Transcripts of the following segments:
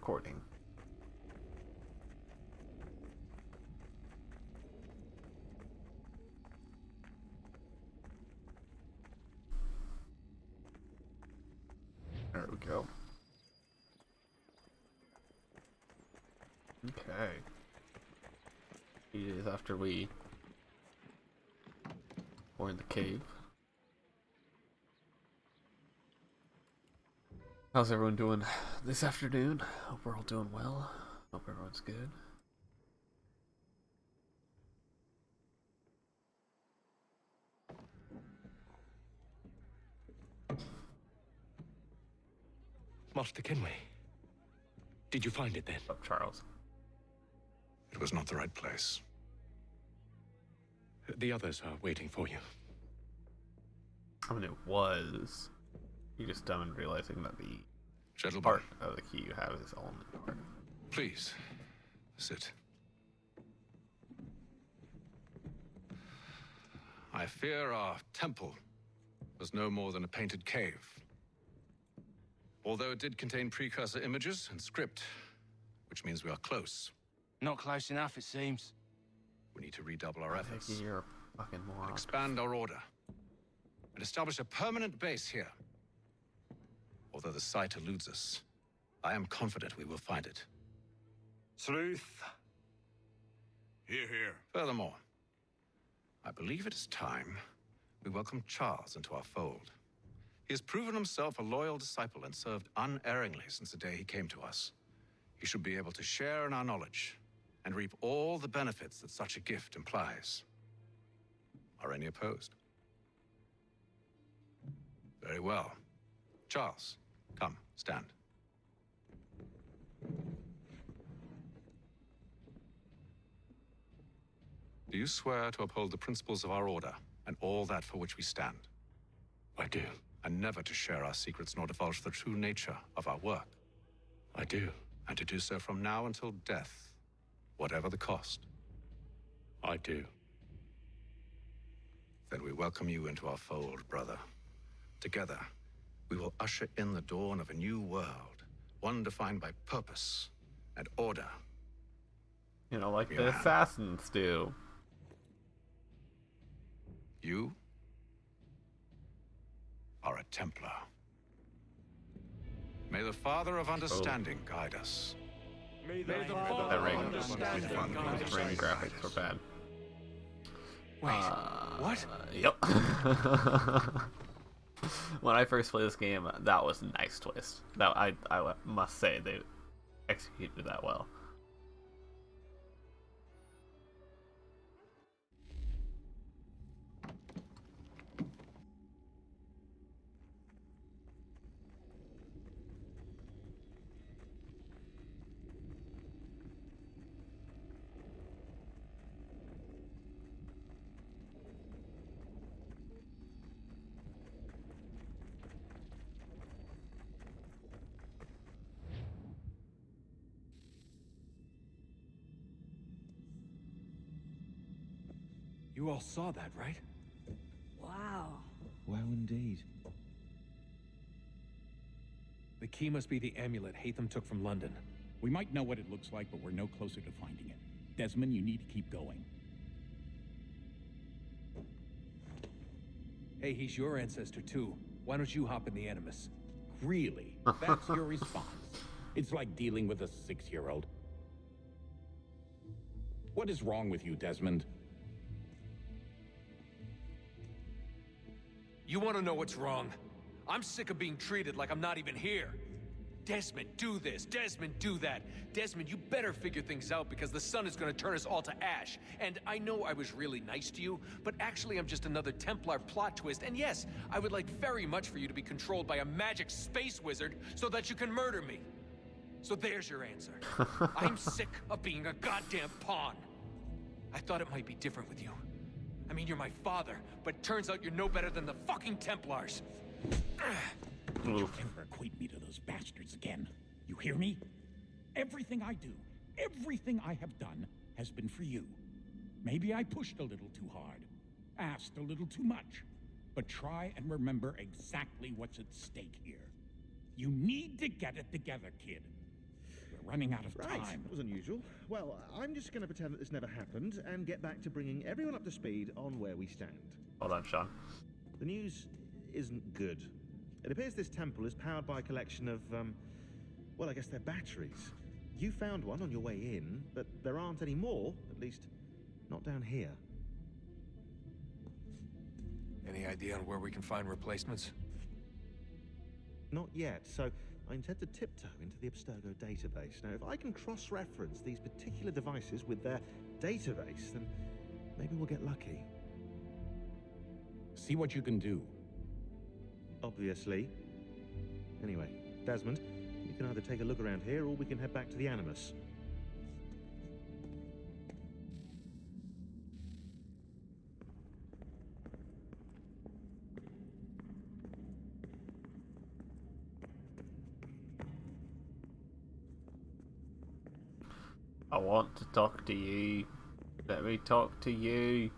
recording. There we go. Okay. It is after we were in the cave. How's everyone doing this afternoon? Hope we're all doing well. Hope everyone's good. Master Kenway. Did you find it then? What's up, Charles? It was not the right place. The others are waiting for you. I mean, it was. You just dumb and realizing that the Gentlemen, part of the key you have is all in the door. please, sit. I fear our temple was no more than a painted cave. Although it did contain precursor images and script, which means we are close. Not close enough, it seems. We need to redouble our efforts, Vicky, you're a fucking moron. expand our order, and establish a permanent base here. Although the site eludes us, I am confident we will find it. Truth. Hear, hear. Furthermore, I believe it is time we welcome Charles into our fold. He has proven himself a loyal disciple and served unerringly since the day he came to us. He should be able to share in our knowledge and reap all the benefits that such a gift implies. Are any opposed? Very well. Charles, come, stand. Do you swear to uphold the principles of our order and all that for which we stand? I do. And never to share our secrets nor divulge the true nature of our work? I do. And to do so from now until death, whatever the cost? I do. Then we welcome you into our fold, brother. Together, we will usher in the dawn of a new world, one defined by purpose and order. You know, like the Yeah. assassins do. You are a Templar. May the Father of Understanding guide us. May the the Father That ring, understand those and guide us. ring graphics were bad. Wait, what? Yep. When I first played this game, that was a nice twist. That I must say they executed that well. You all saw that, right? Wow. Wow, indeed. The key must be the amulet Hatham took from London. We might know what it looks like, but we're no closer to finding it. Desmond, you need to keep going. Hey, he's your ancestor too. Why don't you hop in the Animus? Really? That's your response? It's like dealing with a 6-year-old. What is wrong with you, Desmond? You want to know what's wrong? I'm sick of being treated like I'm not even here. Desmond, do this. Desmond, do that. Desmond, you better figure things out because the sun is going to turn us all to ash. And I know I was really nice to you, but actually I'm just another Templar plot twist. And yes, I would like very much for you to be controlled by a magic space wizard so that you can murder me. So there's your answer. I'm sick of being a goddamn pawn. I thought it might be different with you. I mean, you're my father, but turns out you're no better than the fucking Templars. Don't you ever equate me to those bastards again. You hear me? Everything I do, everything I have done, has been for you. Maybe I pushed a little too hard, asked a little too much, but try and remember exactly what's at stake here. You need to get it together, kid. We're running out of Right, time. that was unusual. Well, I'm just going to pretend that this never happened and get back to bringing everyone up to speed on where we stand. Hold on, Sean. The news isn't good. It appears this temple is powered by a collection of, well, I guess they're batteries. You found one on your way in, but there aren't any more, at least not down here. Any idea on where we can find replacements? Not yet, so I intend to tiptoe into the Abstergo database. Now, if I can cross-reference these particular devices with their database, then maybe we'll get lucky. See what you can do. Obviously. Anyway, Desmond, you can either take a look around here or we can head back to the Animus. I want to talk to you. Let me talk to you.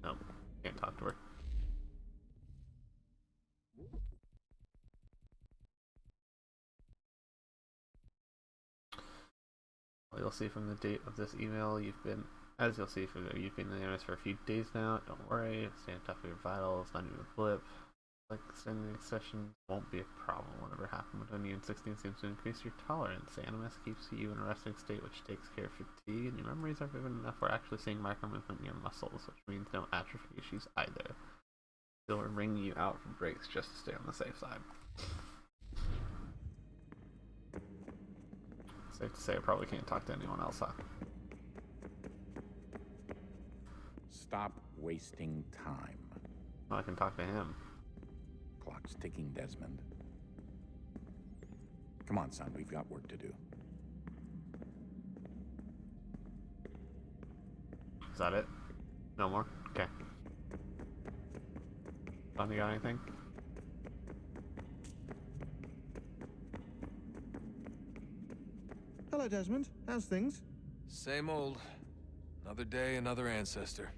No, can't talk to her. Well, you'll see from the date of this email, as you'll see you've been in the MS for a few days now. Don't worry, stay on top of your vitals, not even a blip. Like extending sessions won't be a problem. Whatever happened with immune 16 seems to increase your tolerance. Animus keeps you in a resting state, which takes care of fatigue, and your memories are vivid enough for actually seeing micro movement in your muscles, which means no atrophy issues either. They'll ring you out for breaks just to stay on the safe side. Safe to say I probably can't talk to anyone else, huh? Stop wasting time. Well, I can talk to him. Clock's ticking, Desmond. Come on, son, we've got work to do. Is that it? No more? Okay. Don, you got anything? Hello, Desmond. How's things? Same old. Another day, another ancestor.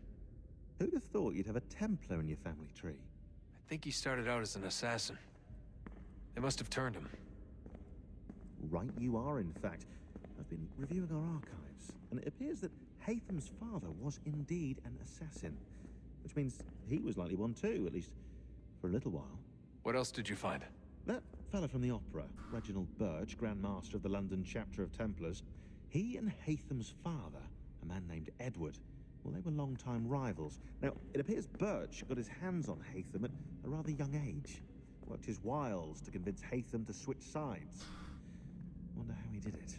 Who'd have thought you'd have a Templar in your family tree? I think he started out as an assassin. They must have turned him. Right you are, in fact. I've been reviewing our archives, and it appears that Haytham's father was indeed an assassin, which means he was likely one too, at least for a little while. What else did you find? That fella from the opera, Reginald Birch, Grand Master of the London chapter of Templars, he and Haytham's father, a man named Edward, well, they were long-time rivals. Now, it appears Birch got his hands on Haytham at a rather young age. Worked his wiles to convince Haytham to switch sides. Wonder how he did it.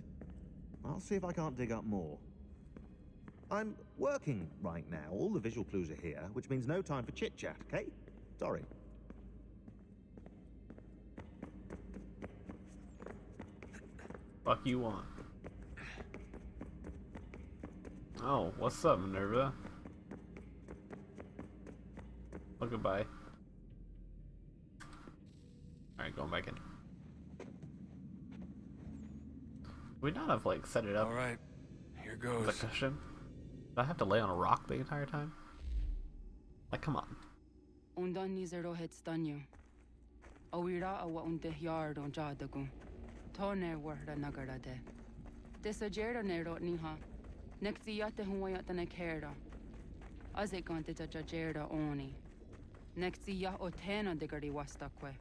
I'll see if I can't dig up more. I'm working right now. All the visual clues are here, which means no time for chit-chat, okay? Sorry. Fuck you want? Oh, what's up, Minerva? Oh, goodbye. Alright, going back in. We not have, like, set it up. Alright, here The goes. cushion? Do I have to lay on a rock the entire time? Like, come on. Undan nizero het stanyo. Awira awa unde yard on jadagu. Tone warda nagara de. Desajera nero niha. Nekti yate huwayat na kera. Azekante jajera oni. Nekti ya otena degari wastakwe.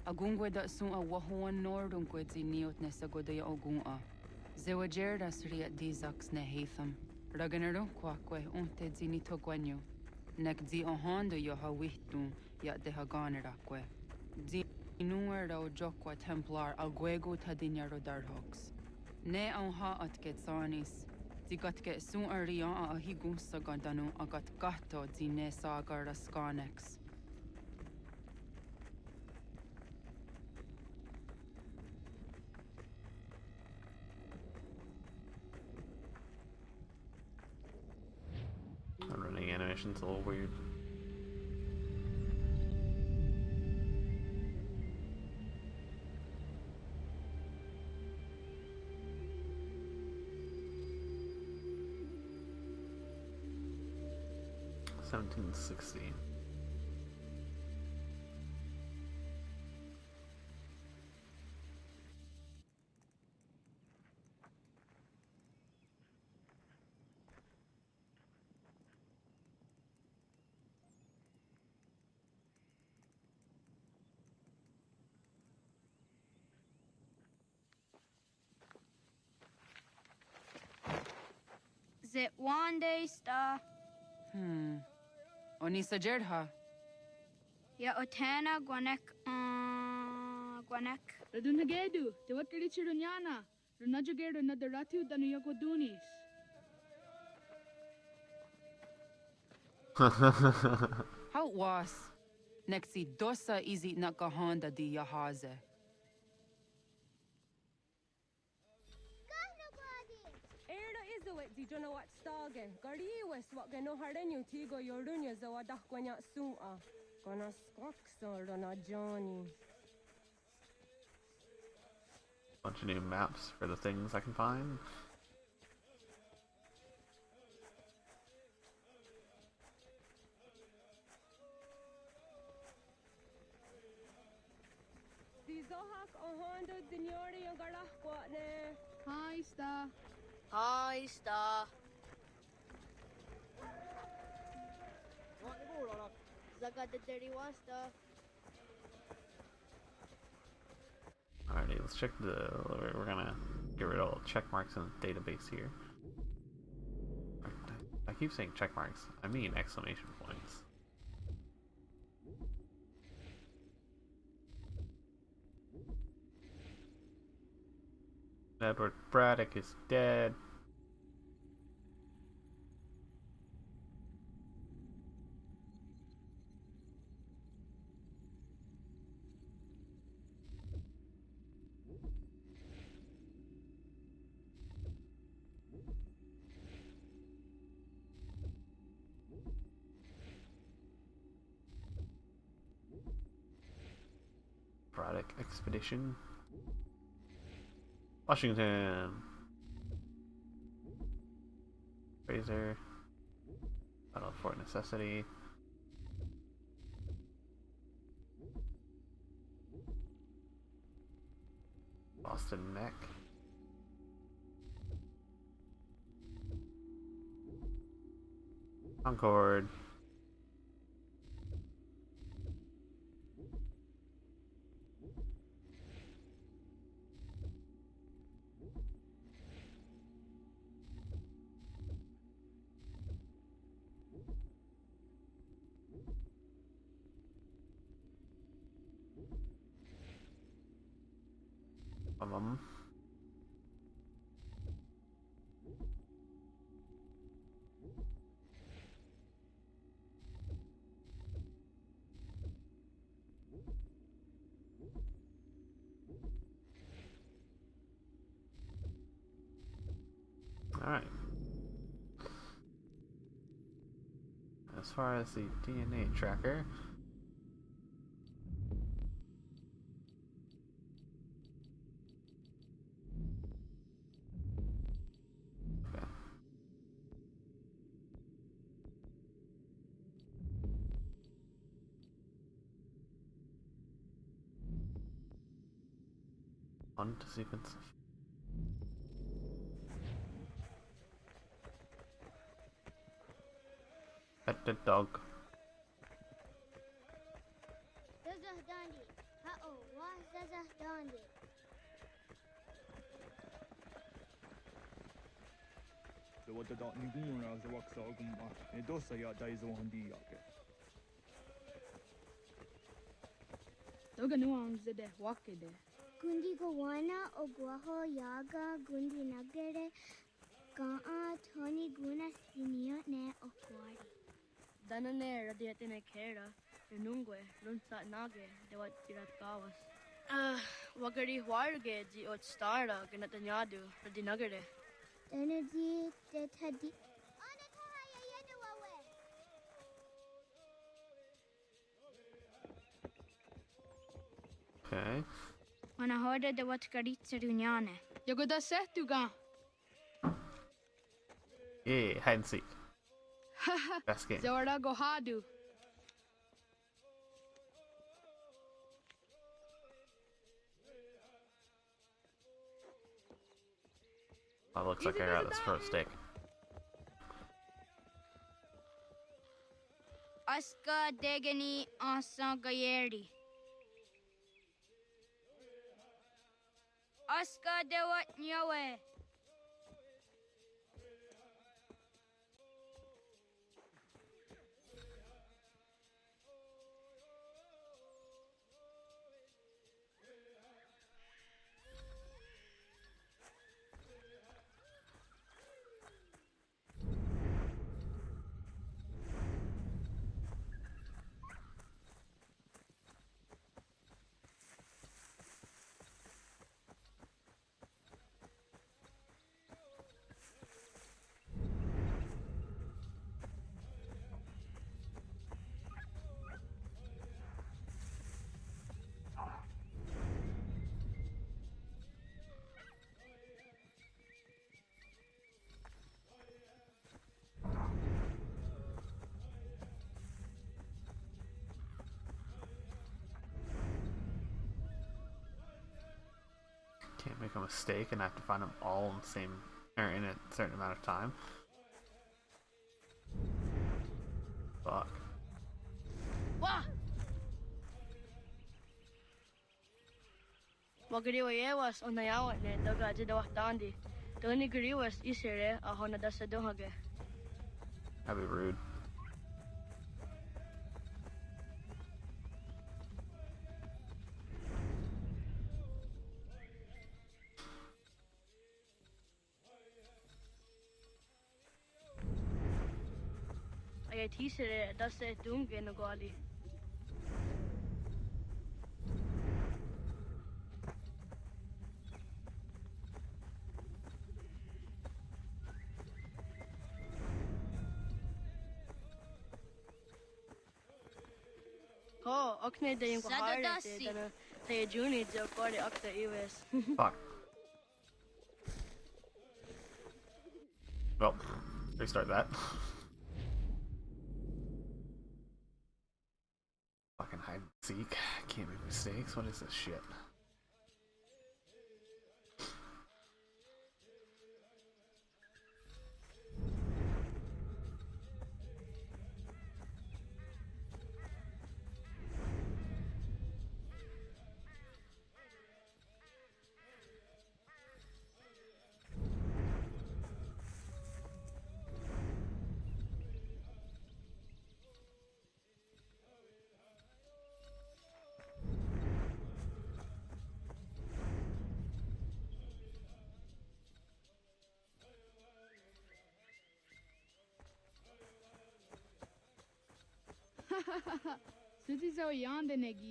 Agungwe da sun a wahuan nordun kwedzi niot nesagoda ya ogun'a. Zewajerda sriat dizax ne Haytham. Raganero kwakwe unte zini togwanyo. Nek di ohando yo hawihtu ya de haganerakwe. Di nuera o jokwa templar alguego tadinyaro darhox. Ne ha at getsanis. Di gatke sun aria a higun sagandanu agat gato di ne sagar skanex. Running animation's a little weird. $17.16. Zit Wande sta. Oni sajerha. Ya Otana Gwanek Gwanek. Radunagedu, te wakarichi runyana. Runajagedu nadaratu danu yakodunis. How was? Nexi dosa izi nakahonda di yahaze. Erda izawet di jona wat stage. Gari wes wat gano hardenyu tigo yorunya zawadah gwanya suma. Gonna skokso rona Johnny. Bunch of new maps for the things I can find. Zohak Honda Dinyori and Garahquatne. Hi, Sta. Hi, Sta. Zaga the dirty wasta. Alrighty, let's check the. We're gonna get rid of all check marks in the database here. I keep saying check marks. I mean exclamation points. Edward Braddock is dead. Braddock Expedition. Washington. Fraser. Battle of Fort Necessity. Boston Neck. Concord. Of them. All right. As far as the DNA tracker. On to sequence. Pet the dog. Zazah Dandi. Uh-oh, why Zazah Dandi? The what the dot niguna the wax alguma. E dosa ya daizo handi yake. Doga nuam zede wakede. Gundi Gawana Oguaho Yaga Gundi Nagere Gaa Tony Guna Sinio Ne Okwari. Danane radiatine kera. Renungue, Runsat Nage, de what Tiratkawas. Wagari Warge, the Ot Stara, Ganatanyadu, Radinagare. Energy Tetadi. Okay. When I heard the what Karitsa Dunyane. Yogoda Setuga. Yeah, hide and seek. Best game. Zora Gohadu. Well, looks like I got this first stick. Aska Degani Asa Gayeri. Aska de what Nyawe. Can't make a mistake and have to find them all in the same, or in a certain amount of time. Fuck. Wah! Wagariwayewas on nayawat ne daga jidawah tandi. Tony Gariwas isere a honada sa dohage. That'd be rude. Ay tisere da se dunge no gali. Oh, okne de yung kahari te dana tayo juni jo kore akta iwes. Fuck. Well, restart that. Fucking hide and seek. Can't make mistakes. What is this shit?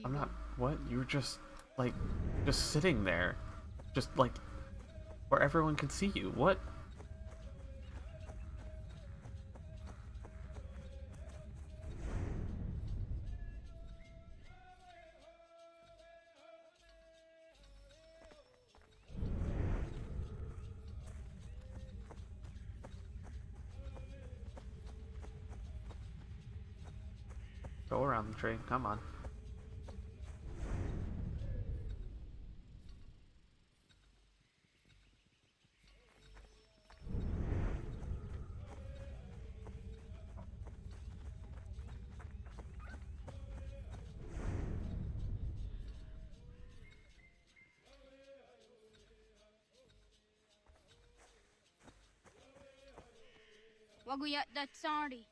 I'm not. What? You were just like, just sitting there, just like, where everyone can see you. What? Go around the tree. Come on. Waguyat that sorry.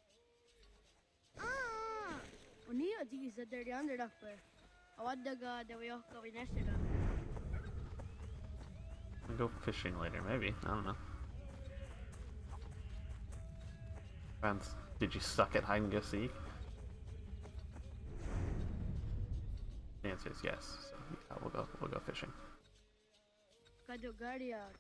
Oni aji is der yonder dakper. Awad daga de wayo ka winesida. We'll go fishing later, maybe. I don't know. Depends. Did you suck at hide and go seek? The answer is yes. So yeah, we'll go fishing. Kado Guardiax.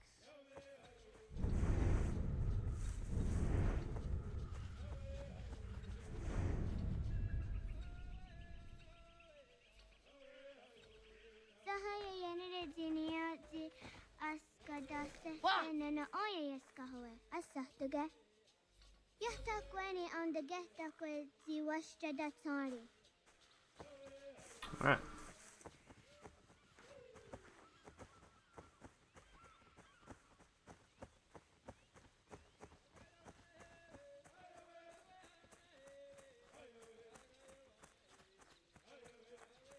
Alright.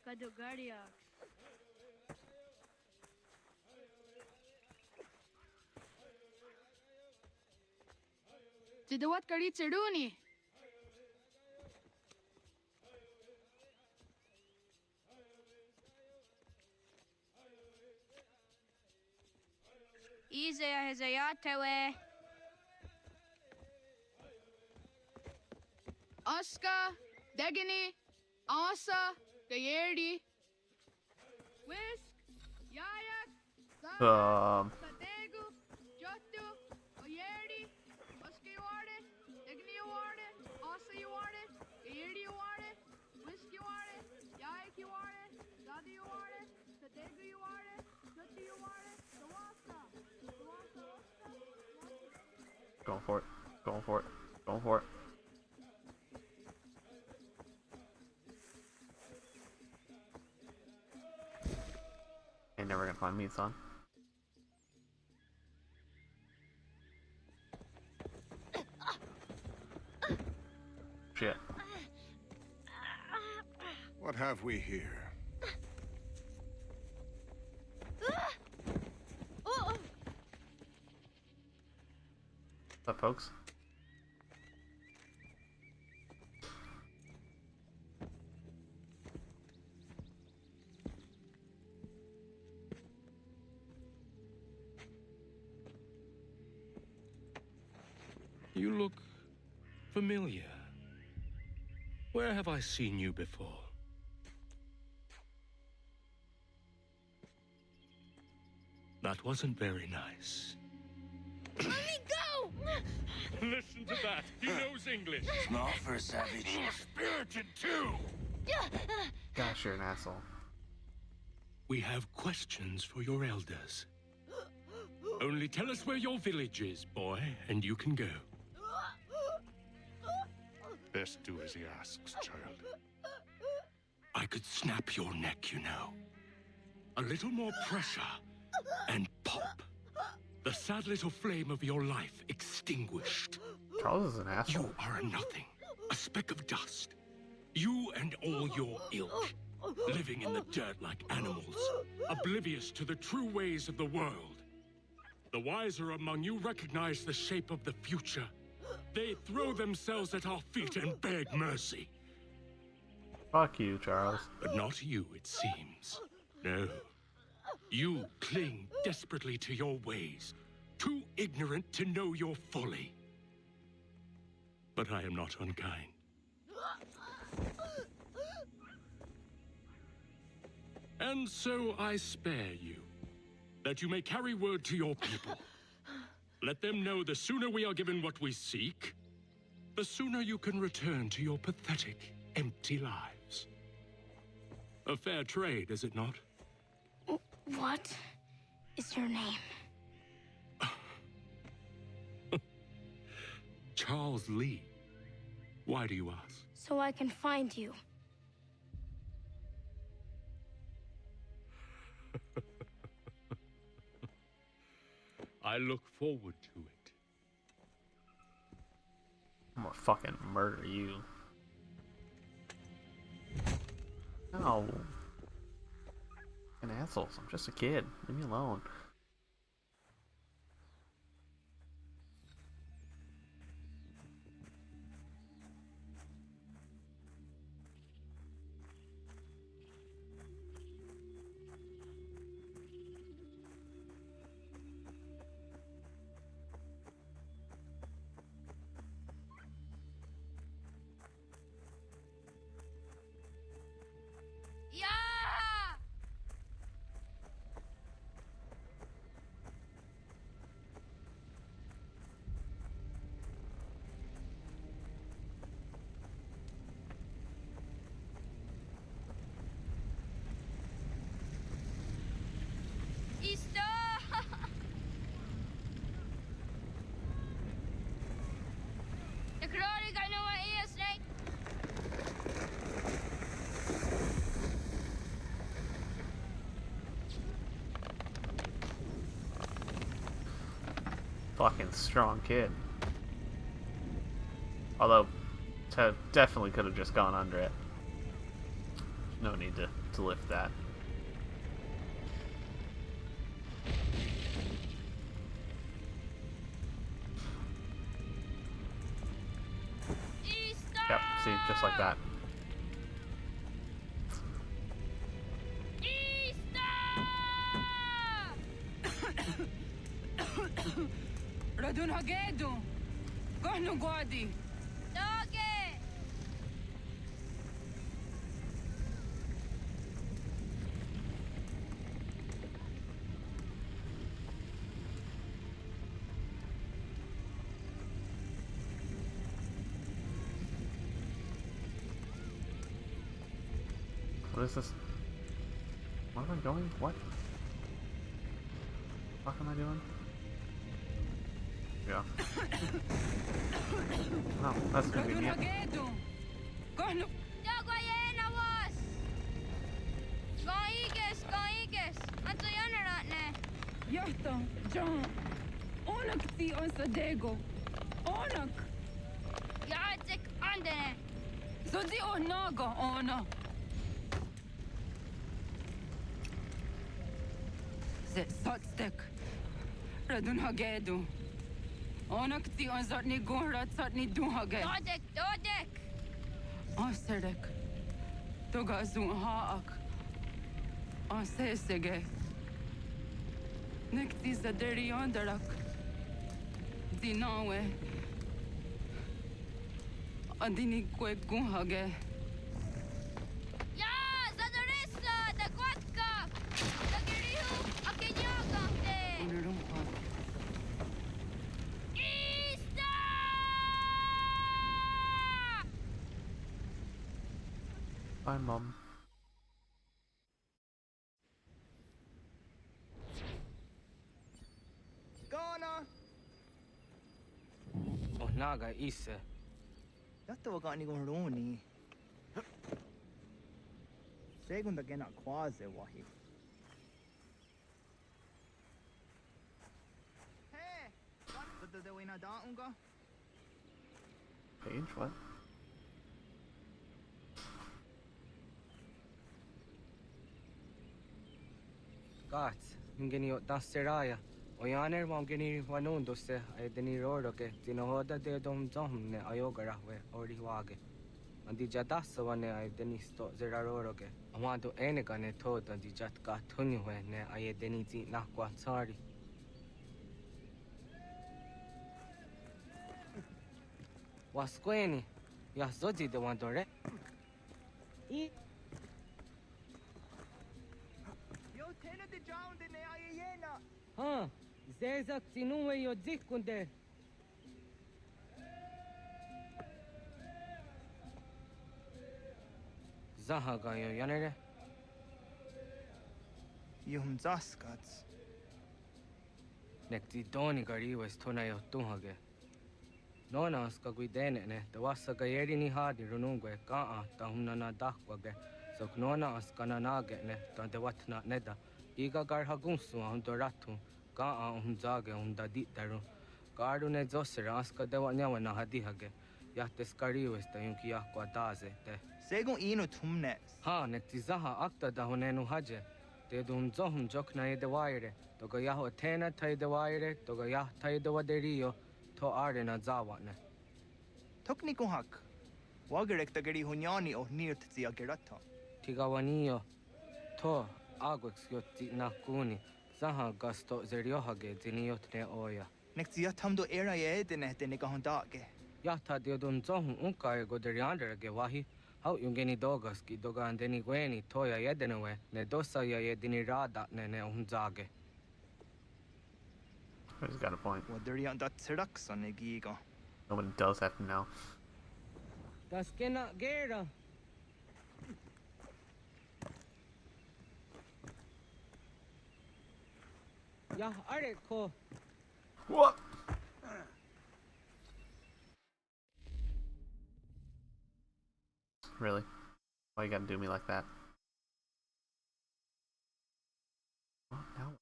Kado Guardiax. Jidawat kari chiduni. Izaya Hizayatawe. Aska, Degini, Asa, Gayerdi. Whisk, Yayak, Sadegu, Jotu, Oyerdi, Aska you want it, Degini you want it, Asa you want it, Gayerdi you want it, Whisk you want it, Yayak you want it, Sadu you want it, Sadegu you want it, Jotu you want it, Sawasa. Going for it. Going for it. Going for it. Ain't never gonna find me, son. What have we here? What's up, folks? You look familiar. Where have I seen you before? That wasn't very nice. Let me go! Listen to that. He knows English. Small for a savage. Spirited too. Gosh, you're an asshole. We have questions for your elders. Only tell us where your village is, boy, and you can go. Best do as he asks, child. I could snap your neck, you know. A little more pressure, and pop. The sad little flame of your life extinguished. Charles is an asshole. You are a nothing, a speck of dust. You and all your ilk, living in the dirt like animals, oblivious to the true ways of the world. The wiser among you recognize the shape of the future. They throw themselves at our feet and beg mercy. Fuck you, Charles. But not you, it seems. No. You cling desperately to your ways, too ignorant to know your folly. But I am not unkind. And so I spare you, that you may carry word to your people. Let them know the sooner we are given what we seek, the sooner you can return to your pathetic, empty lives. A fair trade, is it not? What is your name? Charles Lee. Why do you ask? So I can find you. I look forward to it. I'm gonna fucking murder you. No. Fucking assholes. I'm just a kid. Leave me alone. Fucking strong kid. Although, Ted definitely could have just gone under it. No need to lift that. Yep, see, just like that. Radun Hagedu! Gohnu Gwadi! Doggy! What is this? Where am I going? What? What am I doing? Yeah. No, that's convenient. Yahta, John. Onak ti on Sadego. Onak. Yadik andene. Zodi onaga ona. Zit sotstek. Radun hagedu. Onak ti on zotni gunrat zotni dun hage. Dodek! Aserek. Toga zun haak. Ansesege. Nekti zaderi ondarak. Dinawe. Adini kwe gun hage. Ja, zadaresa, da gotka! Da girihu, akenyaga te! Bye, Mom. Gana! Oh, naga isse. Dato gani goroni. Segunda gena quase wahi. Hey! What the way na da unga? Page, what? Gats, ingeni daseraya. Oyaner mangeni wanundo se aideni roro ke tinohoda de dom ne ayogara we ori wage. Andi jadasa wane aideni sto zeraroro ke. Amando enega ne toda di jatka tuni we ne aideni ti nakwa tsari. Wasqueni, ya zozi de wandore. Yo tena de jaun de ne ayena. Ha, zezak tinuwe yo zikunde. Zahaga yo yanere. Yum zaskats. Nekti doni gari wes tona yo tuhage. Nona ska guidene ne, da wasa gayeri ni hadi runungwe kaa ta humna na dakwage. So knona askana nage ne, ta de watna neda. Iga gar hagunsu hum doratu, kaa zage da ditaru. Garu ne zosera aska de wanyawa na hadihage. Yahtes kariwes ta yunki yakwa daze te. Segun inu tumnes. Ha, nekti zaha akta da hunenu haje. Te dum zohum jokna ide waire. Toga yaho tena taide waire, toga yah taide waderio. To arena zawatne. Tokni kuhak. Wagerek tagari hunyani o nirt zia gerata. Tigawaniyo. To agwex yotti nakuni. Zaha gasto zeriohage ziniyotne oya. Nekzia tamdo era yedene de negahondage. Yahta diodun zohum unkae goderianderage wahi. Hau yungeni dogaski doga andeni gweni toya yedenewe. Ne dosa ya yedini rada ne unzage. He's got a point. Nobody does have to know. Das kena gera. Ya areko. What? Really? Why you gotta do me like that? What now?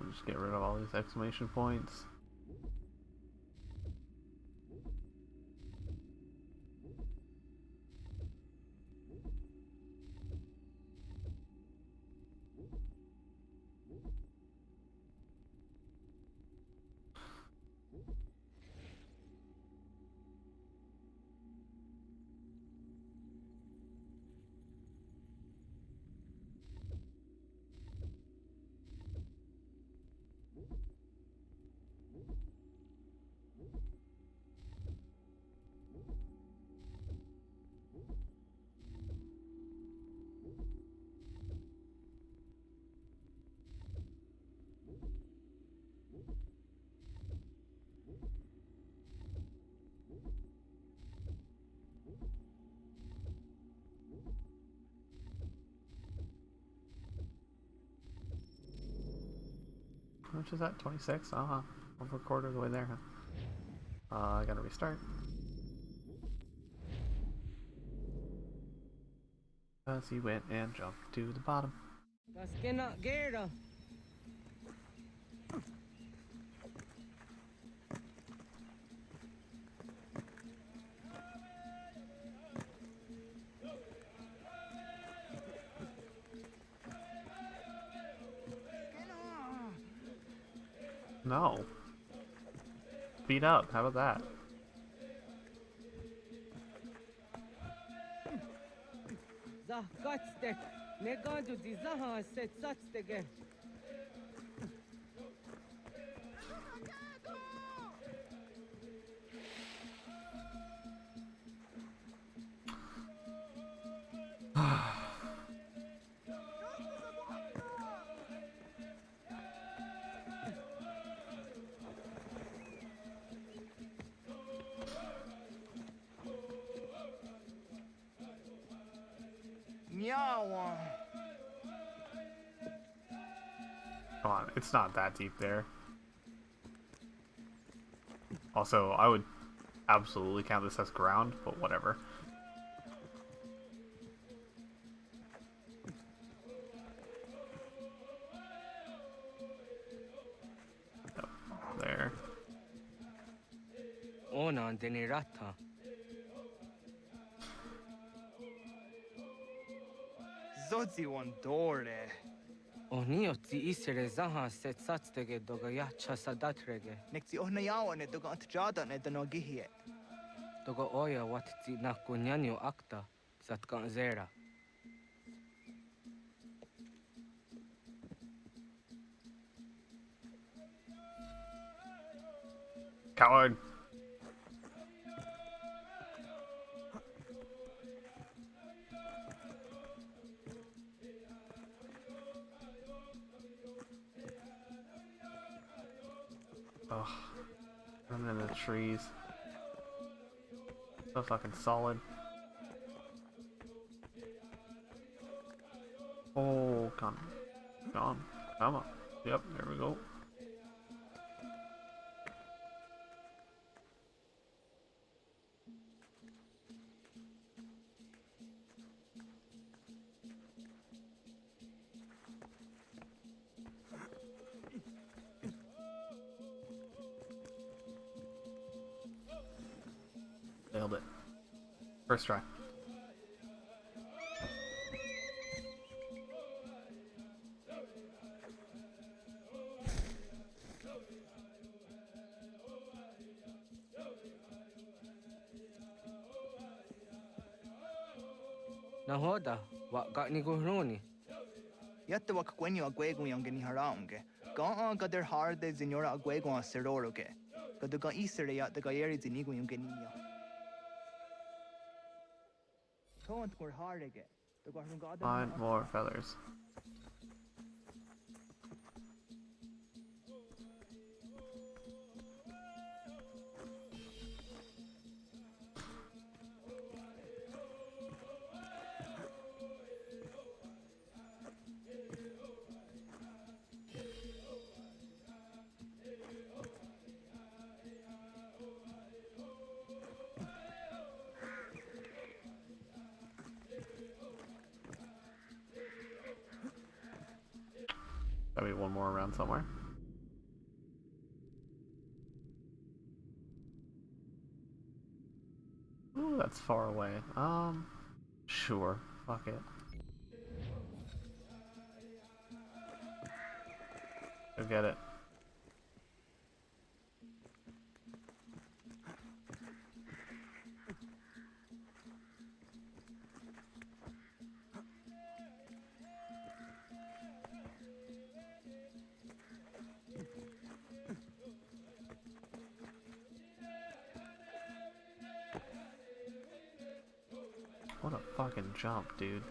Just get rid of all these exclamation points. How much is that? 26? Uh-huh. Over a quarter of the way there, huh? I gotta restart. As he went and jumped to the bottom. Das cannot get her. No. Beat up. How about that? Zah katstek. Ne gandu di zaha set satstege. Come on, it's not that deep there. Also, I would absolutely count this as ground, but whatever. Yep, there. Ona denirata. Zodzi one dore. Oni otzi isere zaha set satstege doga yacha sadatrege. Nexi ohnayawa ne doga atjada ne danogihe. Doga oya watzi nakunyanyo akta satkan zera. Coward. Ugh. I'm in the trees. So fucking solid. Oh, come on. Come on. Yep, there we go. Nailed it. First try. Nahoda, wa got ni guhroni. Yatte wak kwenyo agwego yang geni haraunge. Ga gader harde zinora agwego a seroroge. Gaduga isere ya the gayeri zinigo yung genia. Don't go hardege. Find more feathers. Gotta be one more around somewhere. Ooh, that's far away. Sure. Fuck it. Go get it. What a fucking jump, dude.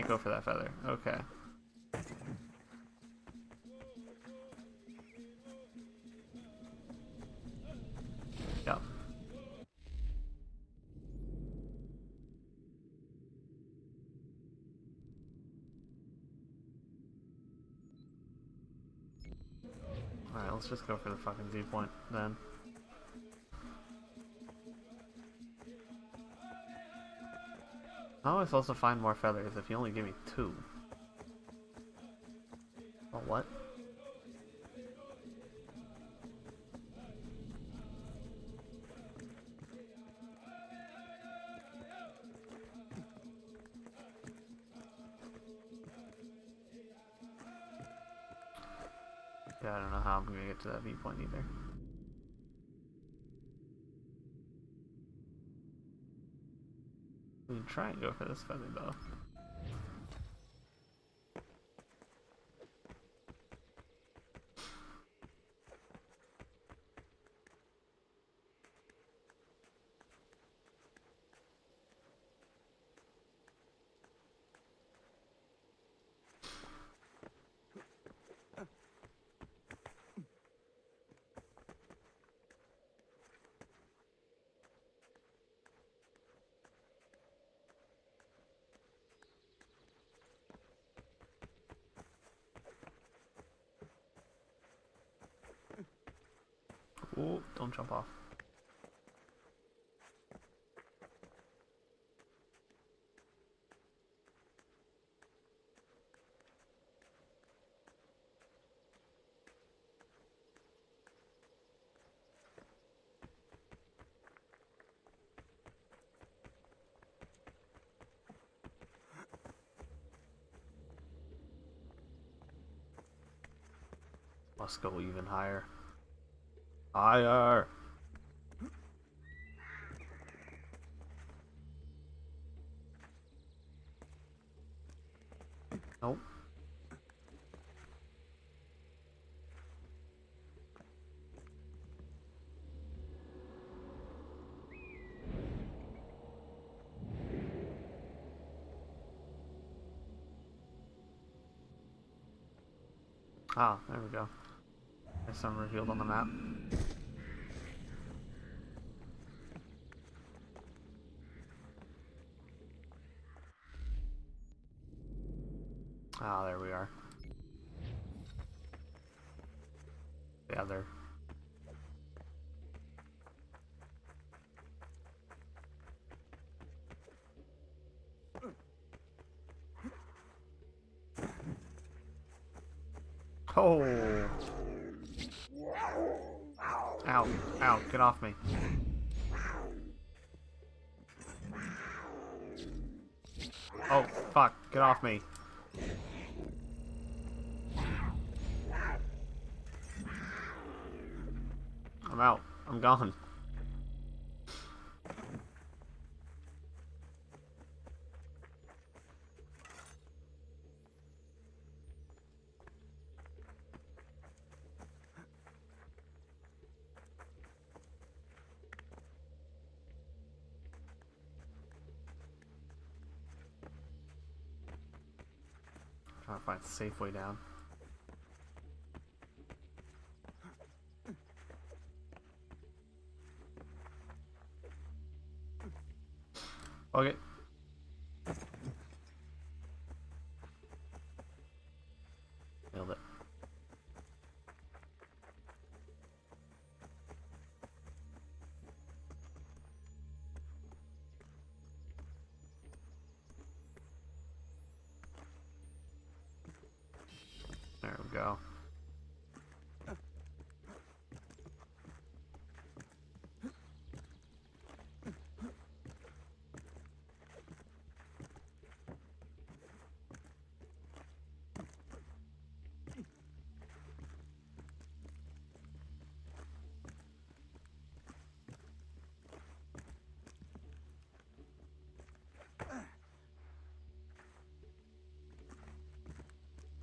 can't go for that feather. Okay. Yep. Alright, let's just go for the fucking viewpoint then. How am I supposed to find more feathers if you only give me 2? Oh, what? Yeah, I don't know how I'm gonna get to that viewpoint either. We can try and go for this feather though. Oh, don't jump off. Must go even higher. Higher! Nope. Ah, there we go. There's some revealed on the map. Ah, there we are. The other. Oh! Ow, ow, get off me. Oh, fuck, get off me. I'm out. I'm gone. Trying to find a safe way down. Okay. Nailed it. There we go.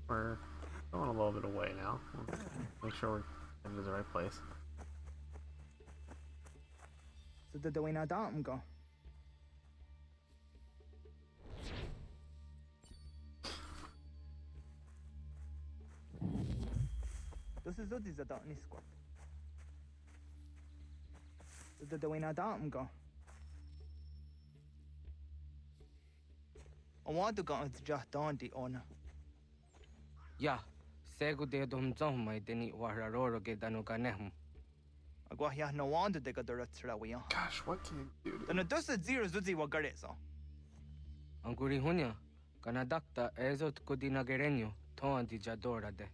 We're going a little bit away now. Make sure we're into the right place. So did the way now down go? Dus is dat is dat niet squat. Dat we naar daar gaan. I want to go to just down the owner. Ja, segu de dum zom mai deni wararoro ge danu ganehum. Agwa ya no want to take a direct way. Gosh, what can you do? Then dus is zero zuzi wa gare so. Anguri hunya, kanadakta ezot kudina gerenyo, toan di jadora de.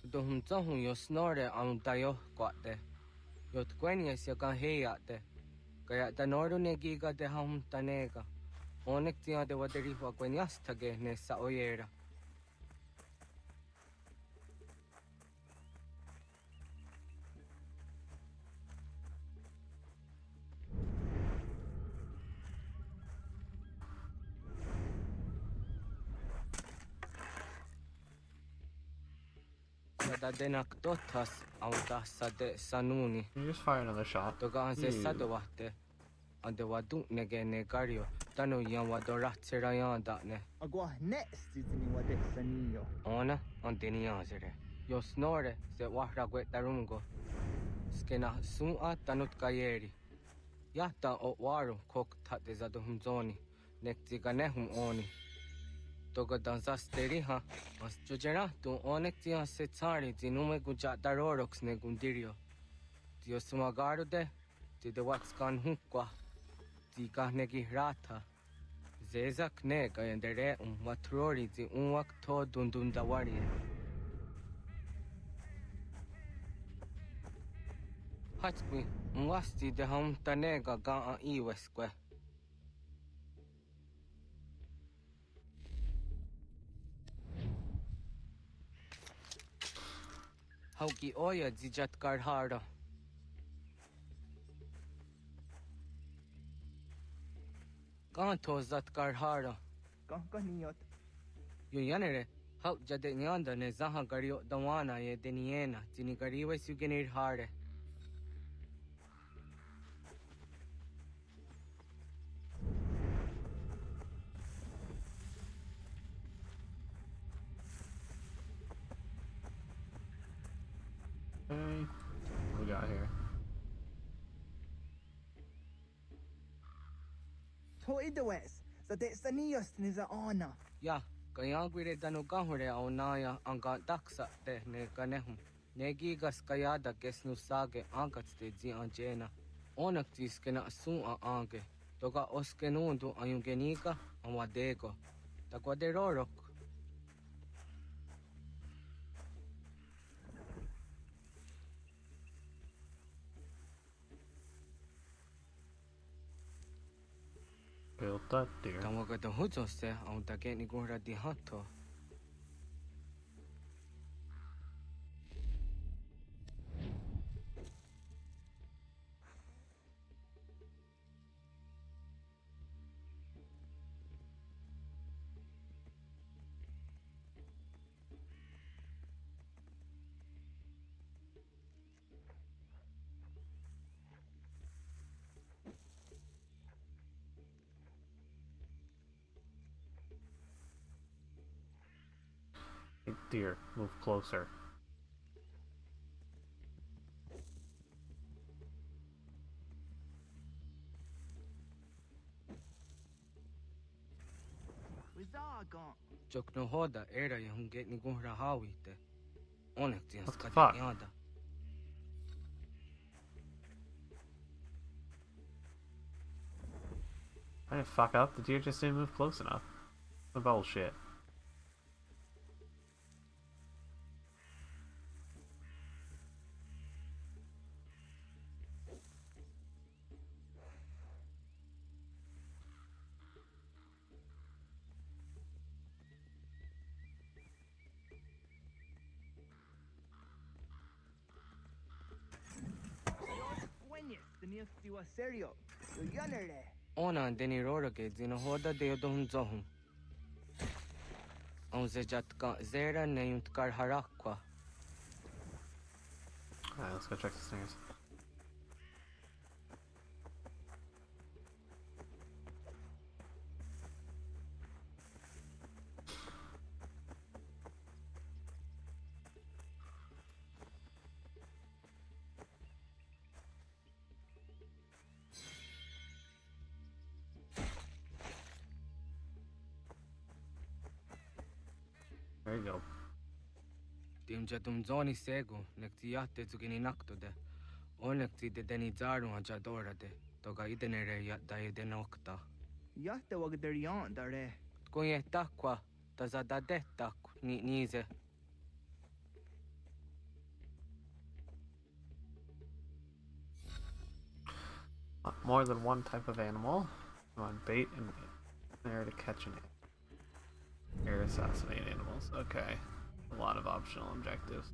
Dum zom yo snore am tayo kwate. Yot kwenya sia kan heya de. Kaya tanoro ne giga de ham tanega. Onek tia de waderi wa kwenyas tage ne sa oyera. Sada denak totas auta sade sanuni. You just fire another shot. Toga anse sadawate. Ande wadu nege negario. Tano yan wadora tserayan da ne. Agwa next is ni wa de sanio. Ona anteni yazere. Yo snore se wahra gwe tarungo. Skena sun a tanut kayeri. Yata o waru kok tate zadu humzoni. Nekti ganehum oni. Toga danzas teri ha. As jojera tu onek tia se tsari tinume guja darorox ne gundirio. Tio sumagaru de. Ti de wax kan hukwa. Ti kahnegi rata. Zezak ne gayendere matrori ti unwak to dundundawari. Hatmi, mwasti de ham tanega ga a iweskwe. Hauki oya zijat karhara. Kanto zat karhara. Kaniyot. Yun yanere, hau jade nyanda ne zaha gario dawana ye deniena, tini gariwe sugenir hare. Okay, what we got here? To idwes. So de sanios ni za ona. Ya, kaya gwire danu gahure au naya anga daksa te ne ganehum. Negi gas kaya da kesnu sage angats te zi anjena. Onak tis kena sun a ange. Toga oskenundu ayungenika amadego. Takwaderorok. Built up, dear. Tamaga da huzo se au da geni gura di hato. Hey, dear, move closer. Jok no hoda era yung get ni gura hawi te. Onek tiyan What the skadi fuck? yada. I didn't fuck up. The deer just didn't move close enough. The bullshit. Serio. Ona deni rora ke zina hoda de yodon zohum. On ze jatka zera ne yunt kar harakwa. Alright, let's go check the stairs. you go. Timja tum zoni sego, nektiate zugini naktode. Onekti de deni zaru haja dorade. Toga idenere ya daedenokta. Yatte wag der yan dare. Kunye takwa, tazadade tak ni nize. More than one type of animal. On bait and there to catch an air assassinate animals. Okay. A lot of optional objectives.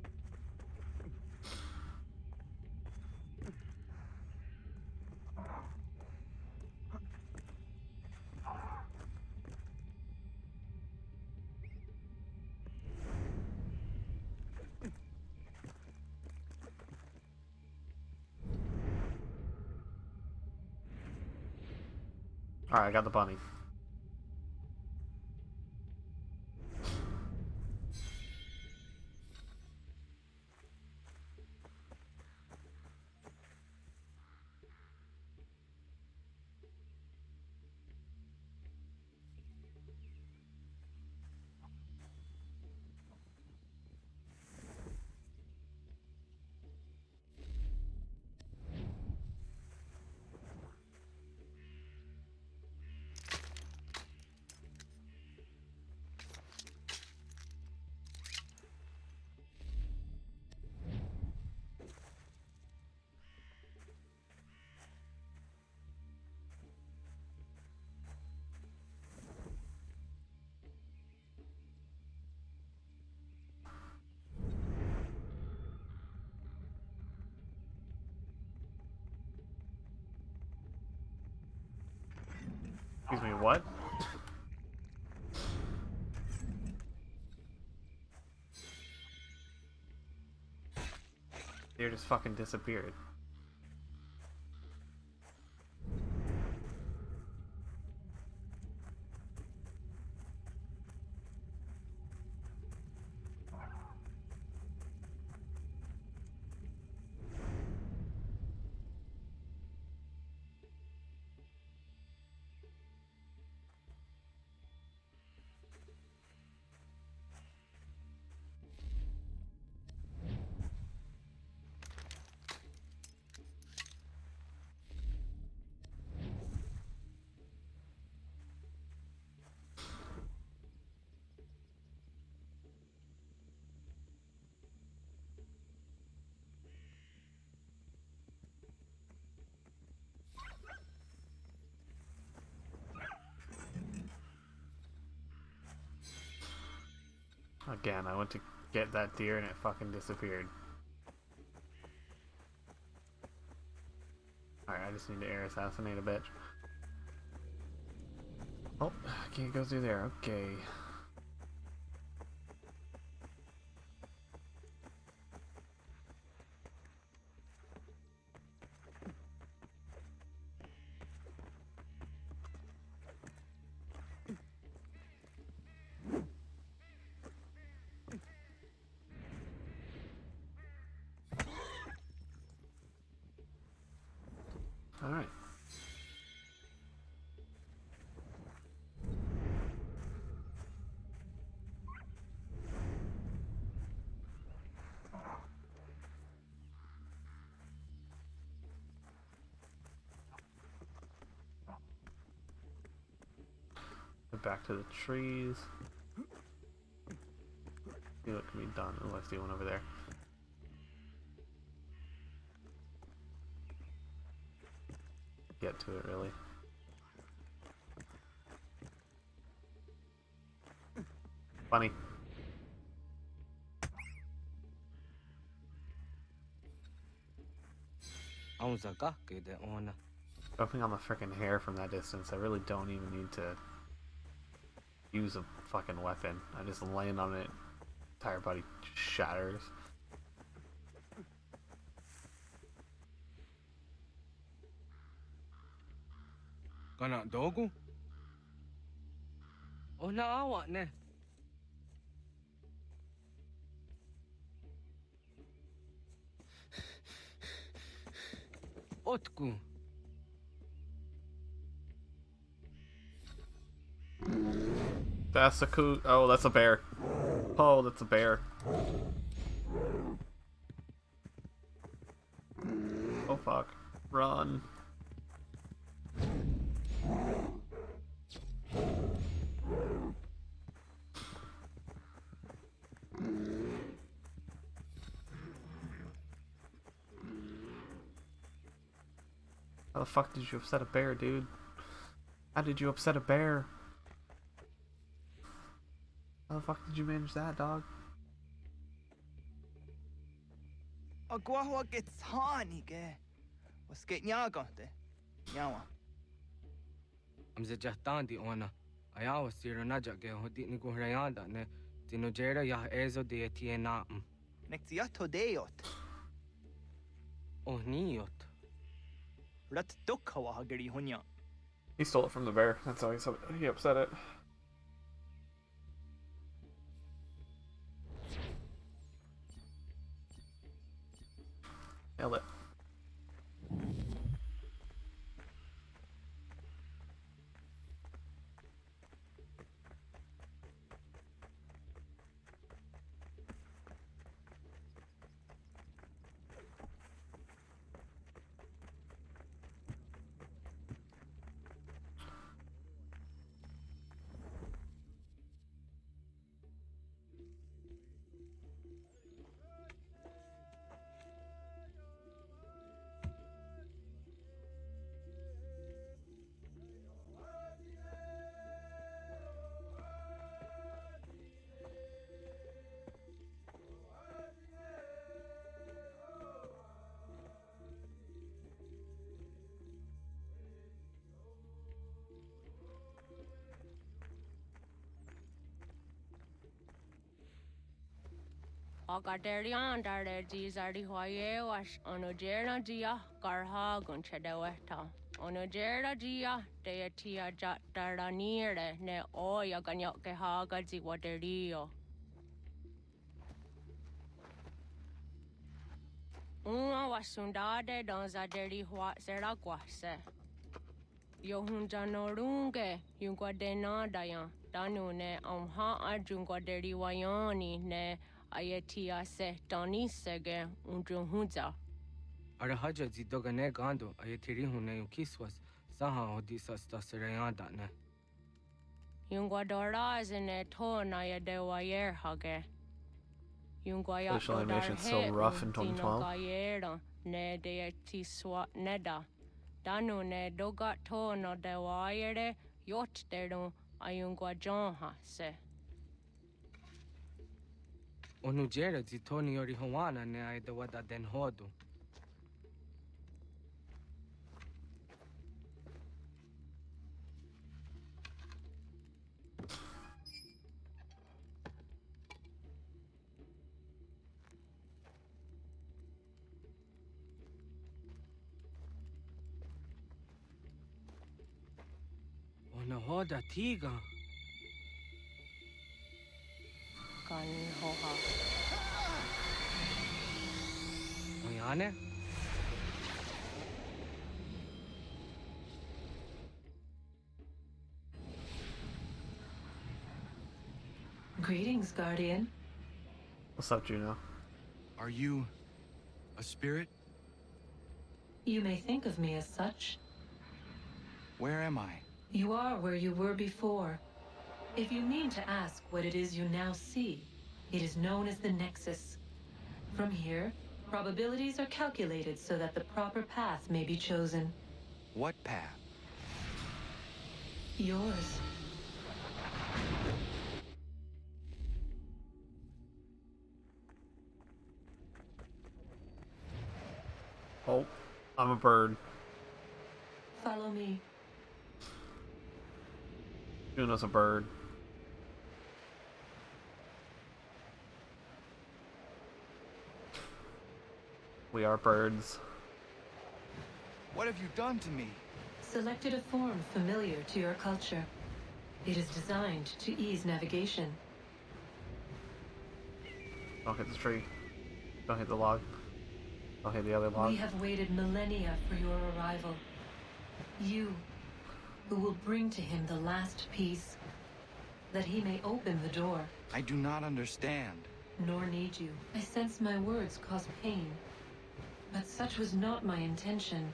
Alright, I got the bunny. Excuse me, what? Deer just fucking disappeared. Again, I went to get that deer and it fucking disappeared. Alright, I just need to air assassinate a bitch. Oh, I can't go through there. Okay. Alright. Back to the trees. See what can be done. Oh, I see one over there. Get to it, really. Funny. Jumping on the frickin' hair from that distance, I really don't even need to use a fucking weapon. I just land on it, entire body shatters. Kana dogu? Oh na awa ne. Otku. That's a cool. Oh, that's a bear. Oh, that's a bear. Oh fuck. Run. How the fuck did you upset a bear, dude? How did you upset a bear? How the fuck did you manage that, dog? Agua gets hanige. Was geht nyagate? Nyawa. I'm the Jahtandi ona. I was here na jage hodi ni guhrayanda ne tinojera ya ezo de tiena. Nexiato deot. Oh niot. Rat dukhawa hageri hunya. He stole it from the bear. That's how he upset it. Nailed it. Agaderian dare Gizardi Hoye was onojera gia garha gunchedeweta. Onojera gia deatia jataranire ne oya ganyoke haga ziwaderio. Uma wasundade donzaderi hua seraguase. Yohunjanorunge yungwadena dayan. Danune amha ajungwaderi wayani ne Ayatia se Doni Sege Unjunhuza. Arahaja zidogane gando ayatiri hune ukiswas saha odisa staserayanda ne. Yungwadora zine to na yadewayer hage. Yungwaya Facial animation so rough in 2012. Ne deati swat neda. Danu ne dogat to no dewayere yot deru ayungwa jonha se. Onujera zitoni yori hawana ne ay dawada den hodu. Ona hoda tiga. Oyane? Greetings, Guardian. What's up, Juno? Are you a spirit? You may think of me as such. Where am I? You are where you were before. If you mean to ask what it is you now see, it is known as the Nexus. From here, probabilities are calculated so that the proper path may be chosen. What path? Yours. Oh, I'm a bird. Follow me. Juno's a bird. We are birds. What have you done to me? Selected a form familiar to your culture. It is designed to ease navigation. Don't hit the tree. Don't hit the log. Don't hit the other log. We have waited millennia for your arrival. You, who will bring to him the last piece, that he may open the door. I do not understand. Nor need you. I sense my words cause pain. But such was not my intention.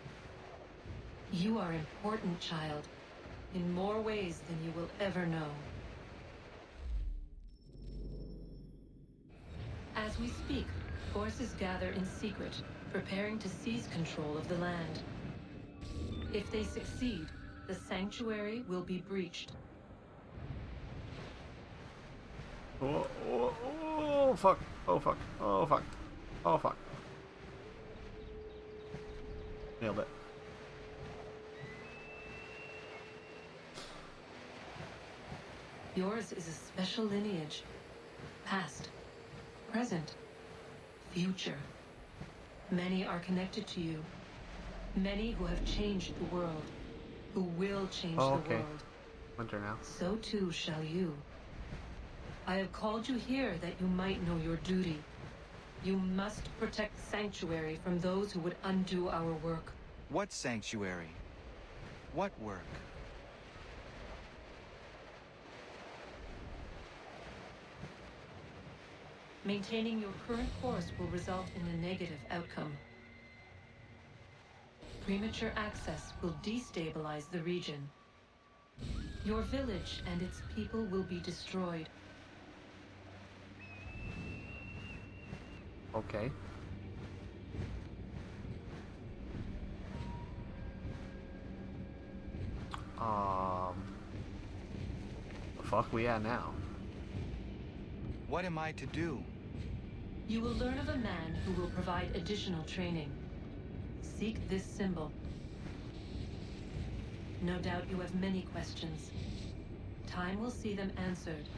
You are important, child. In more ways than you will ever know. As we speak, forces gather in secret, preparing to seize control of the land. If they succeed, the sanctuary will be breached. Oh fuck. Oh fuck. Oh fuck. Oh fuck. Nailed it. Yours is a special lineage. Past, present, future. Many are connected to you. Many who have changed the world. Who will change the world. Winter now. So too shall you. I have called you here that you might know your duty. You must protect Sanctuary from those who would undo our work. What sanctuary? What work? Maintaining your current course will result in a negative outcome. Premature access will destabilize the region. Your village and its people will be destroyed. Okay. The fuck we at now? What am I to do? You will learn of a man who will provide additional training. Seek this symbol. No doubt you have many questions. Time will see them answered.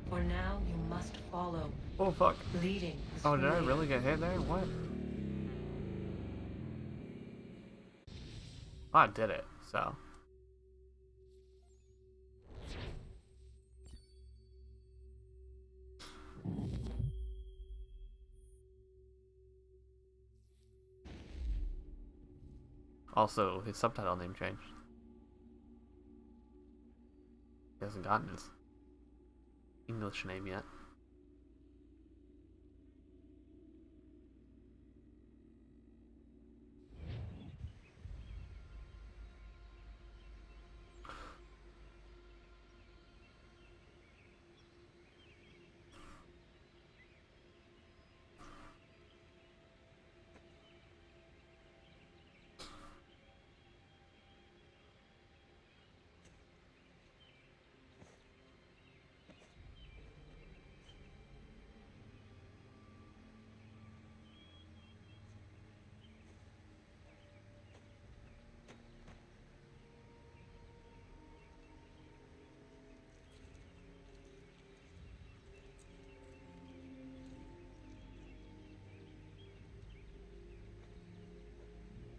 For now, you must follow. Oh fuck. Leading. Oh, did I really get hit there? What? I did it, so. Also, his subtitle name changed. He hasn't gotten his English name yet.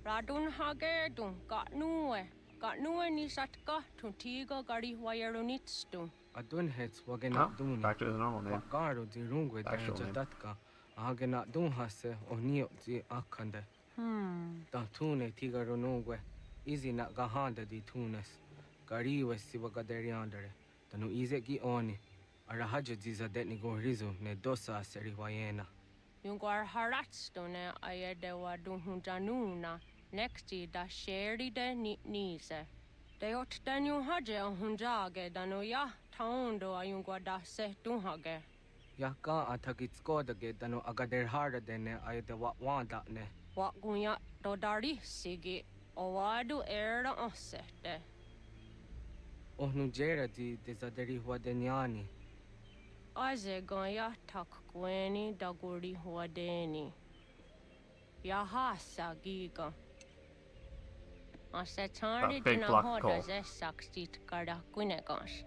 Radun hage dun gatnue ni satka tuntiga gari wayarunitstu. Adun hets wagena dun. Back to his normal name. Wakaro di rungwe da jadatka. Agena dun hase onio di akande. Da tune tiga runungwe. Easy na gahanda di tunes. Gari wesi wagaderiandere. Tanu ize gi oni. Arahaja diza detni go rizu ne dosa seri wayena. Yungar haratstone ayedewa dunhunjanuna. Nexti da sheri de nise. De ot danyu haje hunjage danoya taundo ayungwa da se dunhage. Yaka atakitskoda dano agader harda dene ayde wanda ne. Wagunya dodari sigi owadu era osete. Ohnu jera di desaderi huadenyani. Aze gonya tak gweni daguri huadeni. Yahasa giga. Ase tari dina hoda zesaksit kada kunegas.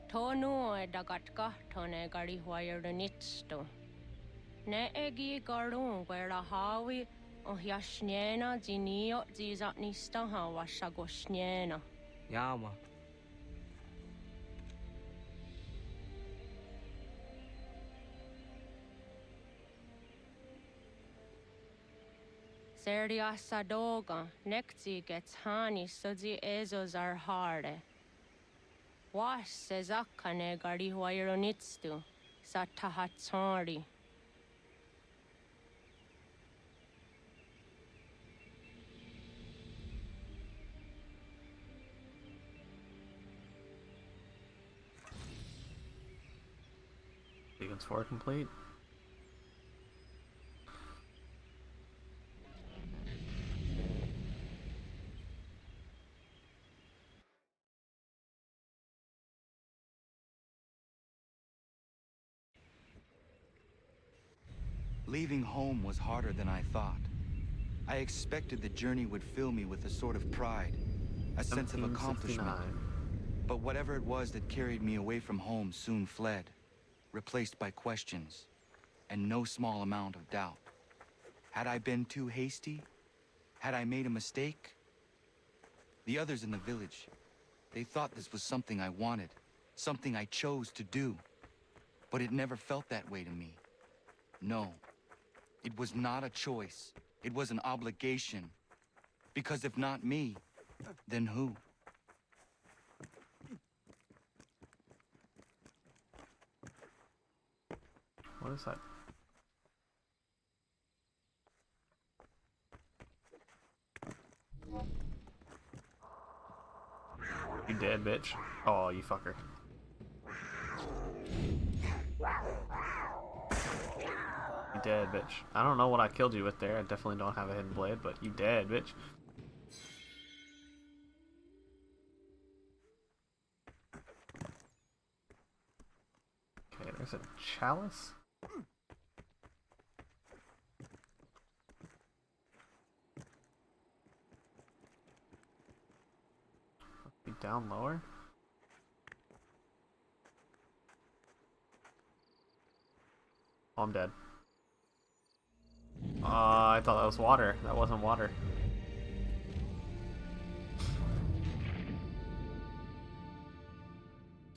Tonu e dagatka tone gari huayernitsto. Ne egi garun gwera hawi o yashnena zinio zizatnista hawa shagoshnena. Yama. Serdia sadoga, nekti gets hani sudzi ezos are harde. Was sezakane gari huayronitstu. sa tahatsari. Sequence 4 complete. Leaving home was harder than I thought. I expected the journey would fill me with a sort of pride, a sense of accomplishment. But whatever it was that carried me away from home soon fled, replaced by questions and no small amount of doubt. Had I been too hasty? Had I made a mistake? The others in the village, they thought this was something I wanted, something I chose to do. But it never felt that way to me. No, it was not a choice. It was an obligation. Because if not me, then who? What is that? You dead, bitch. Oh, you fucker. You dead, bitch. I don't know what I killed you with there. I definitely don't have a hidden blade, but you dead, bitch. Okay, there's a chalice. Be down lower. Oh, I'm dead. I thought that was water. That wasn't water.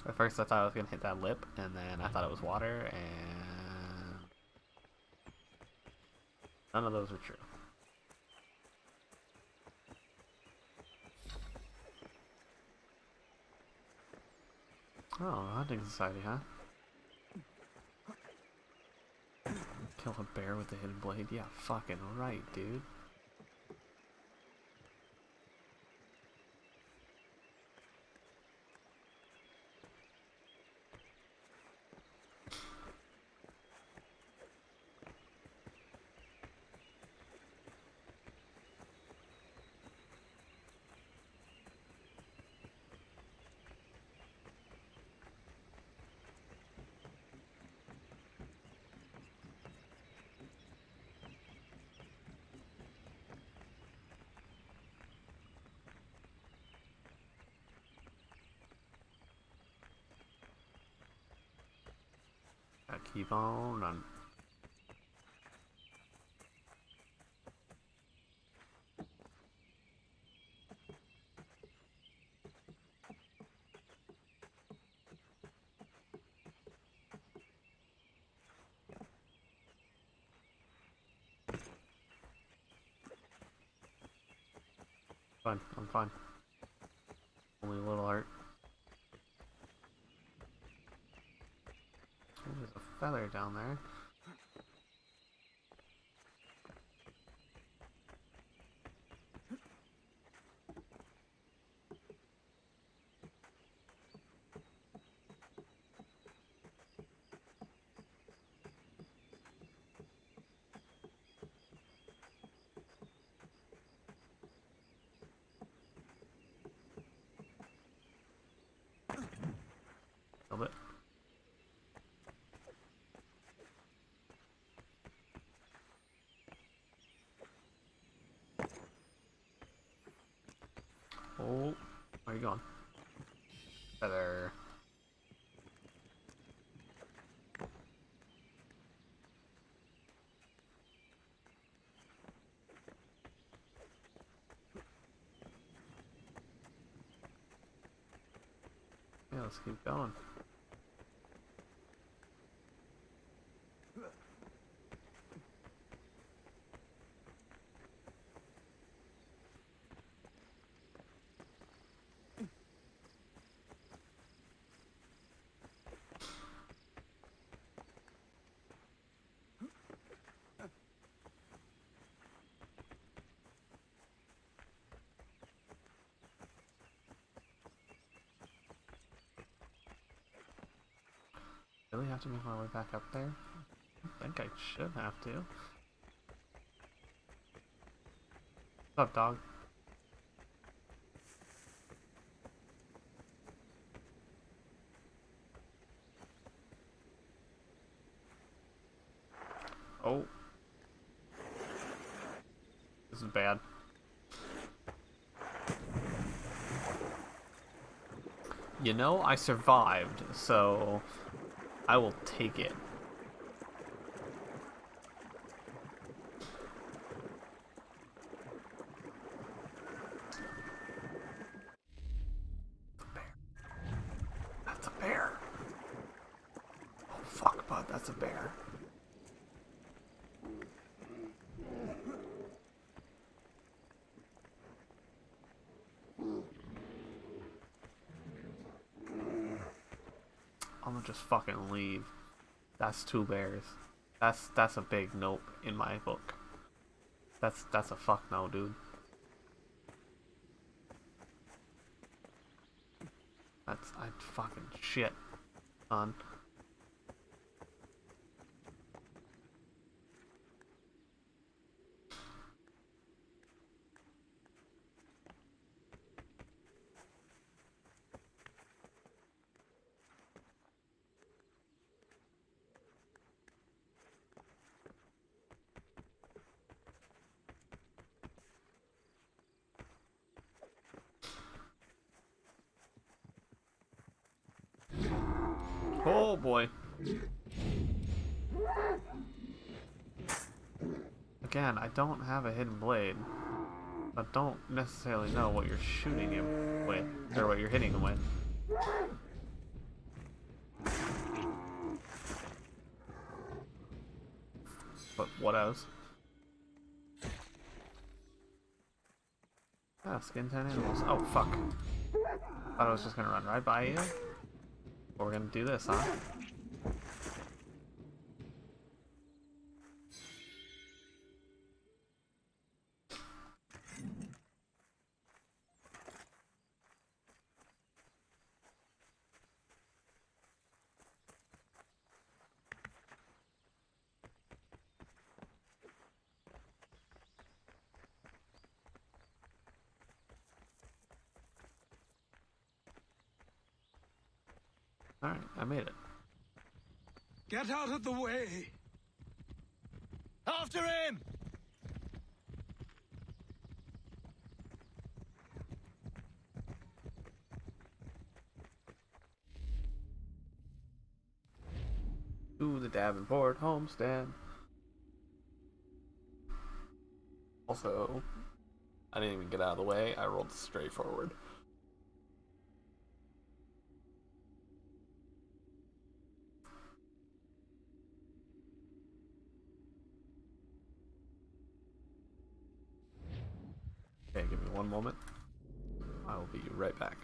At first I thought I was gonna hit that lip, and then I thought it was water, and none of those are true. Oh, hunting society, huh? Kill a bear with a hidden blade? Yeah, fucking right, dude. Gotta keep on running. Fine, I'm fine. Only a little art. Oh, there's a feather down there. A bit. Oh, where are you going? Feather. Yeah, let's keep going. really have to make my way back up there? I think I should have to. What's up, dog? Oh. This is bad. You know, I survived, so I will take it. That's a bear. Oh fuck, bud, that's a bear. I'm gonna just fucking leave. That's 2 bears. That's a big nope in my book. That's a fuck no, dude. That's fucking shit, son. Oh boy. Again, I don't have a hidden blade. I don't necessarily know what you're shooting him with, or what you're hitting him with. But what else? Ah, skin 10 animals. Oh fuck. Thought I was just gonna run right by you. We're gonna do this, huh? Alright, I made it. Get out of the way! After him! To the Davenport homestead. Also, I didn't even get out of the way. I rolled straight forward. Okay, give me one moment. I will be right back.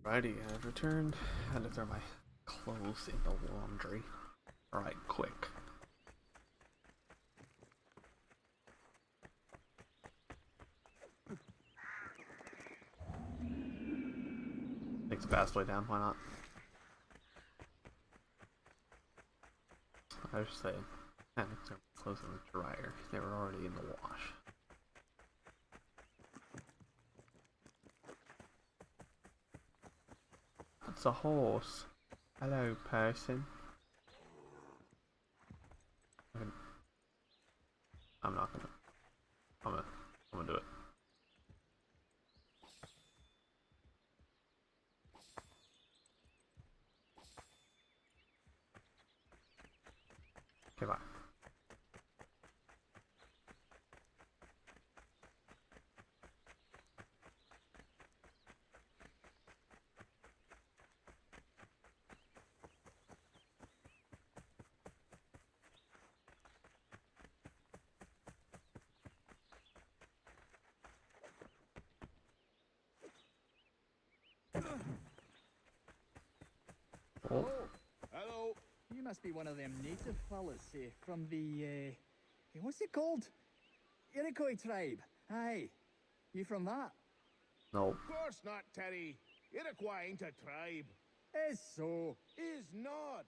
Righty, I've returned. Had to throw my clothes in the laundry. Alright, quick. Takes the fast way down, why not? I was just saying, I had to throw my clothes in the dryer. They were already in the wash. That's a horse. Hello, person. I'm not gonna. I'm gonna do it. Okay, bye. Oh, hello. You must be one of them native fellas, from the, what's it called? Iroquois tribe. Aye. You from that? No. Of course not, Terry. Iroquois ain't a tribe. Is so. Is not.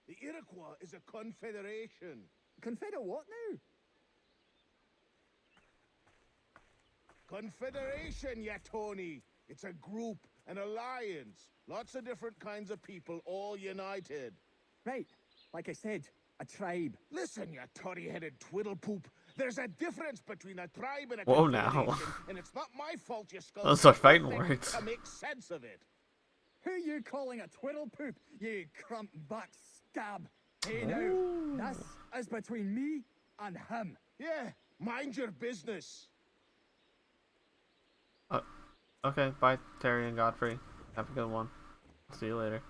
The Iroquois is a confederation. Confederate what now? Confederation, ya Tony. It's a group, an alliance. Lots of different kinds of people all united. Right. Like I said, a tribe. Listen, you toddy-headed twiddlepoop. There's a difference between a tribe and a Whoa, confederation, now. and it's not my fault you skulk. Those are fighting words. To make sense of it. Who you calling a twiddlepoop, you crump back scab? Hey now, this is between me and him. Yeah, mind your business. Okay, bye, Terry and Godfrey. Have a good one. See you later.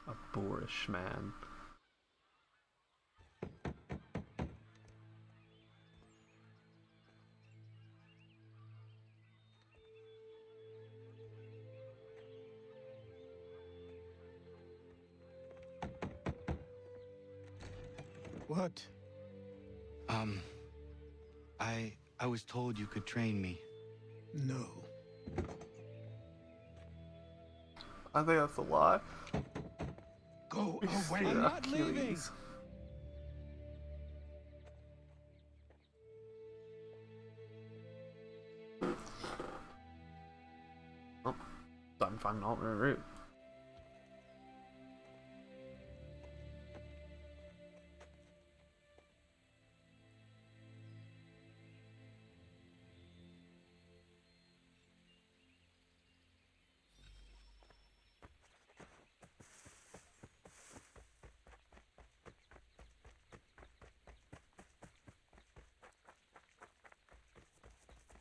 A boorish man. What? I was told you could train me. No. I think that's a lie. Go away. I'm not leaving. Oh, time to find an alternate route.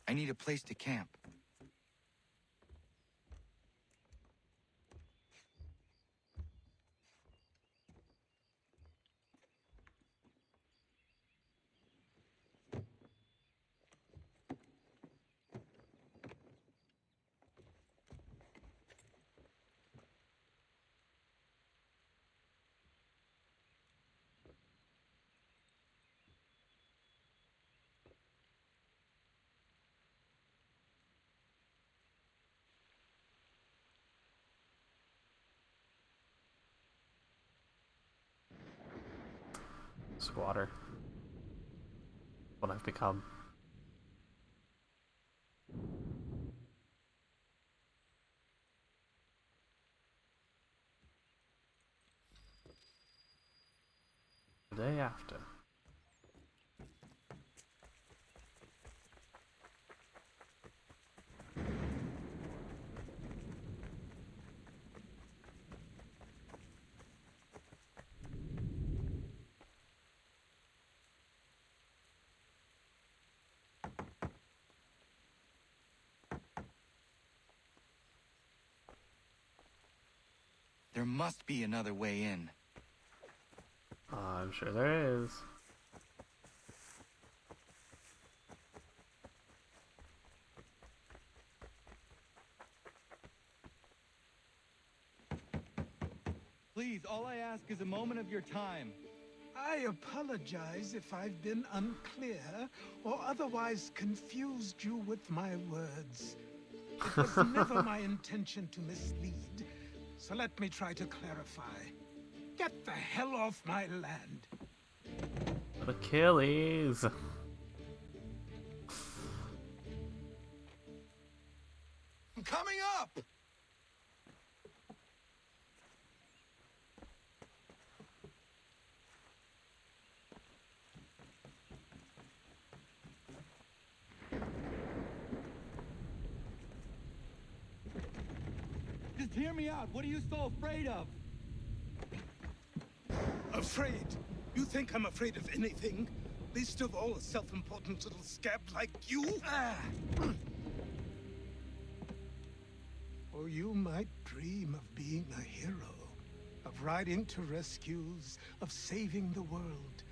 I need a place to camp. Squatter. What I've become. The day after. There must be another way in. I'm sure there is. Please, all I ask is a moment of your time. I apologize if I've been unclear or otherwise confused you with my words. It was never my intention to mislead, so let me try to clarify. Get the hell off my land. Achilles. I'm coming up! Just hear me out. What are you so afraid of? Afraid? You think I'm afraid of anything? Least of all a self-important little scab like you? Or you might dream of being a hero, of riding to rescues, of saving the world.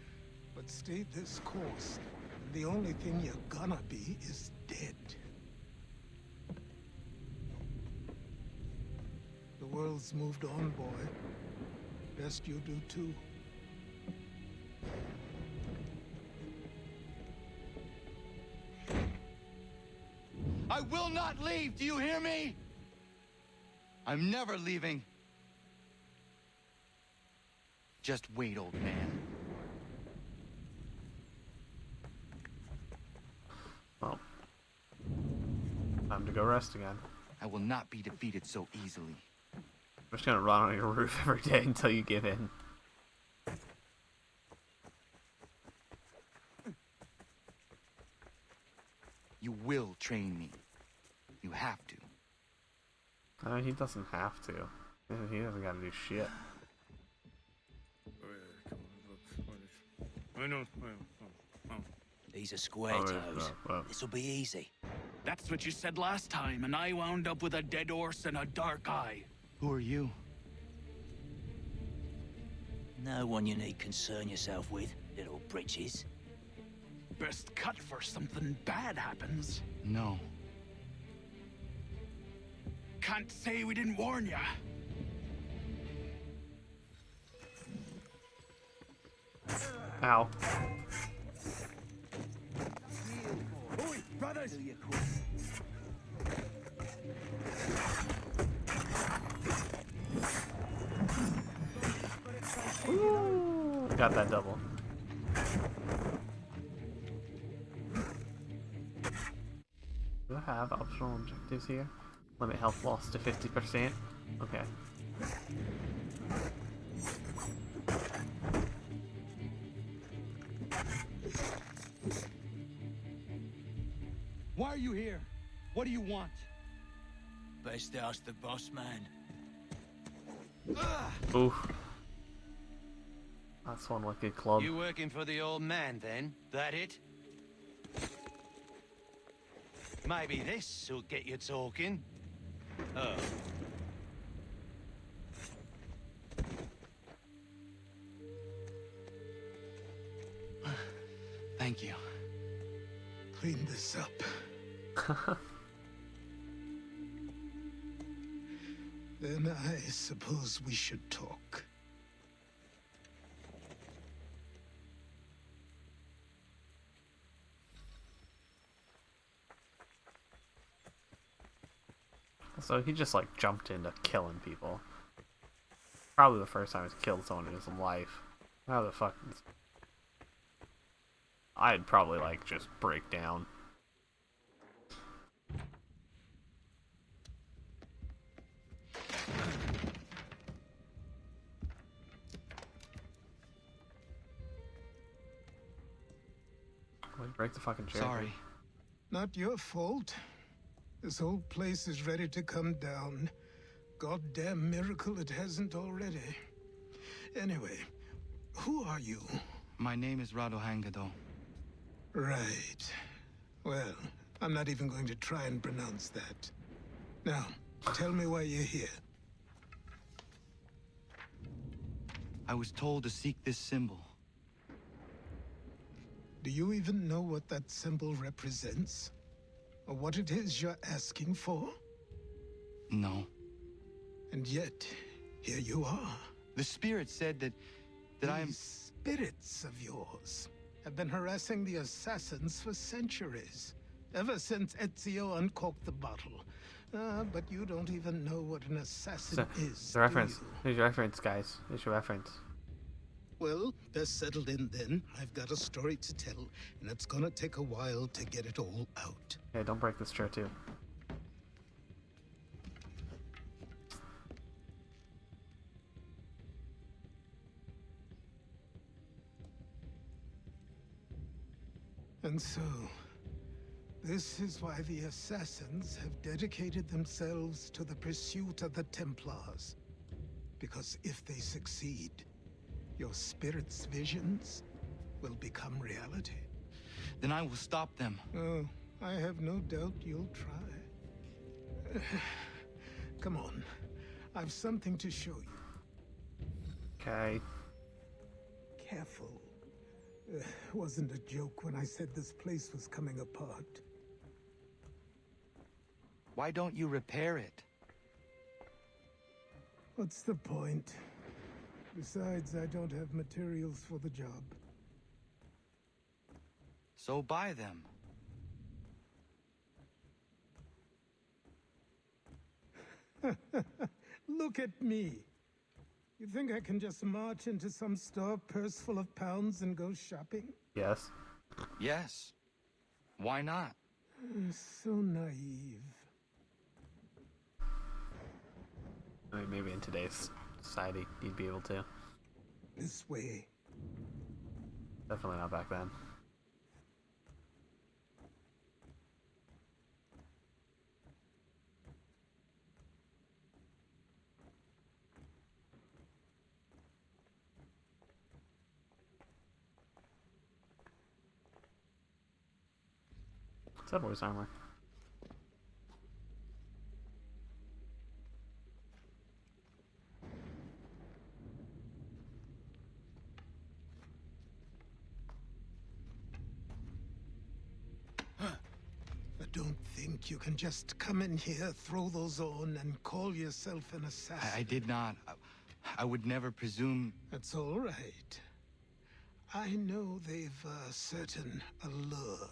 But stay this course, and the only thing you're gonna be is dead. The world's moved on, boy. Best you do too. I will not leave. Do you hear me? I'm never leaving. Just wait, old man. Well, time to go rest again. I will not be defeated so easily. I'm just gonna run on your roof every day until you give in. You will train me. You have to. He doesn't have to. He doesn't gotta do shit. I know. These are square toes. This'll be easy. That's what you said last time, and I wound up with a dead horse and a dark eye. Who are you? No one you need concern yourself with, little britches. Best cut for something bad happens. No. Can't say we didn't warn ya. Ow. Oi, brothers! Ooh, got that double. Do I have optional objectives here? Limit health loss to 50%. Okay. Why are you here? What do you want? Best ask the boss man. Oof. That's one wicked club. You working for the old man then? That it? Maybe this will get you talking. Oh. Thank you. Clean this up. Then I suppose we should talk. So he just like jumped into killing people. Probably the first time he's killed someone in his life. How the fuck? I'd probably like just break down. Break the fucking chair. Sorry. Not your fault. This whole place is ready to come down. Goddamn miracle it hasn't already. Anyway, who are you? My name is Rado Hangado. Right. Well, I'm not even going to try and pronounce that. Now, tell me why you're here. I was told to seek this symbol. Do you even know what that symbol represents? Or what it is you're asking for? No. And yet, here you are. The spirit said that I am... spirits of yours have been harassing the assassins for centuries. Ever since Ezio uncorked the bottle. But you don't even know what an assassin is, The reference. Here's your reference, guys. Here's your reference. Well, they're settled in then. I've got a story to tell, and it's gonna take a while to get it all out. Hey, don't break this chair too. And so, this is why the Assassins have dedicated themselves to the pursuit of the Templars. Because if they succeed, your spirit's visions will become reality. Then I will stop them. Oh, I have no doubt you'll try. Come on, I've something to show you. Okay. Careful. Wasn't a joke when I said this place was coming apart. Why don't you repair it? What's the point? Besides, I don't have materials for the job. So buy them. Look at me. You think I can just march into some store, purse full of pounds, and go shopping? Yes. Yes. Why not? So naive. I mean, maybe in today's society, you'd be able to. This way. Definitely not back then. Subway's armor. I don't think you can just come in here, throw those on, and call yourself an assassin. I did not. I would never presume... That's all right. I know they've a certain allure.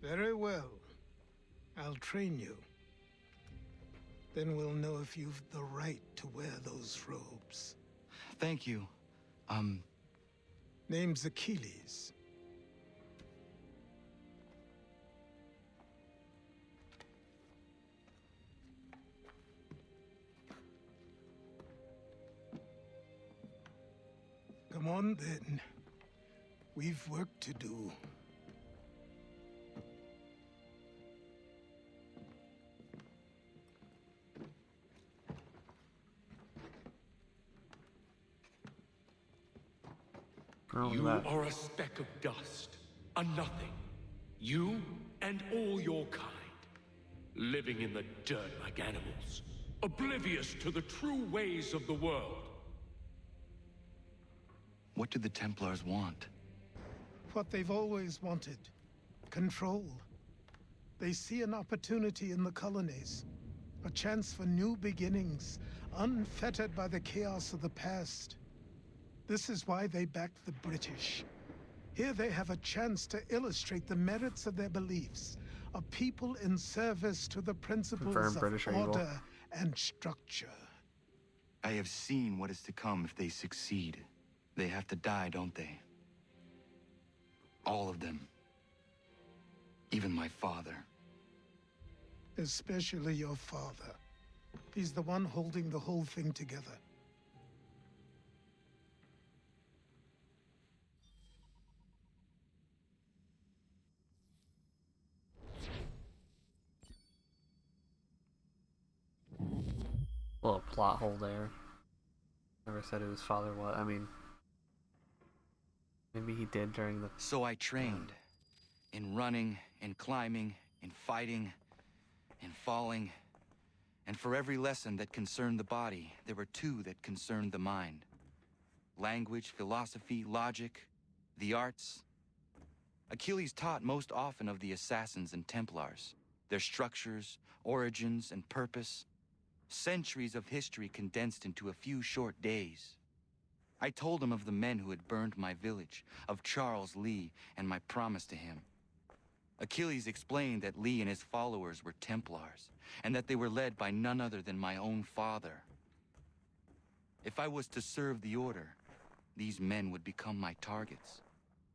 Very well. I'll train you. Then we'll know if you've the right to wear those robes. Thank you. Name's Achilles. Come on, then. We've work to do. You are a speck of dust, a nothing. You and all your kind, living in the dirt like animals, oblivious to the true ways of the world. What do the Templars want? What they've always wanted. Control. They see an opportunity in the colonies. A chance for new beginnings, unfettered by the chaos of the past. This is why they backed the British. Here they have a chance to illustrate the merits of their beliefs. A people in service to the principles of order and structure. I have seen what is to come if they succeed. They have to die, don't they? All of them. Even my father. Especially your father. He's the one holding the whole thing together. plot hole there. Never said who his father was. I mean, maybe he did during the... So I trained. In running, in climbing, in fighting, in falling. And for every lesson that concerned the body, there were two that concerned the mind. Language, philosophy, logic, the arts. Achilles taught most often of the assassins and Templars, their structures, origins, and purpose. Centuries of history condensed into a few short days. I told him of the men who had burned my village, of Charles Lee, and my promise to him. Achilles explained that Lee and his followers were Templars, and that they were led by none other than my own father. If I was to serve the order, these men would become my targets.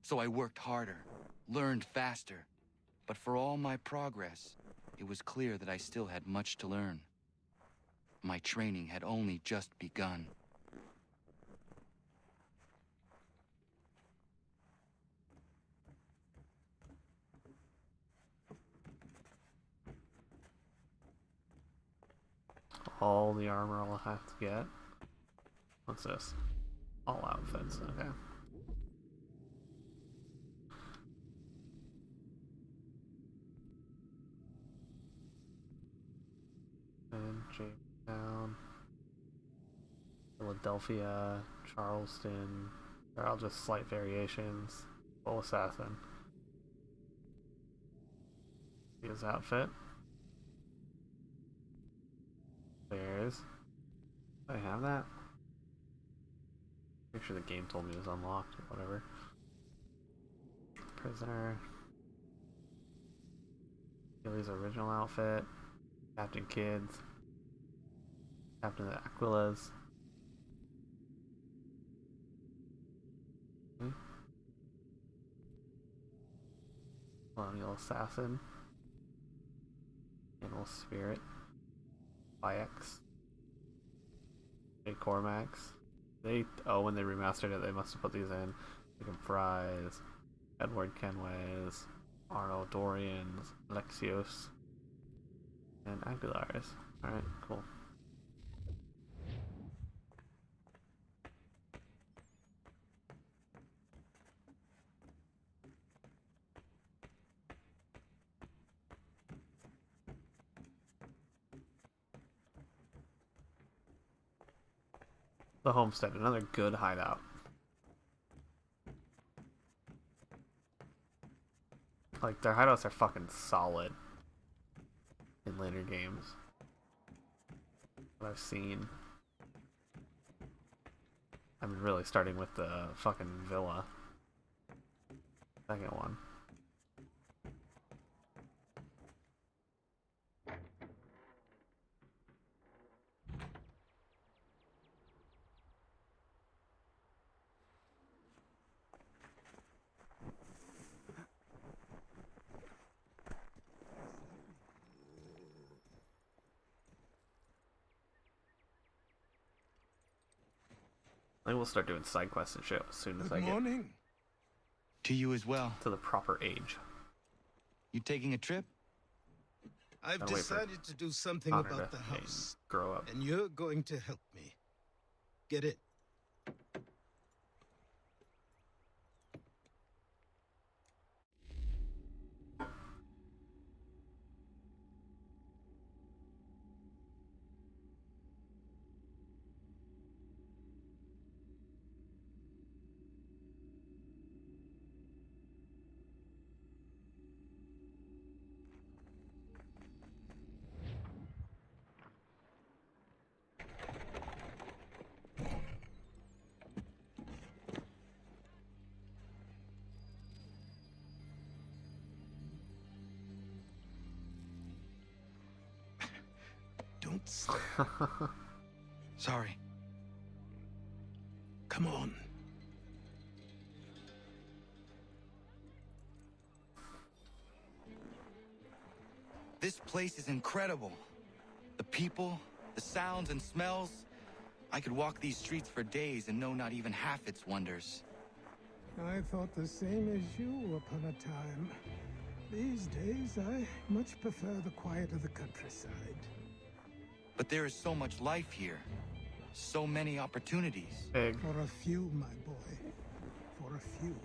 So I worked harder, learned faster, but for all my progress, it was clear that I still had much to learn. My training had only just begun. All the armor I'll have to get. What's this? All outfits, okay. And Jamestown, Philadelphia, Charleston. They're all just slight variations. Full assassin. His outfit. There's. Do I have that? Make sure the game told me it was unlocked or whatever. Prisoner. Achilles' original outfit. Captain Kidd's. Captain Aquila's. Colonial Assassin. Animal Spirit. Bayeks. J. Cormax. When they remastered it, they must have put these in. Jacob Fry's, Edward Kenway's, Arnold Dorian's, Alexios, and Aguilar's. Alright, cool. The Homestead, another good hideout. Like, their hideouts are fucking solid in later games. What I've seen. I mean, really starting with the fucking villa. Second one. I think we'll start doing side quests and shit as soon as I get to you as well. To the proper age. You taking a trip? I've decided to do something Connor about to the house. Grow up. And you're going to help me. Get it? Don't stop. Sorry. Come on. This place is incredible. The people, the sounds and smells. I could walk these streets for days and know not even half its wonders. I thought the same as you upon a time. These days, I much prefer the quiet of the countryside. But there is so much life here. So many opportunities. Big. For a few, my boy. For a few.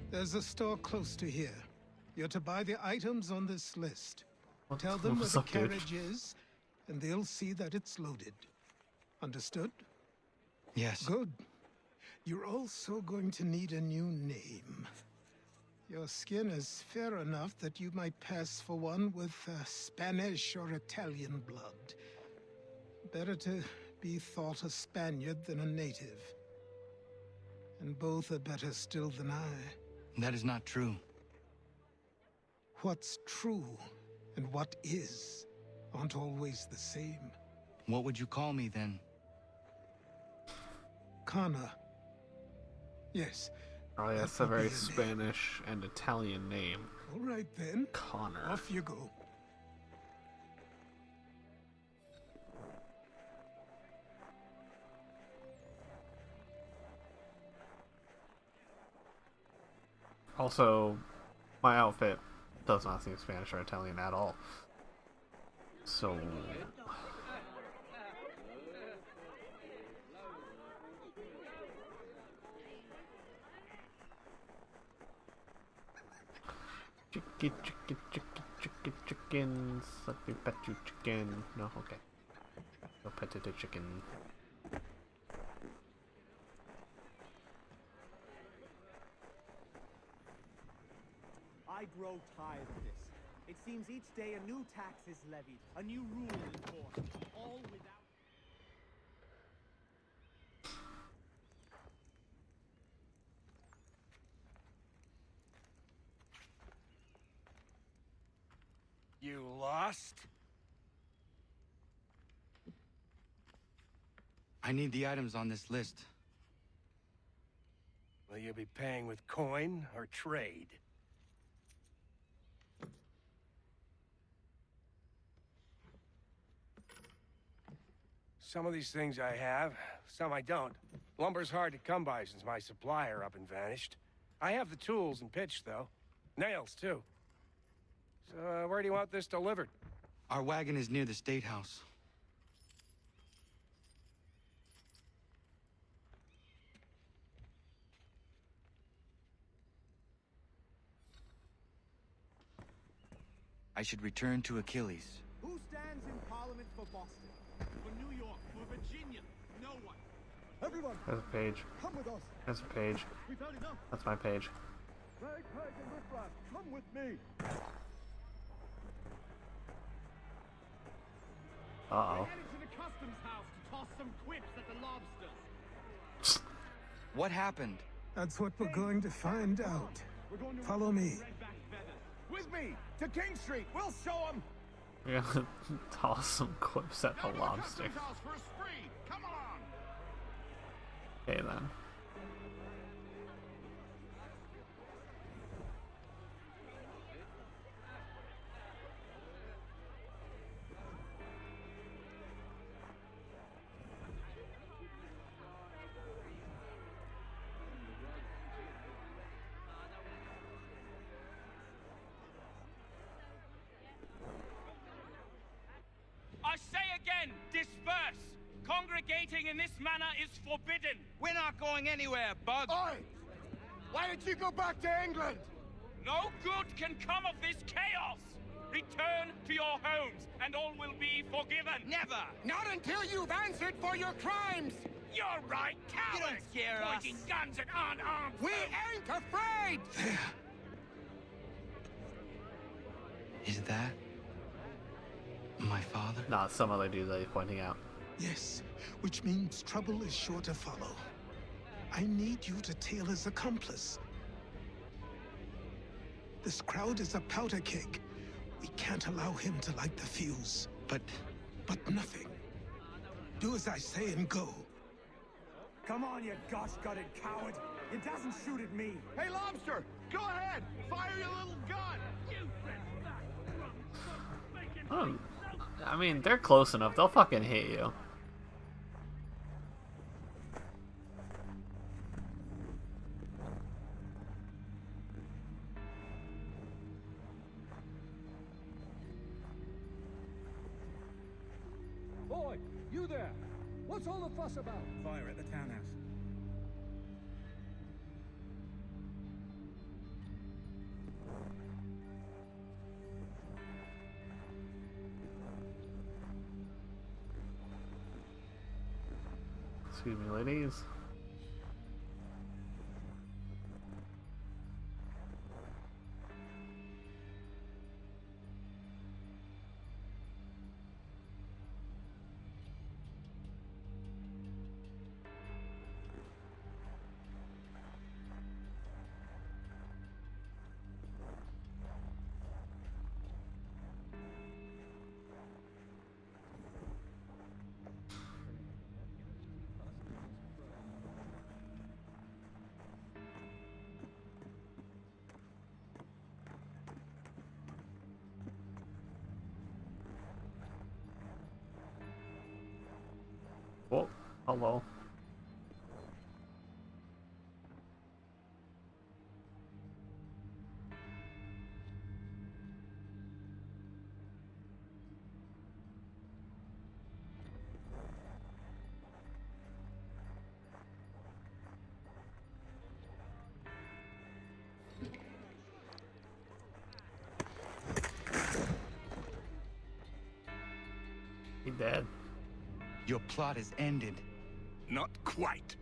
There's a store close to here. You're to buy the items on this list. Tell them where What's the up, dude? carriage is, and they'll see that it's loaded. Understood? Yes. Good. You're also going to need a new name. Your skin is fair enough that you might pass for one with Spanish or Italian blood. Better to be thought a Spaniard than a native. And both are better still than I. That is not true. What's true and what is aren't always the same. What would you call me then? Connor. Yes. Oh, yeah, it's a very Spanish and Italian name. All right then. Connor. Off you go. Also, my outfit does not seem Spanish or Italian at all. So... Chickens. Let me pet you, chicken. No, okay. Go pet the chicken. I grow tired of this. It seems each day a new tax is levied, a new rule enforced, all without... You lost? I need the items on this list. Will you be paying with coin or trade? Some of these things I have, some I don't. Lumber's hard to come by since my supplier up and vanished. I have the tools and pitch, though. Nails, too. So, where do you want this delivered? Our wagon is near the State House. I should return to Achilles. Who stands in Parliament for Boston? For New York? For Virginia? No one. Everyone! There's a page. Come with us. There's a page. We've had enough. That's my page. Rag, Peg, and Riffraff, come with me. Uh-oh. We're headed to the customs house to toss some quips at the lobsters. What happened? That's what we're going to find out. Follow me. With me to King Street. We'll show them. We're gonna toss some quips at the lobster. Customs house for a spree. Come on. Okay then. I say again, disperse! Congregating in this manner is forbidden! We're not going anywhere, Bug! Oi! Why did you go back to England? No good can come of this chaos! Return to your homes, and all will be forgiven! Never! Not until you've answered for your crimes! You're right, cowards! You don't scare us. Pointing guns at unarmed We folk. ain't afraid! Is that my father? Nah, some other dude that he's pointing out. Yes, which means trouble is sure to follow. I need you to tail his accomplice. This crowd is a powder keg. We can't allow him to light the fuse. But nothing. Do as I say and go. Come on, you gosh-gutted coward! It doesn't shoot at me! Hey, Lobster! Go ahead! Fire your little gun! I I mean, they're close enough. They'll fucking hit you. Boy, you there! What's all the fuss about? Fire at the townhouse. Excuse me, ladies. Oh, hello. He dead. Your plot is ended. Not quite.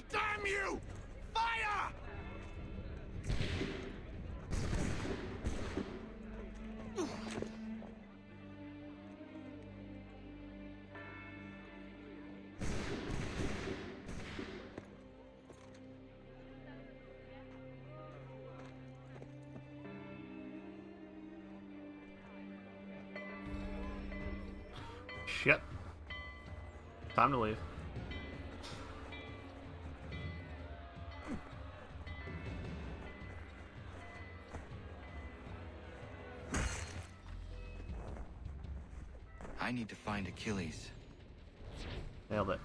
Damn you! Fire! Shit. Time to leave. I need to find Achilles. Nailed it.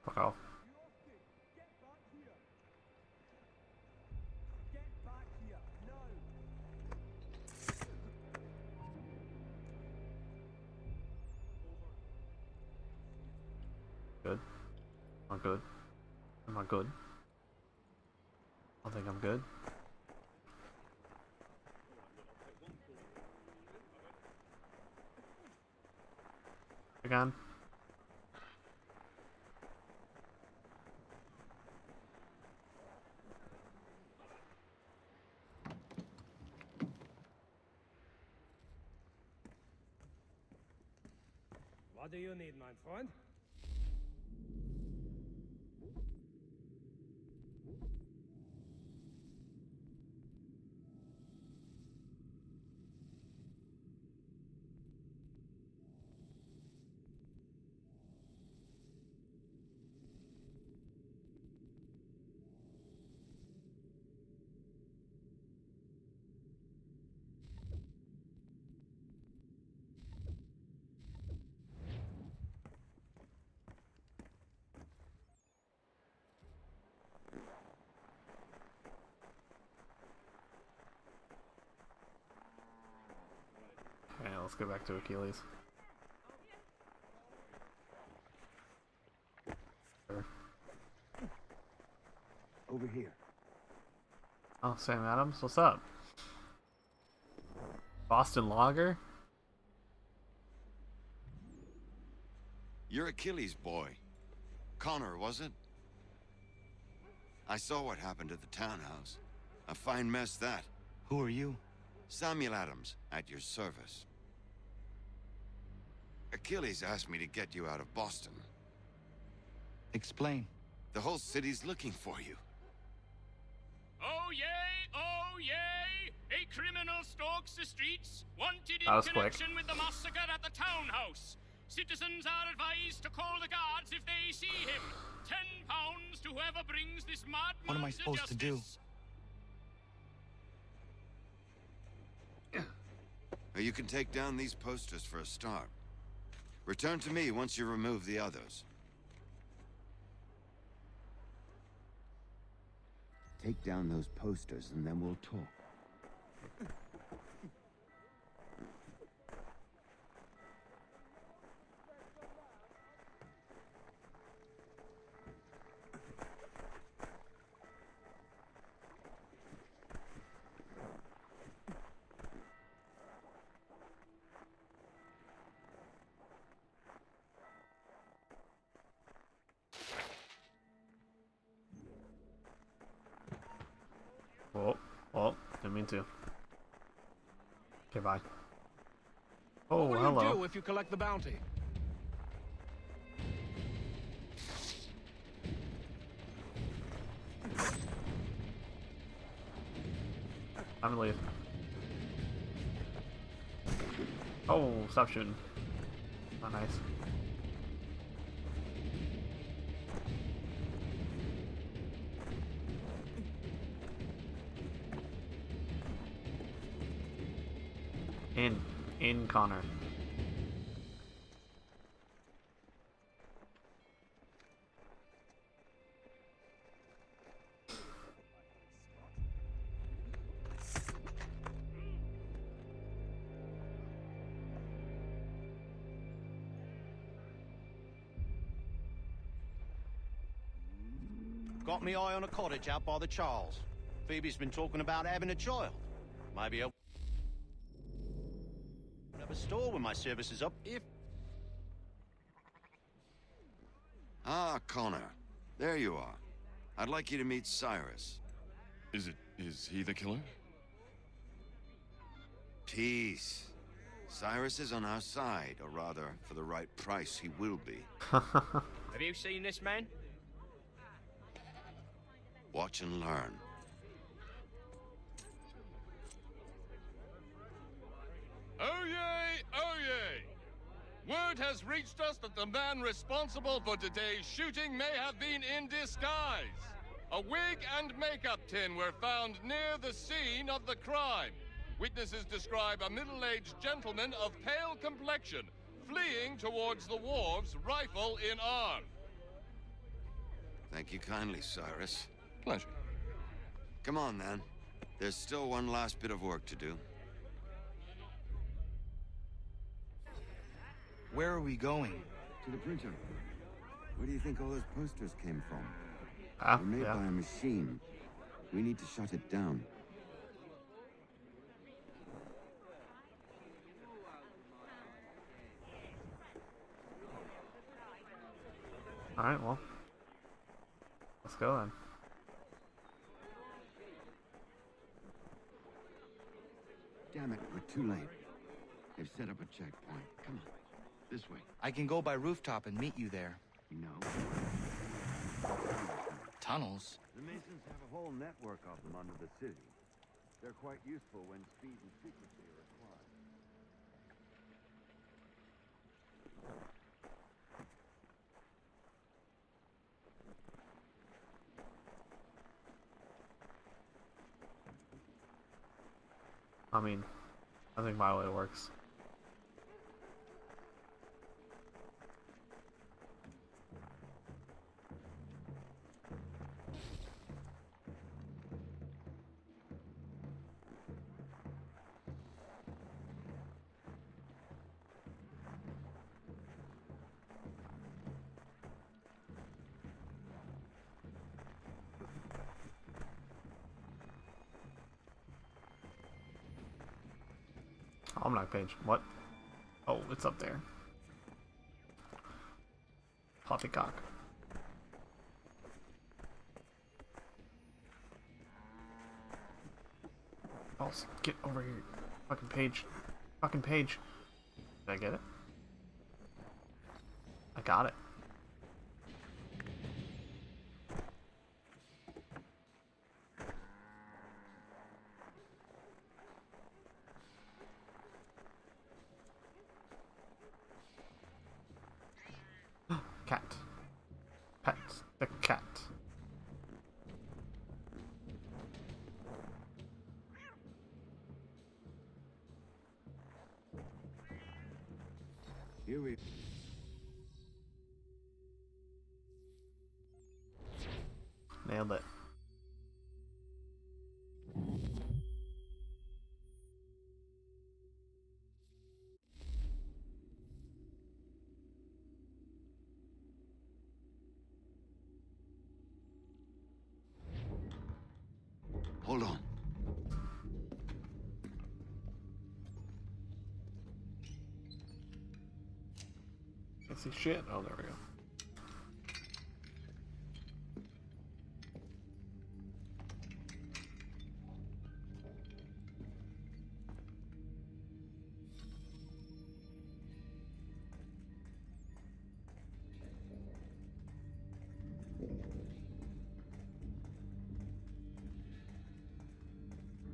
Fuck off. Good. Am I good? Am I good? I think I'm good. Again. What do you need, my friend? Okay, let's go back to Achilles. Sure. Over here. Oh, Sam Adams, what's up? Boston Lager? You're Achilles' boy. Connor, was it? I saw what happened at the townhouse. A fine mess, that. Who are you? Samuel Adams, at your service. Achilles asked me to get you out of Boston. Explain. The whole city's looking for you. Oh yay! Oh yay! A criminal stalks the streets, wanted in That was quick. connection with the massacre at the townhouse. Citizens are advised to call the guards if they see him. £10 to whoever brings this madman What am I supposed to do? You can take down these posters for a start. Return to me once you remove the others. Take down those posters and then we'll talk. Oh, didn't mean to. Okay, bye. Oh, What will hello. you do if you collect the bounty? Time to leave. Oh, stop shooting. Not nice. In Connor. Got me eye on a cottage out by the Charles. Phoebe's been talking about having a child. Maybe I'll have a store when my service is up, if... Ah, Connor. There you are. I'd like you to meet Cyrus. Is he the killer? Peace. Cyrus is on our side, or rather, for the right price, he will be. Have you seen this man? Watch and learn. Oh yay! Oh yay! Word has reached us that the man responsible for today's shooting may have been in disguise. A wig and makeup tin were found near the scene of the crime. Witnesses describe a middle-aged gentleman of pale complexion fleeing towards the wharves, rifle in arm. Thank you kindly, Cyrus. Pleasure. Come on, then. There's still one last bit of work to do. Where are we going? To the printer. Where do you think all those posters came from? Ah, They're made yeah. by a machine. We need to shut it down. Alright, well. Let's go then. Damn it, we're too late. They've set up a checkpoint. Come on. This way. I can go by rooftop and meet you there. No. Tunnels? The Masons have a whole network of them under the city. They're quite useful when speed and secrecy are required. I mean, I think my way works. Almanac page. What? Oh, it's up there. Poppycock. Balls, get over here. Fucking page. Fucking page. Did I get it? I got it. Cat. Pet the cat. Here we... Nailed it. Hold on. I see shit. Oh, there we go.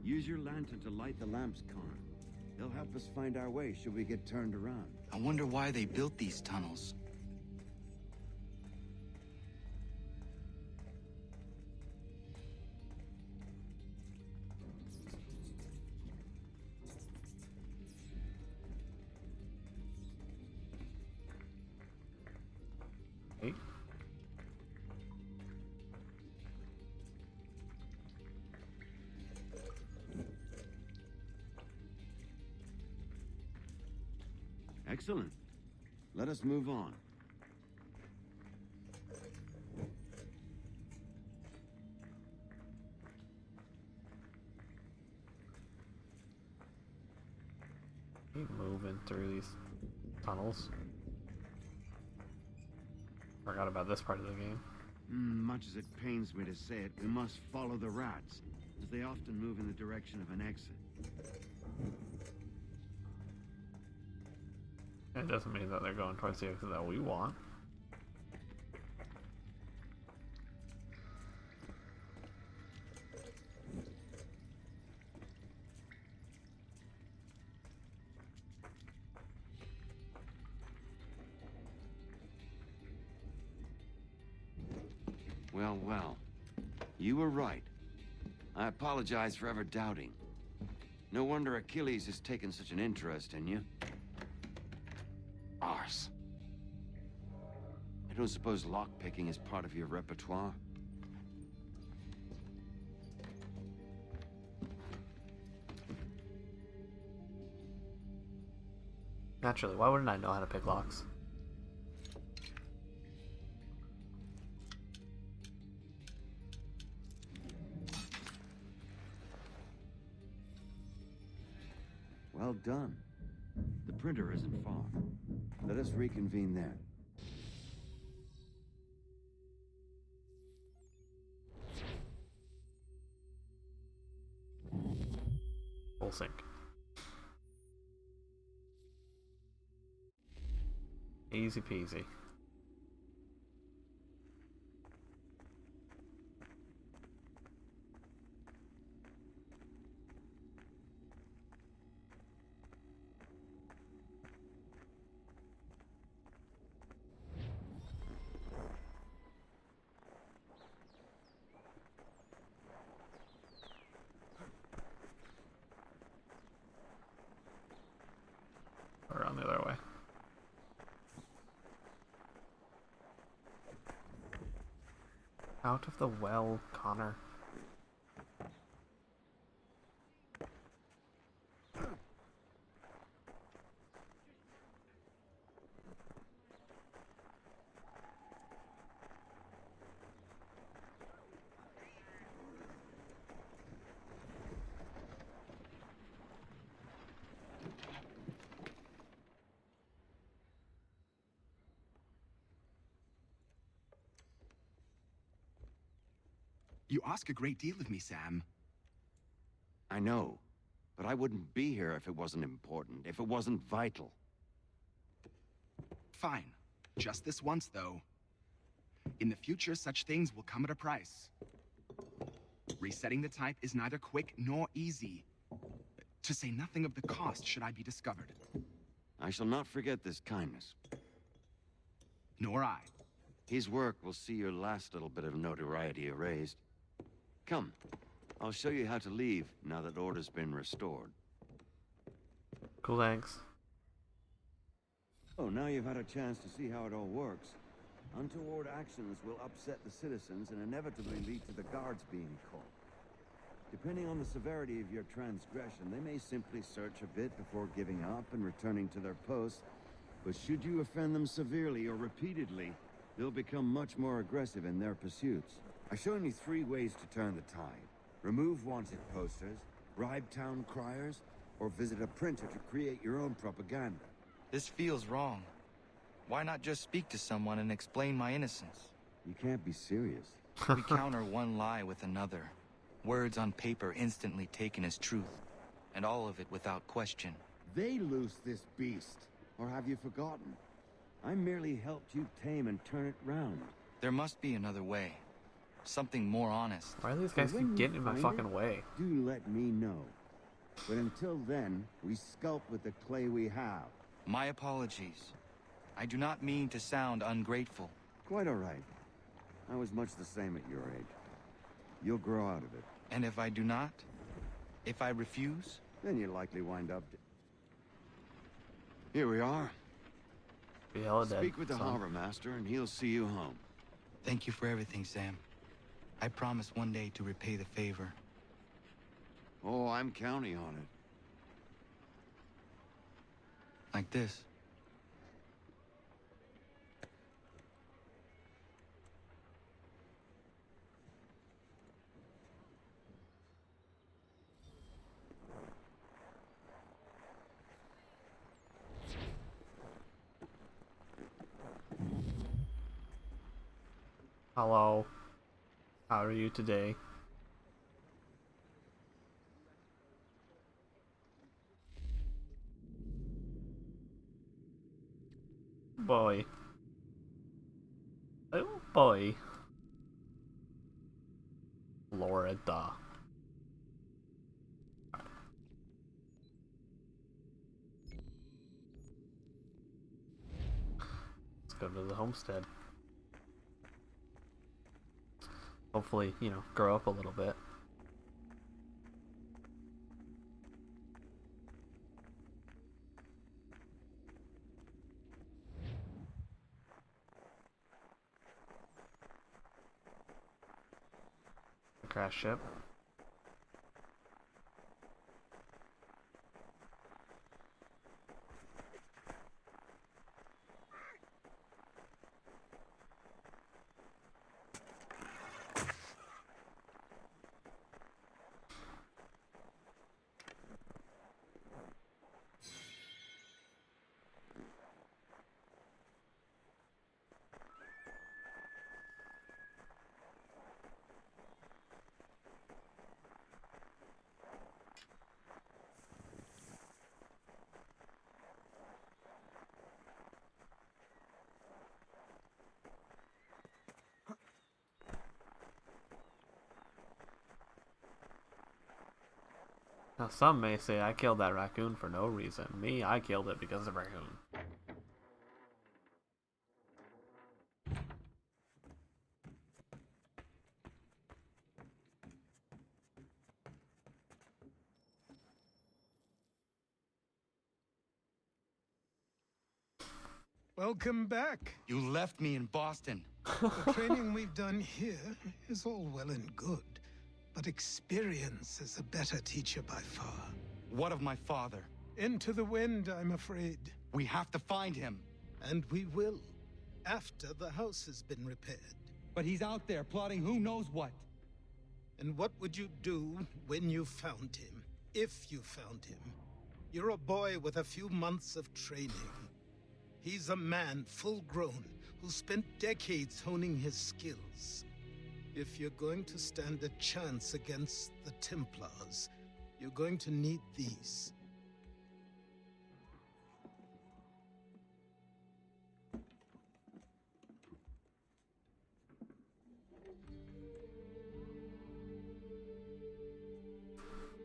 Use your lantern to light the lamps, Connor. They'll help us find our way should we get turned around. I wonder why they built these tunnels. Hey. Excellent. Let us move on. Keep moving through these tunnels. Forgot about this part of the game. Much as it pains me to say it, we must follow the rats, as they often move in the direction of an exit. It doesn't mean that they're going towards the exit that we want. Well, well. You were right. I apologize for ever doubting. No wonder Achilles has taken such an interest in you. Arse. I don't suppose lockpicking is part of your repertoire? Naturally, why wouldn't I know how to pick locks? Well done. The printer isn't far. Let us reconvene there. Full sync. Easy peasy. Around the other way. Out of the well, Connor. You ask a great deal of me, Sam. I know, but I wouldn't be here if it wasn't important, if it wasn't vital. Fine. Just this once, though. In the future, such things will come at a price. Resetting the type is neither quick nor easy. To say nothing of the cost should I be discovered. I shall not forget this kindness. Nor I. His work will see your last little bit of notoriety erased. Come, I'll show you how to leave now that order's been restored. Cool, thanks. Oh, now you've had a chance to see how it all works. Untoward actions will upset the citizens and inevitably lead to the guards being called. Depending on the severity of your transgression, they may simply search a bit before giving up and returning to their posts. But should you offend them severely or repeatedly, they'll become much more aggressive in their pursuits. I've shown you 3 ways to turn the tide. Remove wanted posters, bribe town criers, or visit a printer to create your own propaganda. This feels wrong. Why not just speak to someone and explain my innocence? You can't be serious. We counter one lie with another. Words on paper instantly taken as truth. And all of it without question. They loose this beast. Or have you forgotten? I merely helped you tame and turn it round. There must be another way. Something more honest. Why do these guys keep getting in my fucking way? Do let me know. But until then, we sculpt with the clay we have. My apologies. I do not mean to sound ungrateful. Quite all right. I was much the same at your age. You'll grow out of it. And if I do not? If I refuse? Then you'll likely wind up... Here we are. Be hella dead, Speak with the son. harbor master and he'll see you home. Thank you for everything, Sam. I promise one day to repay the favor. Oh, I'm counting on it. Like this. Hello. How are you today? Boy. Oh boy. Florida. Let's go to the homestead. Hopefully, you know, grow up a little bit. Crash ship. Now some may say I killed that raccoon for no reason. Me, I killed it because of raccoon. Welcome back. You left me in Boston. The training we've done here is all well and good, but experience is a better teacher by far. What of my father? Into the wind, I'm afraid. We have to find him. And we will, after the house has been repaired. But he's out there plotting who knows what. And what would you do when you found him? If you found him? You're a boy with a few months of training. He's a man, full grown, who spent decades honing his skills. If you're going to stand a chance against the Templars, you're going to need these.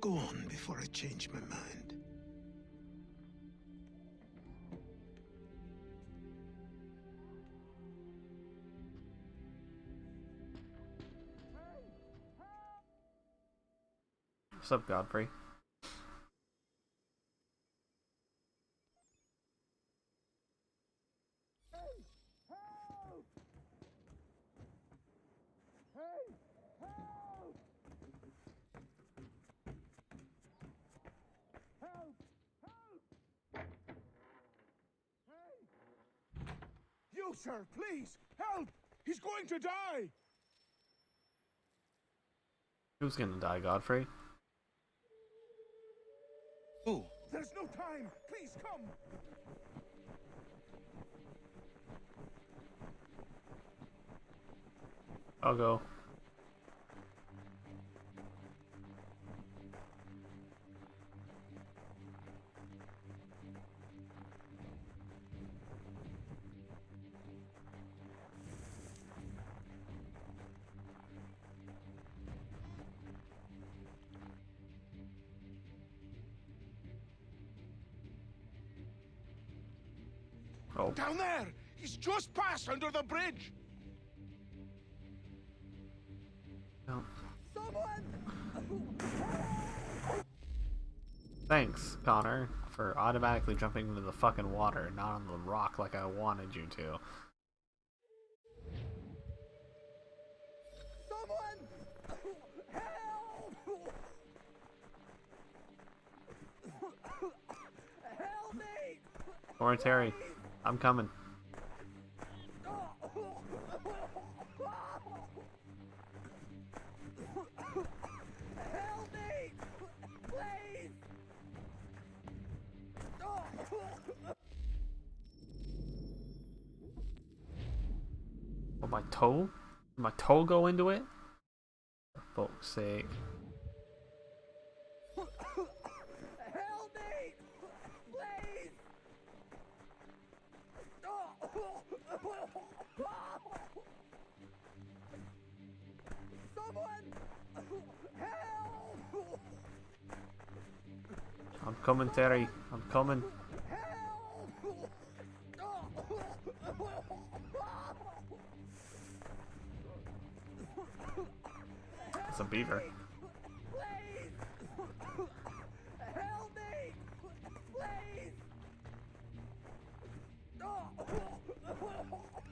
go on before I change my mind. What's up, Godfrey? You, sir, please, help! He's going to die! Who's gonna die, Godfrey? Who? There's no time! Please come! I'll go. Oh. Down there! He's just passed under the bridge! No. Someone! Thanks, Connor, for automatically jumping into the fucking water, not on the rock like I wanted you to. Someone! Help! Help me! Or Terry, I'm coming. Help me! Please! Oh, my toe? Did my toe go into it? For folks' sake. Help me! Please! Someone! Help! I'm coming, Terry. I'm coming. It's a beaver. Help me! Please!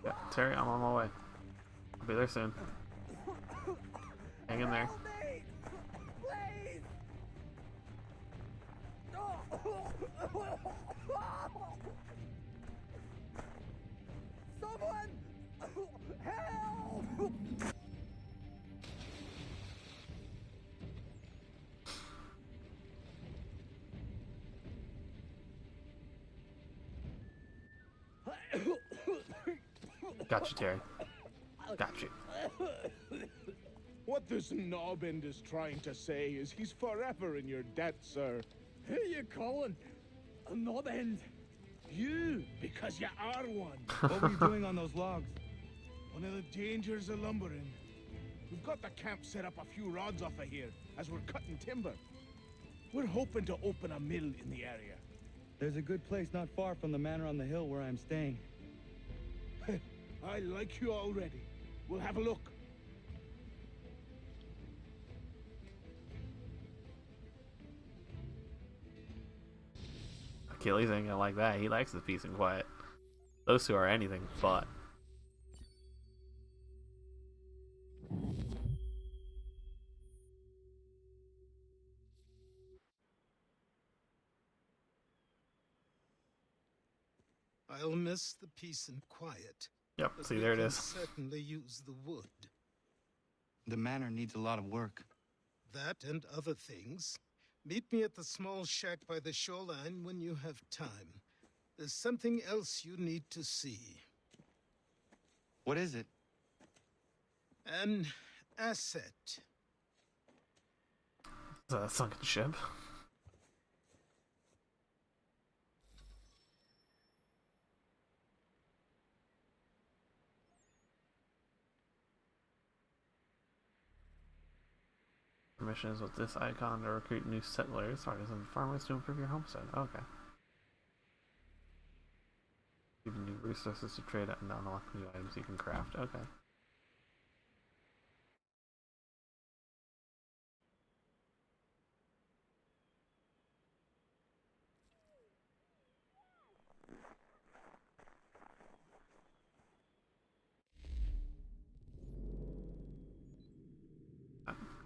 Yeah, Terry, I'm on my way. I'll be there soon. Hang in there. Someone! Help! Got you, Terry. Got you. What this knobend is trying to say is he's forever in your debt, sir. Who you calling a knobend? You, because you are one. What were you doing on those logs? One of the dangers of lumbering. We've got the camp set up a few rods off of here as we're cutting timber. We're hoping to open a mill in the area. There's a good place not far from the manor on the hill where I'm staying. I like you already. We'll have a look. Achilles ain't gonna like that. He likes the peace and quiet. Those two are anything but. I'll miss the peace and quiet. Yep, but see, we there it can is. certainly use the wood. The manor needs a lot of work. That and other things. Meet me at the small shack by the shoreline when you have time. There's something else you need to see. What is it? An asset. Is that a sunken ship? missions with this icon to recruit new settlers, artisans, and farmers to improve your homestead. Okay. Give you new resources to trade and unlock new items you can craft. Okay.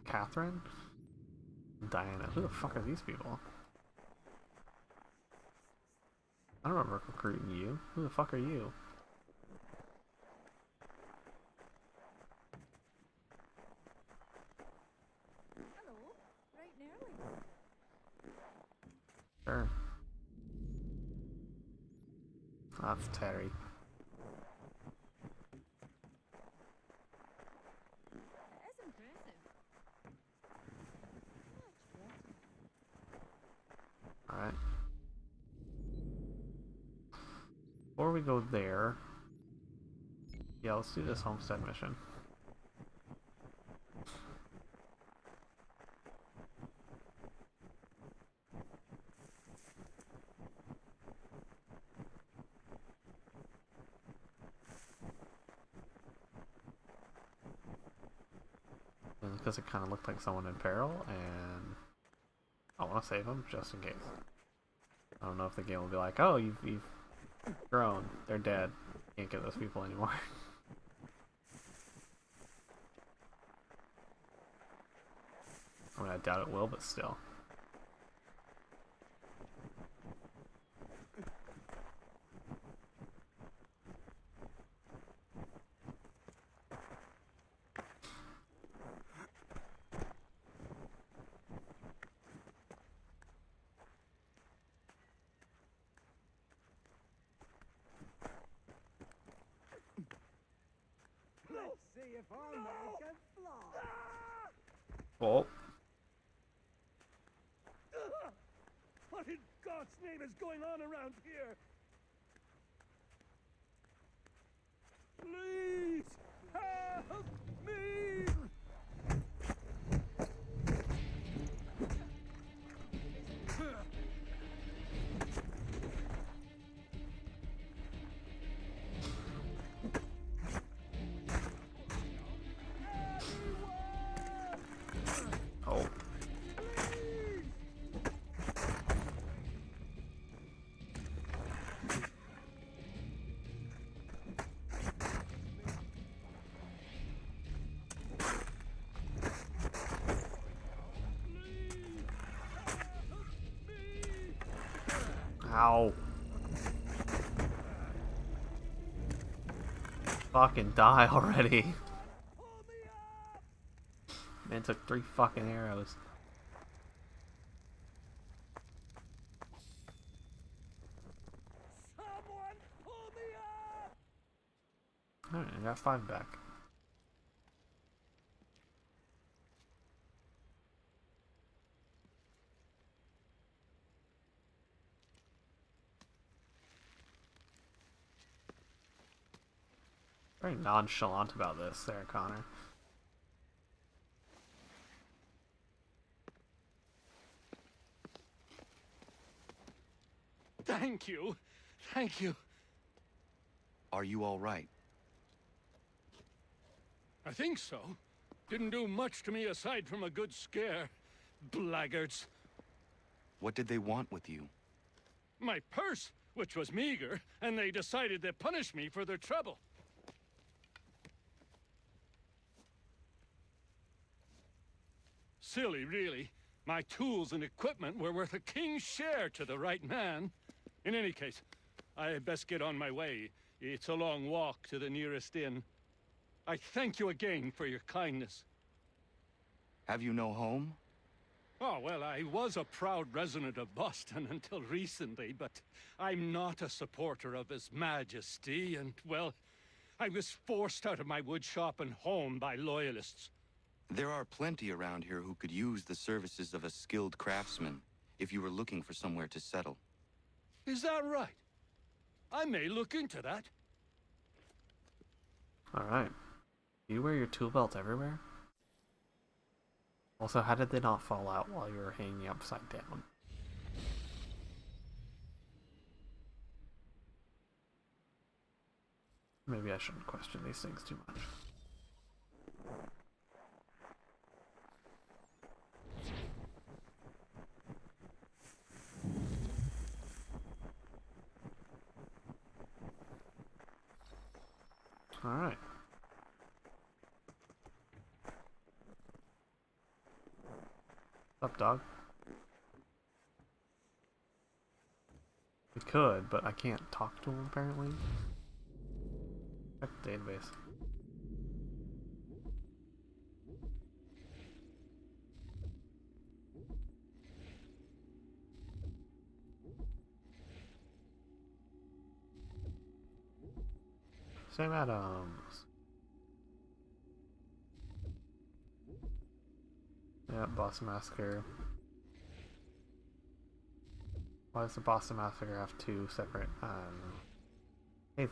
Catherine? Diana. Who the fuck are these people? I don't remember recruiting you. Who the fuck are you? Hello. Right and early. Sure. That's Terry. It is impressive. Alright. Before we go there, yeah, let's do this homestead mission. Because it kind of looked like someone in peril, and I want to save them just in case. I don't know if the game will be like, oh, you've grown, they're dead, can't get those people anymore. I mean, I doubt it will, but still. See if our man can fly. Oh. What in God's name is going on around here? Please help me! Oh. Ow. Fucking die already. Man took 3 fucking arrows. Someone pull me up! Alright, I got 5 back. Very nonchalant about this there, Connor. Thank you. Thank you. Are you all right? I think so. Didn't do much to me aside from a good scare. Blackguards. What did they want with you? My purse, which was meager, and they decided to punish me for their trouble. Silly, really. My tools and equipment were worth a king's share to the right man. In any case, I had best get on my way. It's a long walk to the nearest inn. I thank you again for your kindness. Have you no home? Oh, well, I was a proud resident of Boston until recently, but I'm not a supporter of His Majesty, and, well, I was forced out of my woodshop and home by loyalists. There are plenty around here who could use the services of a skilled craftsman if you were looking for somewhere to settle. Is that right? I may look into that. Alright. You wear your tool belt everywhere? Also, how did they not fall out while you were hanging upside down? Maybe I shouldn't question these things too much. Alright. What's up, dog? We could, but I can't talk to him apparently. Check the database. Sam Adams. Yeah, Boston Massacre. Why does the Boston Massacre have two separate, hey,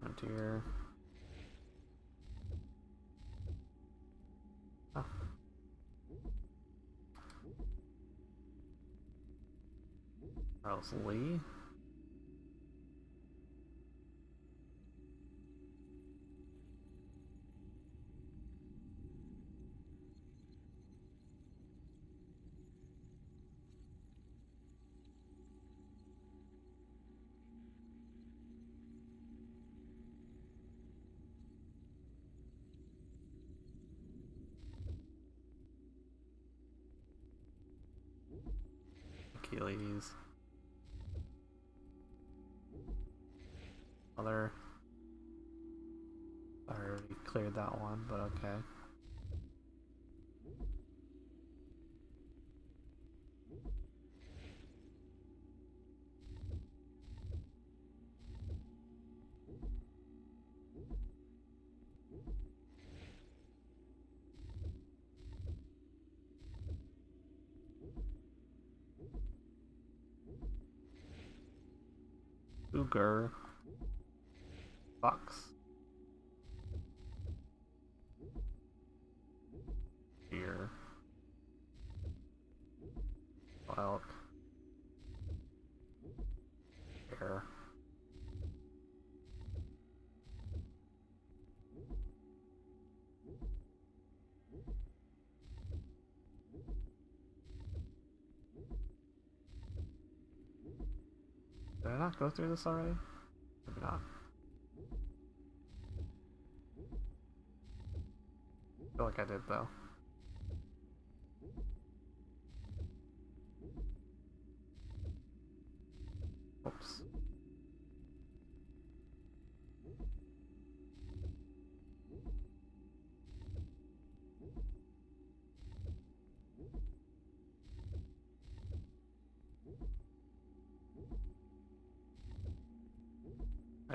Frontier. Oh. Charles Lee. Achilles. Other. I already cleared that one, but okay. Uger. Fox. Deer. Elk. Bear. Did I not go through this already? Maybe not. I feel like I did though. Oops.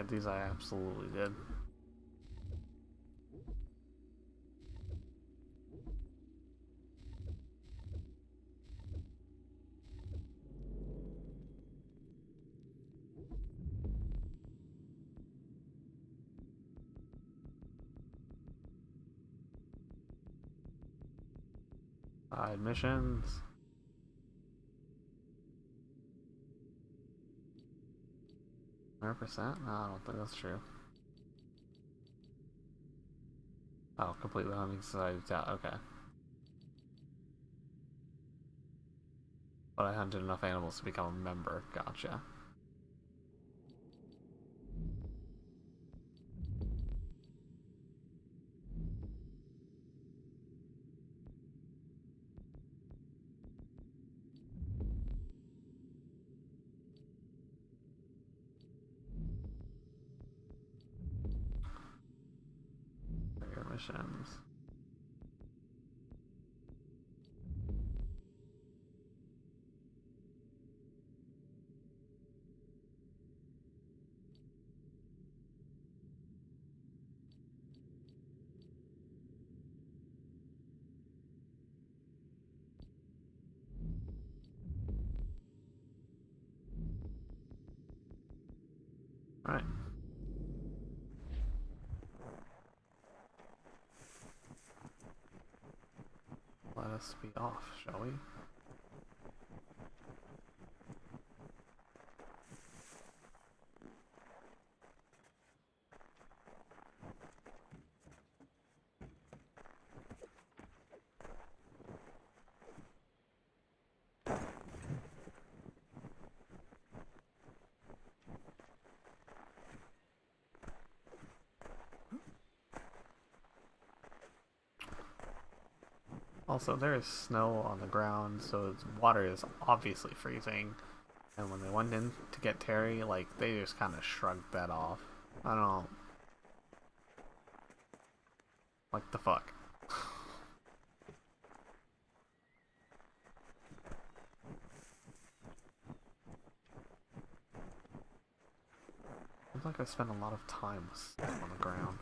These I absolutely did. Admissions. %? No, I don't think that's true. Oh, completely hunting society. Okay. But I hunted enough animals to become a member. Gotcha. Missions. Alright. Let us be off, shall we? Also, there is snow on the ground, so its water is obviously freezing. And when they went in to get Terry, like, they just kind of shrugged that off. I don't know. Like, the fuck? Looks like I spent a lot of time with snow on the ground.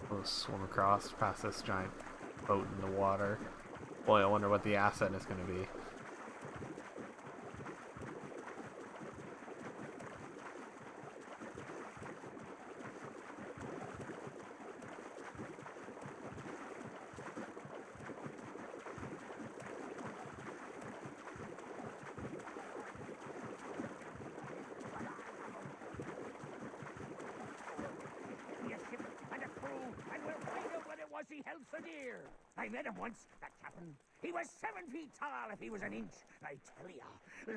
We'll swim across past this giant boat in the water. Boy, I wonder what the asset is going to be. He held so dear. I met him once, that captain. He was 7 feet tall if he was an inch. I tell ya,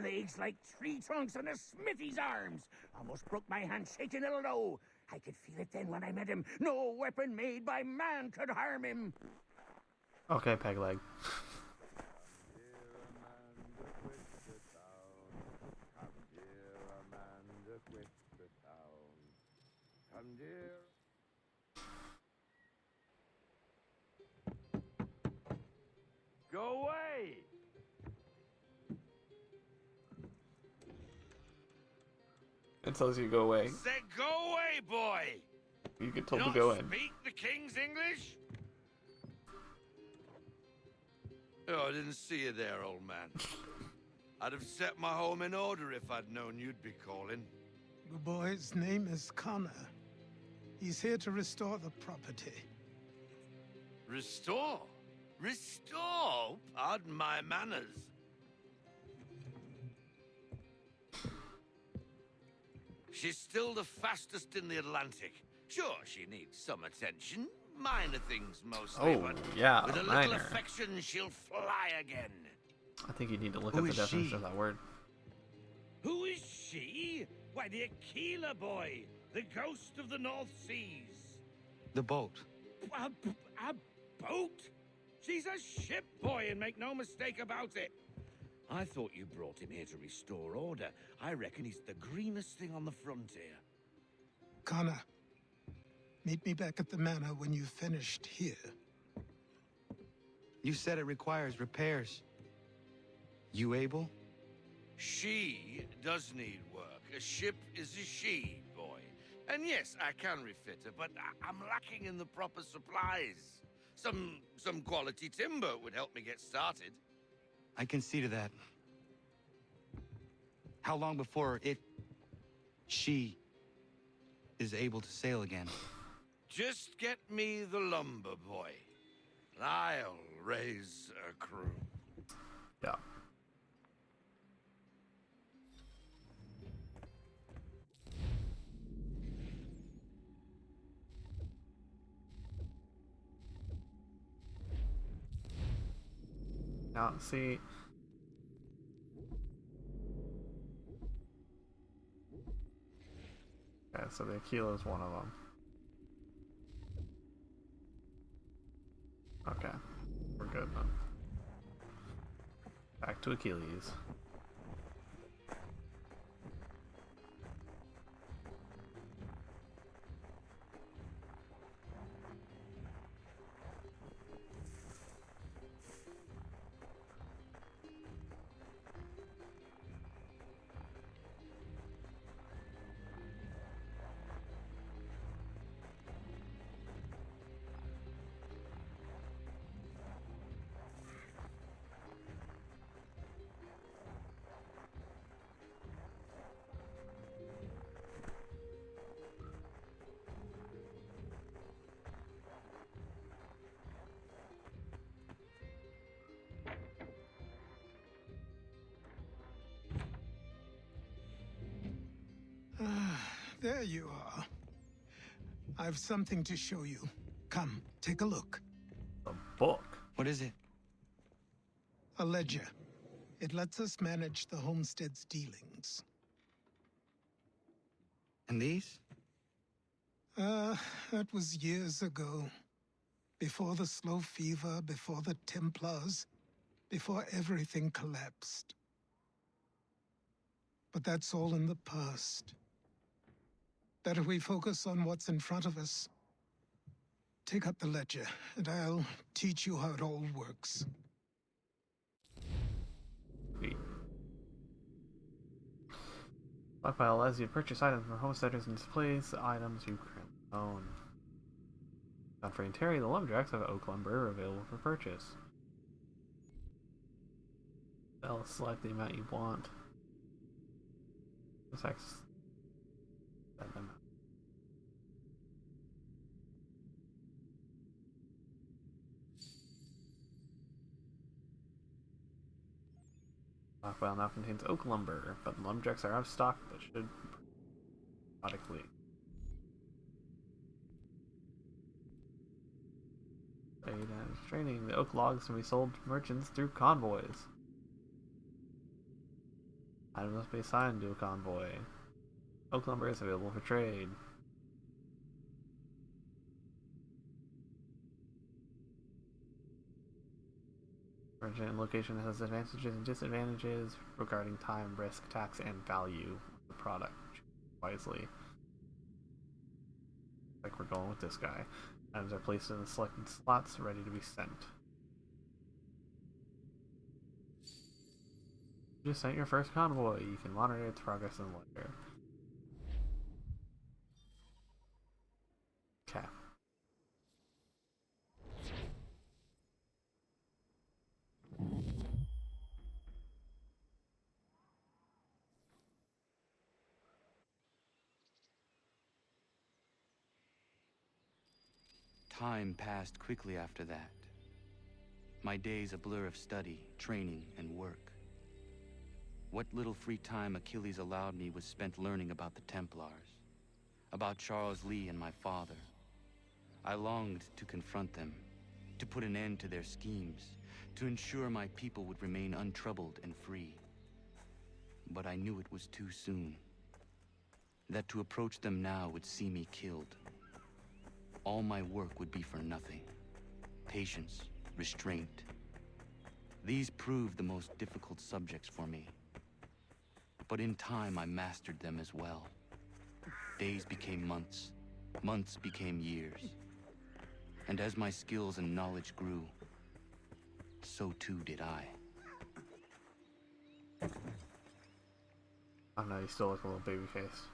legs like tree trunks and a smithy's arms. Almost broke my handshake in a low. I could feel it then when I met him. No weapon made by man could harm him. Okay, Pegleg. Come dear. Go away! It tells you to go away. Say go away, boy! You get told to go in. Speak the king's English? Oh, I didn't see you there, old man. I'd have set my home in order if I'd known you'd be calling. The boy's name is Connor. He's here to restore the property. Restore? Restore? Pardon my manners. She's still the fastest in the Atlantic. Sure, she needs some attention. Minor things mostly, Oh, but yeah, with a little minor. affection, she'll fly again. I think you need to look Who up the is definition she? of that word. Who is she? Why, the Aquila boy, the ghost of the North Seas. The boat. A boat? She's a ship boy, and make no mistake about it. I thought you brought him here to restore order. I reckon he's the greenest thing on the frontier. Connor, meet me back at the manor when you've finished here. You said it requires repairs. You able? She does need work. A ship is a she, boy. And yes, I can refit her, but I'm lacking in the proper supplies. Some quality timber would help me get started. I can see to that. How long before she is able to sail again? Just get me the lumber, boy. And I'll raise a crew. Yeah. Now, see. Okay, so the Aquila is one of them. Okay, we're good then. Back to Achilles. There you are. I've something to show you. Come, take a look. A book? What is it? A ledger. It lets us manage the homestead's dealings. And these? That was years ago. Before the Slow Fever, before the Templars, before everything collapsed. But that's all in the past. Better we focus on what's in front of us. Take up the ledger, and I'll teach you how it all works. Stockpile allows you to purchase items from homesteaders and displays the items you currently own. Godfrey and Terry, the lumberjacks, have oak lumber available for purchase. They'll select the amount you want. That amount. Stockpile now contains oak lumber, but the lumberjacks are out of stock, but should periodically. Training. The oak logs can be sold to merchants through convoys. Items must be assigned to a convoy. Oak lumber is available for trade. Merchant location has advantages and disadvantages regarding time, risk, tax, and value of the product. Wisely. Like we're going with this guy. Items are placed in the selected slots, ready to be sent. You just sent your first convoy. You can monitor its progress in the ledger. Okay. Time passed quickly after that. My days a blur of study, training, and work. What little free time Achilles allowed me was spent learning about the Templars, about Charles Lee and my father. I longed to confront them, to put an end to their schemes, to ensure my people would remain untroubled and free. But I knew it was too soon, that to approach them now would see me killed. All my work would be for nothing. Patience, restraint. These proved the most difficult subjects for me. But in time, I mastered them as well. Days became months. Months became years. And as my skills and knowledge grew, so too did I. I don't know, you still look a little baby-faced.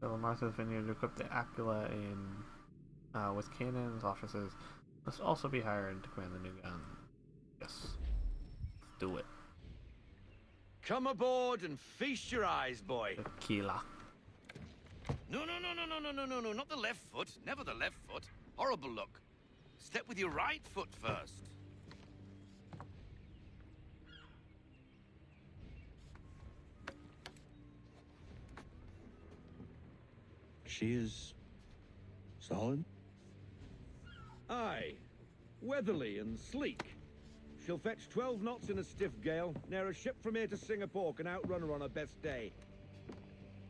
So Martha's Vineyard to equip the Aquila with cannons. Officers must also be hired to command the new gun. Yes. Let's do it. Come aboard and feast your eyes, boy. Tequila. No, not the left foot. Never the left foot. Horrible look. Step with your right foot first. She is solid? Aye. Weatherly and sleek. She'll fetch 12 knots in a stiff gale, ne'er a ship from here to Singapore can outrun her on her best day.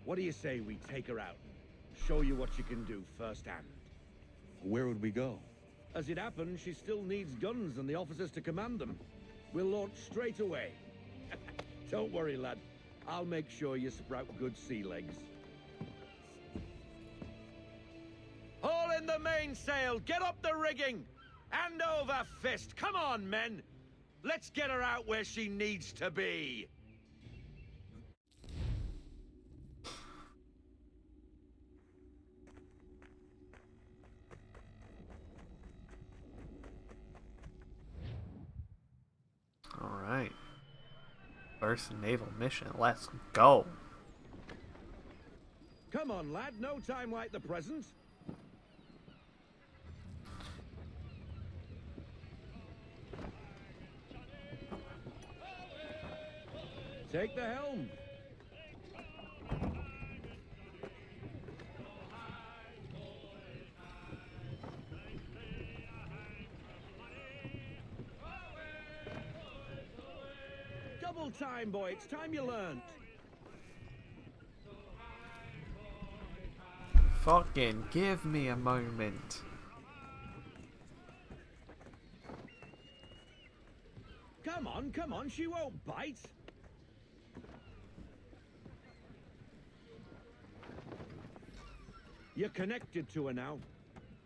What do you say we take her out? Show you what she can do firsthand. Where would we go? As it happens, she still needs guns and the officers to command them. We'll launch straight away. Don't worry, lad. I'll make sure you sprout good sea legs. Haul in the mainsail! Get up the rigging! Hand over fist! Come on, men! Let's get her out where she needs to be! First naval mission. Let's go. Come on, lad. No time like the present. Take the helm. Double time, boy. It's time you learned. Fucking give me a moment. Come on, she won't bite. You're connected to her now.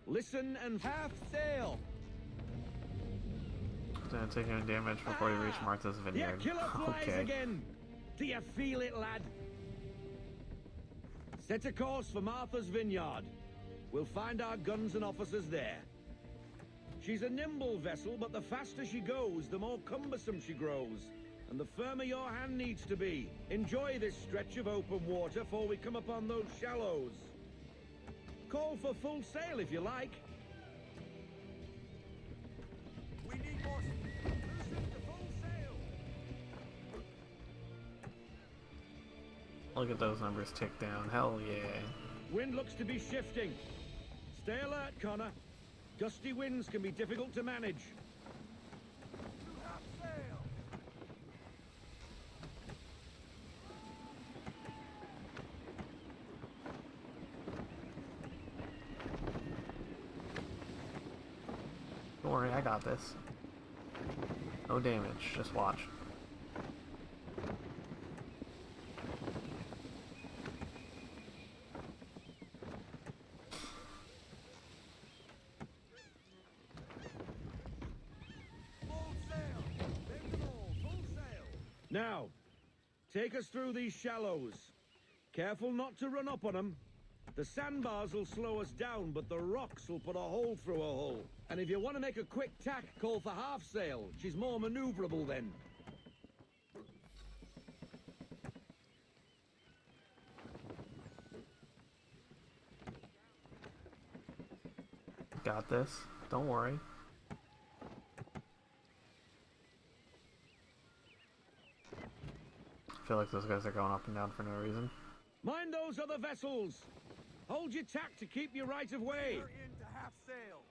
Listen and half sail. Don't take any damage before you reach Martha's Vineyard. Yeah, killer flies Okay. again. Do you feel it, lad? Set a course for Martha's Vineyard. We'll find our guns and officers there. She's a nimble vessel, but the faster she goes, the more cumbersome she grows. And the firmer your hand needs to be. Enjoy this stretch of open water before we come upon those shallows. Call for full sail if you like. We need more. Loosen to full sail. Look at those numbers tick down. Hell yeah. Wind looks to be shifting. Stay alert, Connor. Gusty winds can be difficult to manage. Don't worry, I got this. No damage, just watch. Now, take us through these shallows. Careful not to run up on them. The sandbars will slow us down, but the rocks will put a hole through a hull. And if you want to make a quick tack, call for half sail. She's more maneuverable then. Got this. Don't worry. I feel like those guys are going up and down for no reason. Mind those other vessels. Hold your tack to keep your right of way. We're into half sail.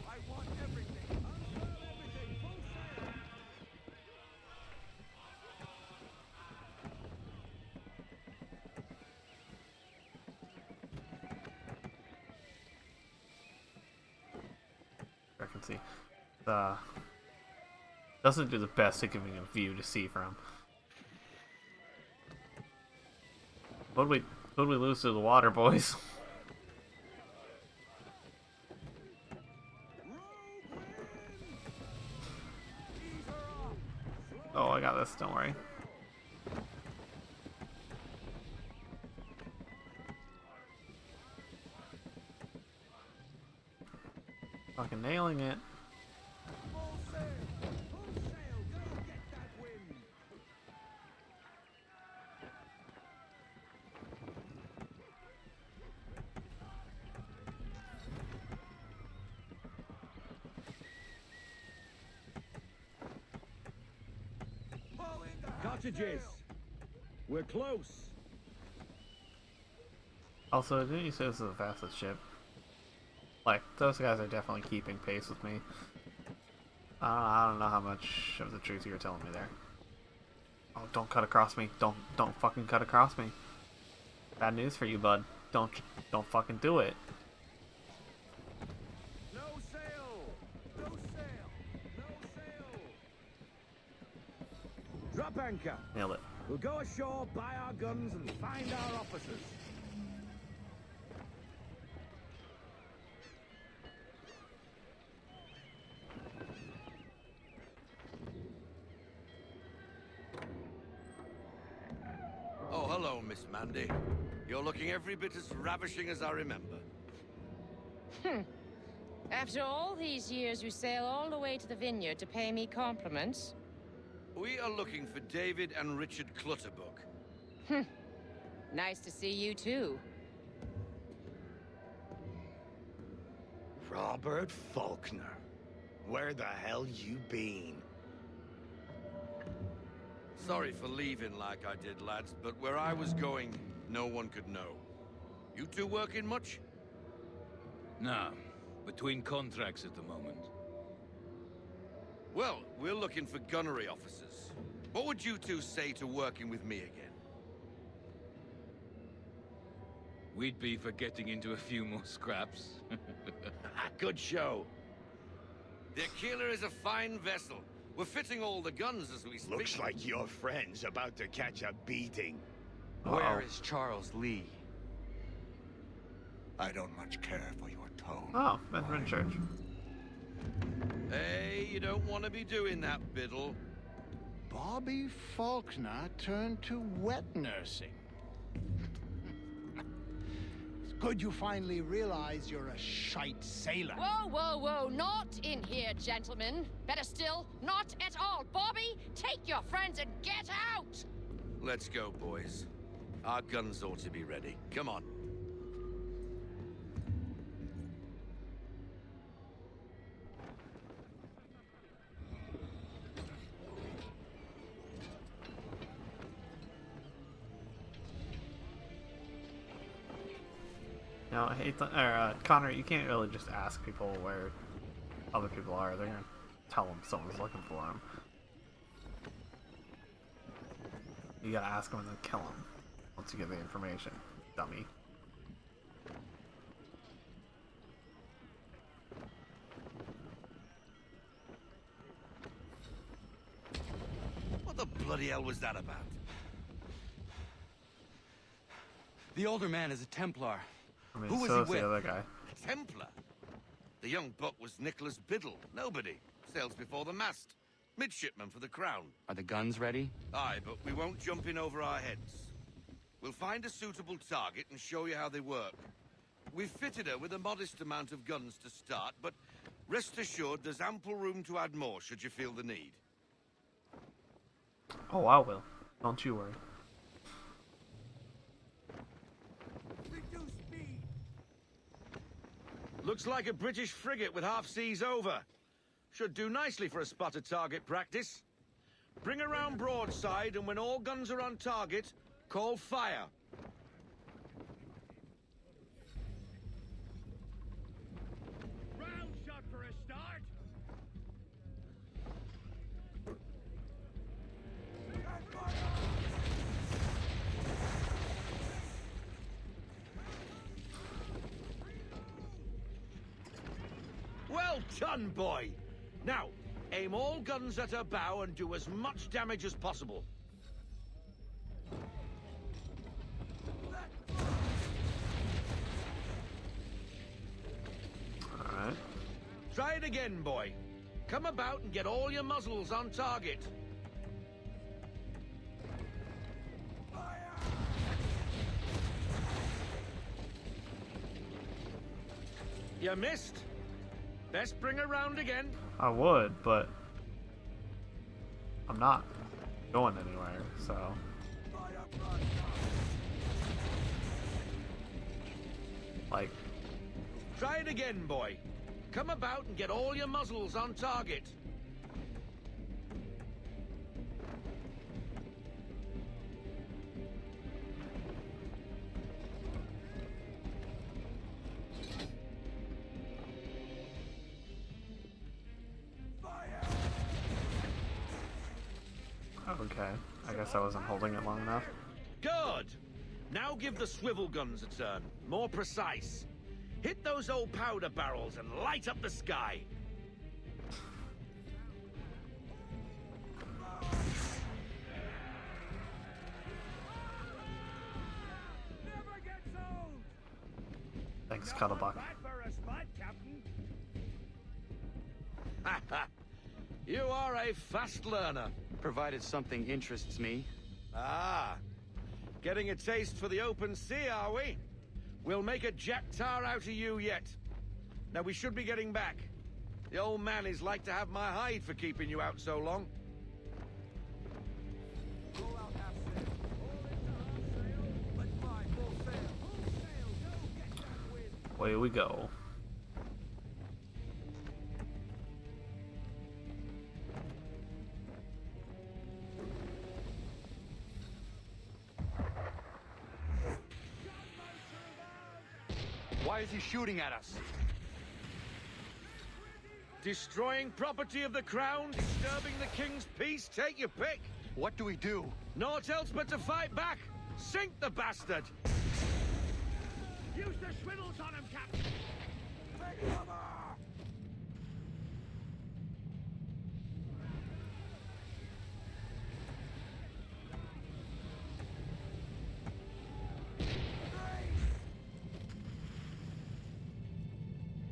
I want everything. Unfurl everything. Full sail. I can see. Doesn't do the best at giving a view to see from. What did we lose to the water, boys? Oh, I got this. Don't worry. Fucking nailing it. Cottages. We're close. Also, didn't you say this is the fastest ship? Like, those guys are definitely keeping pace with me. I don't know how much of the truth you were telling me there. Oh, don't cut across me. Don't fucking cut across me. Bad news for you, bud. Don't fucking do it. No sail. No sail. No sail. Drop anchor. Nailed it. We'll go ashore, buy our guns, and find our officers. Oh, hello, Miss Mandy. You're looking every bit as ravishing as I remember. After all these years, you sail all the way to the vineyard to pay me compliments? We are looking for David and Richard Clutterbuck. Nice to see you too. Robert Faulkner. Where the hell you been? Sorry for leaving like I did, lads, but where I was going, no one could know. You two working much? Nah, between contracts at the moment. Well, we're looking for gunnery officers. What would you two say to working with me again? We'd be for getting into a few more scraps. Good show. The Aquila is a fine vessel. We're fitting all the guns as we speak. Looks like your friend's about to catch a beating. Where is Charles Lee? I don't much care for your tone. Oh, Veteran Church. Hey, you don't want to be doing that, Biddle. Bobby Faulkner turned to wet nursing. It's good you finally realize you're a shite sailor. Whoa, whoa, whoa, not in here, gentlemen. Better still, not at all. Bobby, take your friends and get out! Let's go, boys. Our guns ought to be ready. Come on. No, I hate Connor, you can't really just ask people where other people are. They're gonna tell them someone's looking for them. You gotta ask them and then kill them once you get the information, dummy. What the bloody hell was that about? The older man is a Templar. I mean, Who was so he is with? the other guy. A Templar? The young buck was Nicholas Biddle. Nobody. Sails before the mast. Midshipman for the Crown. Are the guns ready? Aye, but we won't jump in over our heads. We'll find a suitable target and show you how they work. We've fitted her with a modest amount of guns to start, but rest assured there's ample room to add more should you feel the need. Oh, I will. Don't you worry. Looks like a British frigate with half seas over. Should do nicely for a spotted target practice. Bring around broadside, and when all guns are on target, call fire. Round shot for a start. Well done, boy! Now, aim all guns at her bow and do as much damage as possible. Alright. Try it again, boy. Come about and get all your muzzles on target. You missed. Best bring her round again. I would, but I'm not going anywhere, so. Like. Try it again, boy. Come about and get all your muzzles on target. Okay, I guess I wasn't holding it long enough. Good! Now give the swivel guns a turn. More precise. Hit those old powder barrels and light up the sky. Thanks, Cuddlebuck. You are a fast learner. Provided something interests me. Ah, getting a taste for the open sea, are we? We'll make a Jack Tar out of you yet. Now we should be getting back. The old man is like to have my hide for keeping you out so long. Away we go. Why is he shooting at us? Destroying property of the crown, disturbing the king's peace, take your pick. What do we do? Naught else but to fight back. Sink the bastard. Use the swivels on him, Captain! Take cover!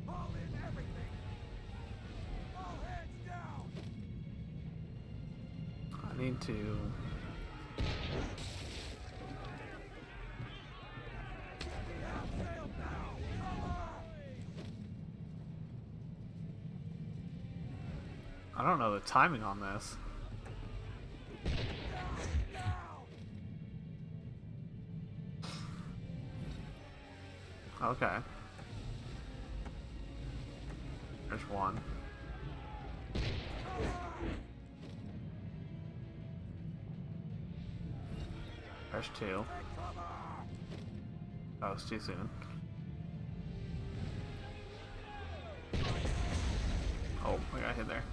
Haul in everything! All hands down! I need to... I don't know the timing on this. Okay. There's one. There's two. That was too soon. Oh, I got hit there.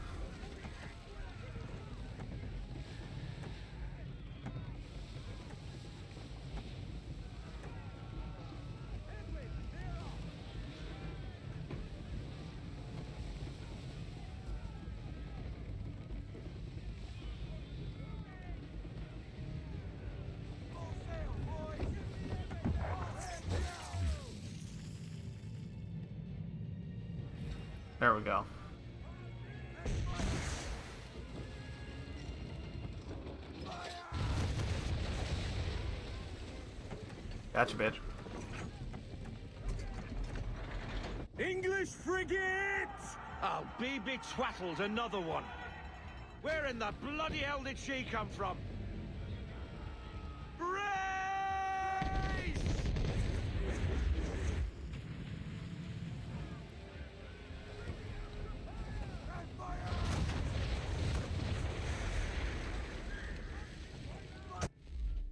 There we go. Gotcha, bitch. English frigate! I'll be betwattled, another one. Where in the bloody hell did she come from? Brace!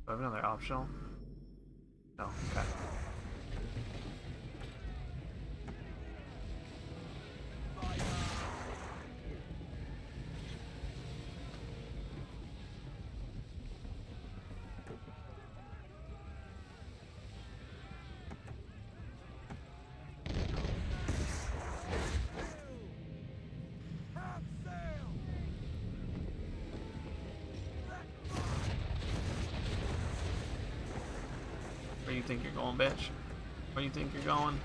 Do I have another optional? No, okay. Where you think you're going, bitch? Where you think you're going?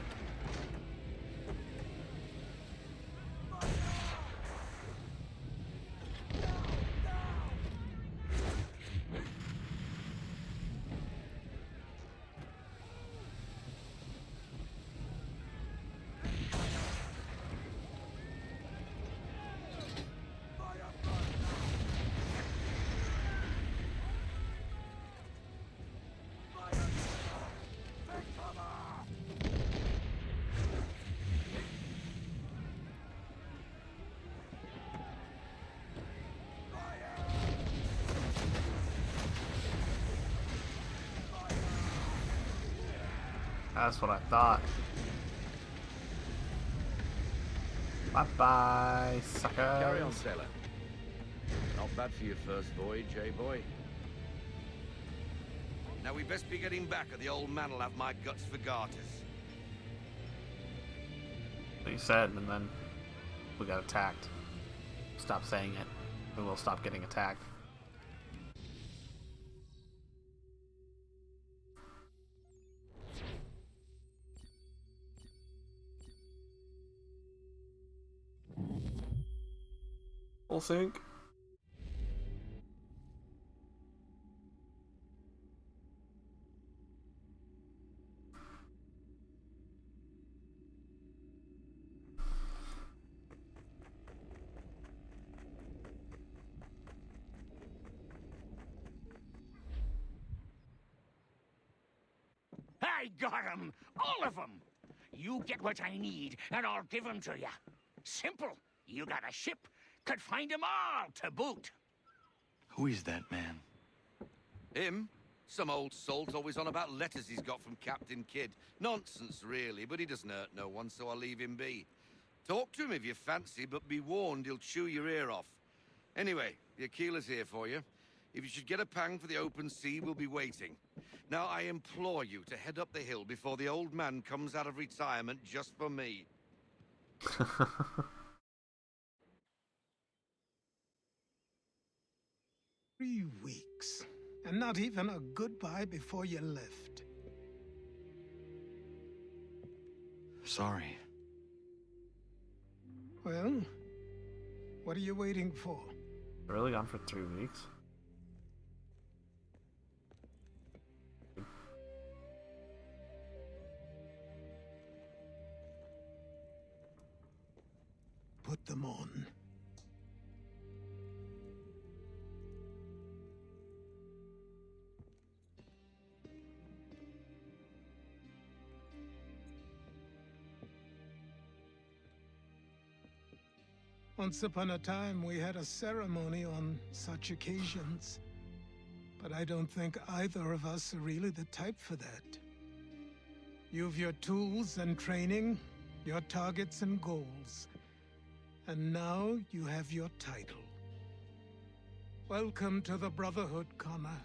That's what I thought. Bye-bye, suckers. Carry on, sailor. Not bad for your first voyage, eh, boy? Now we best be getting back, or the old man'll have my guts for garters. What you said, and then we got attacked. Stop saying it, and we'll stop getting attacked. Full sync. I got 'em! All of 'em! You get what I need, and I'll give 'em to you. Simple. You got a ship, could find 'em all to boot. Who is that man? Him? Some old salt always on about letters he's got from Captain Kidd. Nonsense, really, but he doesn't hurt no one, so I'll leave him be. Talk to him if you fancy, but be warned he'll chew your ear off. Anyway, the Aquila's here for you. If you should get a pang for the open sea, we'll be waiting. Now, I implore you to head up the hill before the old man comes out of retirement just for me. 3 weeks. And not even a goodbye before you left. Sorry. Well, what are you waiting for? They're really gone for 3 weeks. Put them on. Once upon a time, we had a ceremony on such occasions. But I don't think either of us are really the type for that. You've your tools and training, your targets and goals. And now you have your title. Welcome to the Brotherhood, Connor.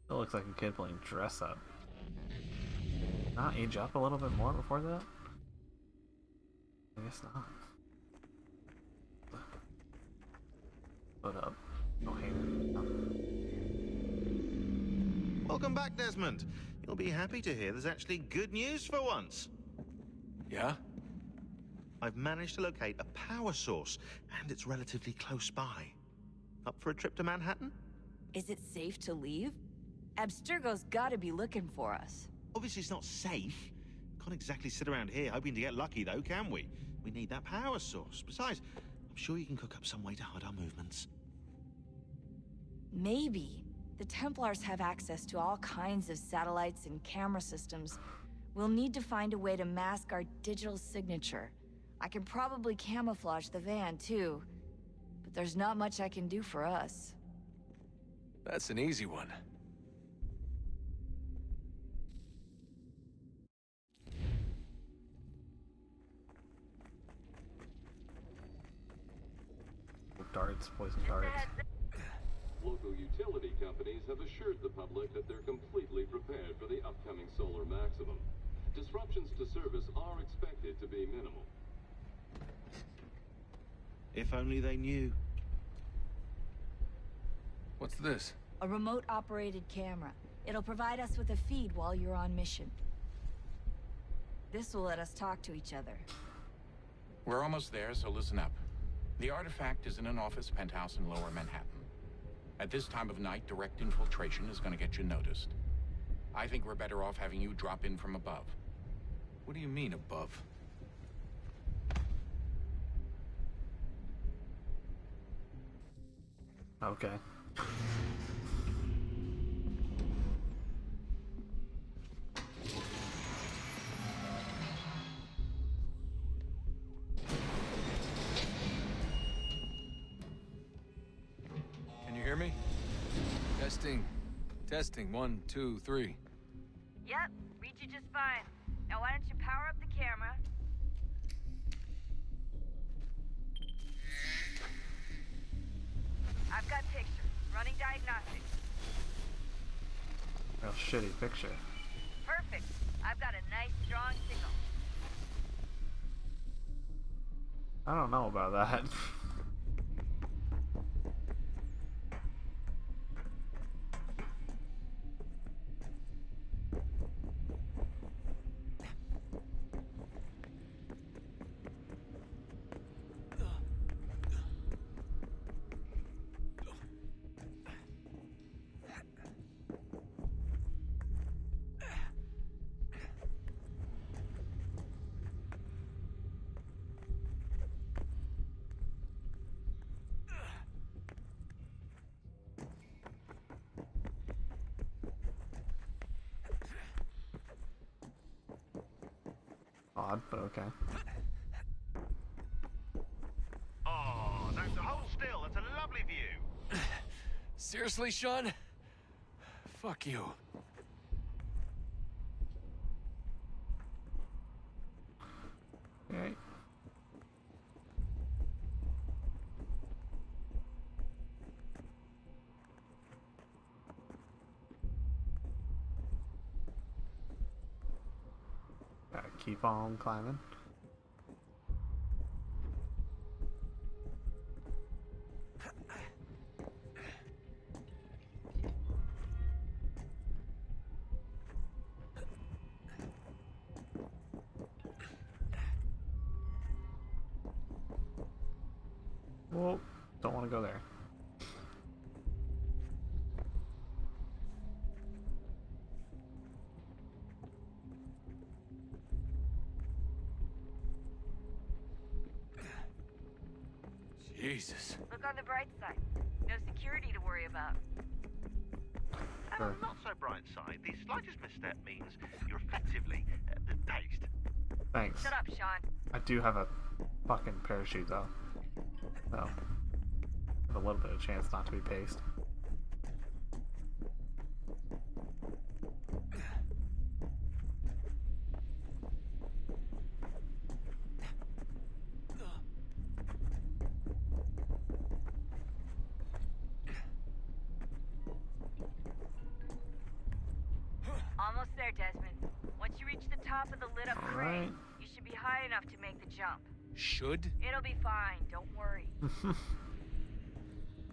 Still looks like a kid playing dress up. Not age up a little bit more before that? I guess not. Put up. No hanger. Welcome back, Desmond. You'll be happy to hear there's actually good news for once. Yeah? I've managed to locate a power source, and it's relatively close by. Up for a trip to Manhattan? Is it safe to leave? Abstergo's gotta be looking for us. Obviously it's not safe. Can't exactly sit around here hoping to get lucky, though, can we? We need that power source. Besides, I'm sure you can cook up some way to hide our movements. Maybe. The Templars have access to all kinds of satellites and camera systems. We'll need to find a way to mask our digital signature. I can probably camouflage the van, too. But there's not much I can do for us. That's an easy one. Darts, poison darts. Local utility companies have assured the public that they're completely prepared for the upcoming solar maximum. Disruptions to service are expected to be minimal. If only they knew. What's this? A remote-operated camera. It'll provide us with a feed while you're on mission. This will let us talk to each other. We're almost there, so listen up. The artifact is in an office penthouse in Lower Manhattan. At this time of night, direct infiltration is going to get you noticed. I think we're better off having you drop in from above. What do you mean, above? Okay. Can you hear me? Testing. Testing. 1, 2, 3. Yep, read you just fine. Now why don't you power up the camera? I've got pictures. Running diagnostics. Real shitty picture. Perfect. I've got a nice, strong signal. I don't know about that. odd, but okay. Oh, don't hold still. That's a lovely view. Seriously, Sean? Fuck you. Okay. Gotta keep on climbing. Whoa, don't want to go there. Jesus. Look on the bright side. No security to worry about. And on the not so bright side, the slightest misstep means you're effectively paced. Thanks. Shut up, Sean. I do have a fucking parachute though. So, I have a little bit of chance not to be paced. Almost there, Desmond. Once you reach the top of the lit-up crane, Alright. you should be high enough to make the jump. Should? It'll be fine, don't worry.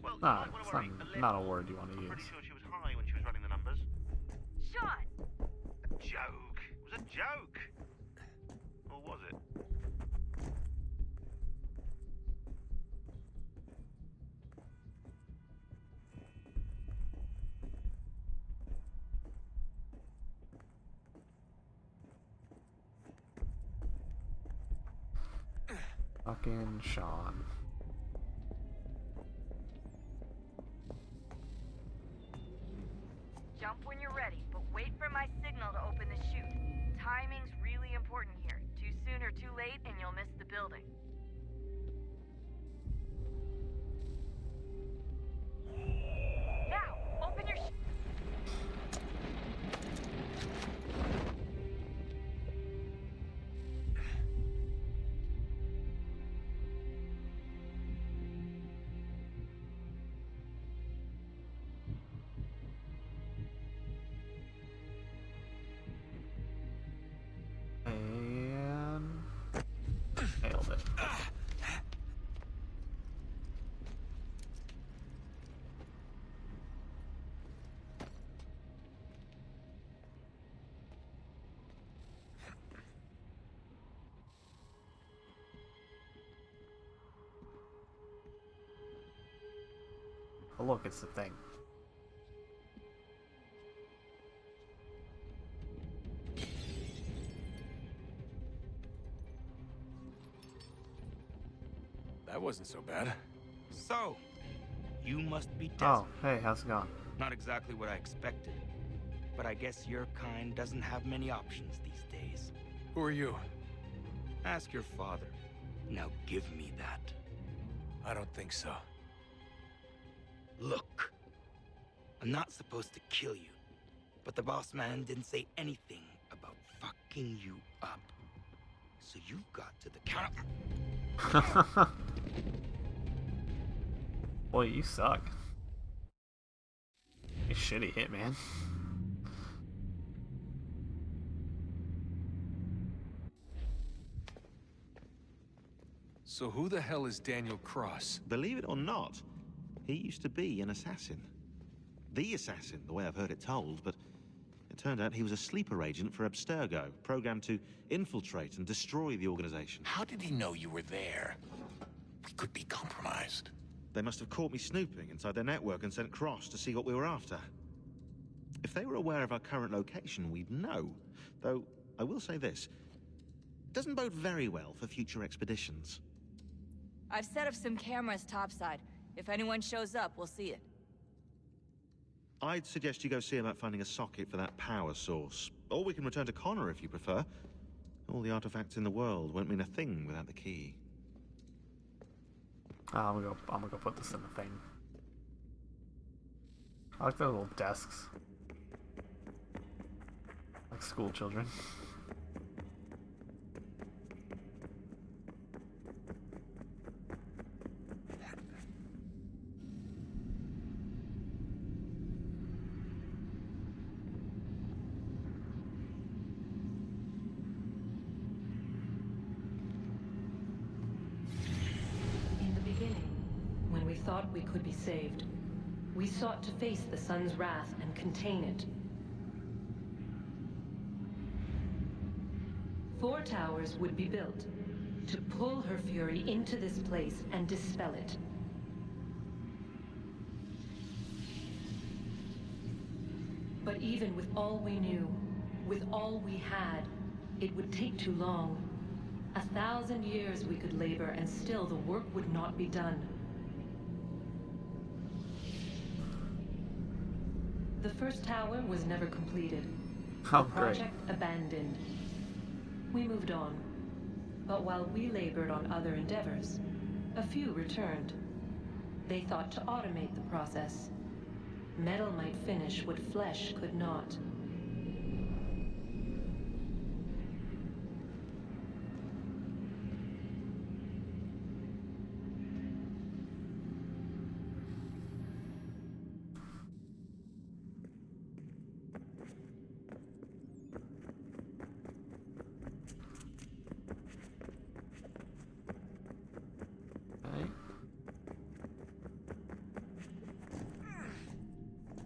Well, Nah, you might it's wanna worry not a word you want to I'm use. pretty sure she was high when she was running the numbers. Sean! A joke. It was a joke. Or was it? Fucking Sean. Jump when you're ready, but wait for my signal to open the chute. Timing's really important here. Too soon or too late, and you'll miss the building. Now, open your And nailed it. Oh look, it's the thing. That wasn't so bad. So, you must be Oh, Desmond. hey, how's it going? Not exactly what I expected. But I guess your kind doesn't have many options these days. Who are you? Ask your father. Now give me that. I don't think so. Look. I'm not supposed to kill you. But the boss man didn't say anything about fucking you up. So you got to the counter. Boy, you suck. You shitty hitman. So who the hell is Daniel Cross? Believe it or not, he used to be an assassin. The assassin, the way I've heard it told, but it turned out he was a sleeper agent for Abstergo, programmed to infiltrate and destroy the organization. How did he know you were there? We could be compromised. They must have caught me snooping inside their network and sent Cross to see what we were after. If they were aware of our current location, we'd know. Though, I will say this. It doesn't bode very well for future expeditions. I've set up some cameras topside. If anyone shows up, we'll see it. I'd suggest you go see about finding a socket for that power source. Or we can return to Connor if you prefer. All the artifacts in the world won't mean a thing without the key. I'm gonna go put this in the thing. I like the little desks. Like school children. Thought we could be saved. We sought to face the sun's wrath and contain it. 4 towers would be built to pull her fury into this place and dispel it. But even with all we knew, with all we had, it would take too long. 1,000 years we could labor and still the work would not be done. The first tower was never completed. Oh, the project abandoned. We moved on. But while we labored on other endeavors, a few returned. They thought to automate the process. Metal might finish what flesh could not.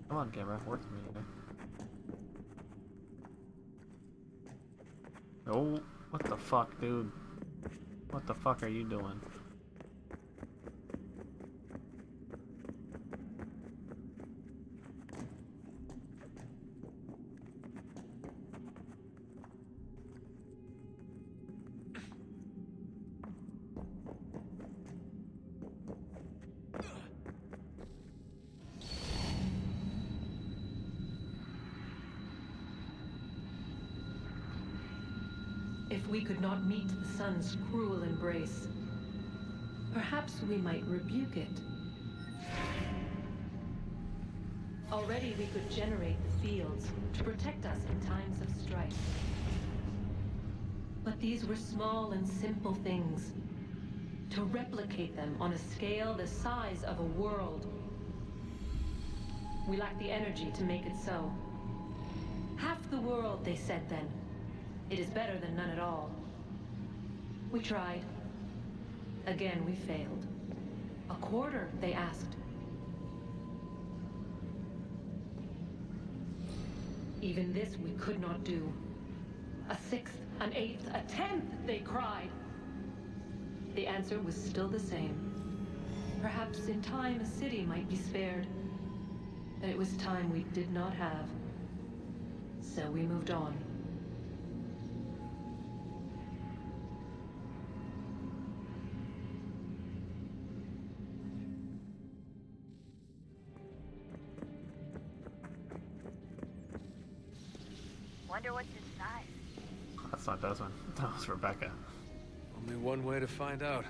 Come on, camera, work with me. Oh, what the fuck, dude? What the fuck are you doing? If we could not meet the sun's cruel embrace, perhaps we might rebuke it. Already we could generate the fields to protect us in times of strife. But these were small and simple things. To replicate them on a scale the size of a world. We lack the energy to make it so. Half the world, they said then. It is better than none at all. We tried. Again, we failed. A quarter, they asked. Even this we could not do. A 6th, an 8th, a 10th, they cried. The answer was still the same. Perhaps in time a city might be spared. But it was time we did not have. So we moved on. Wonder what's inside. That's not Desmond. That was Rebecca. Only one way to find out.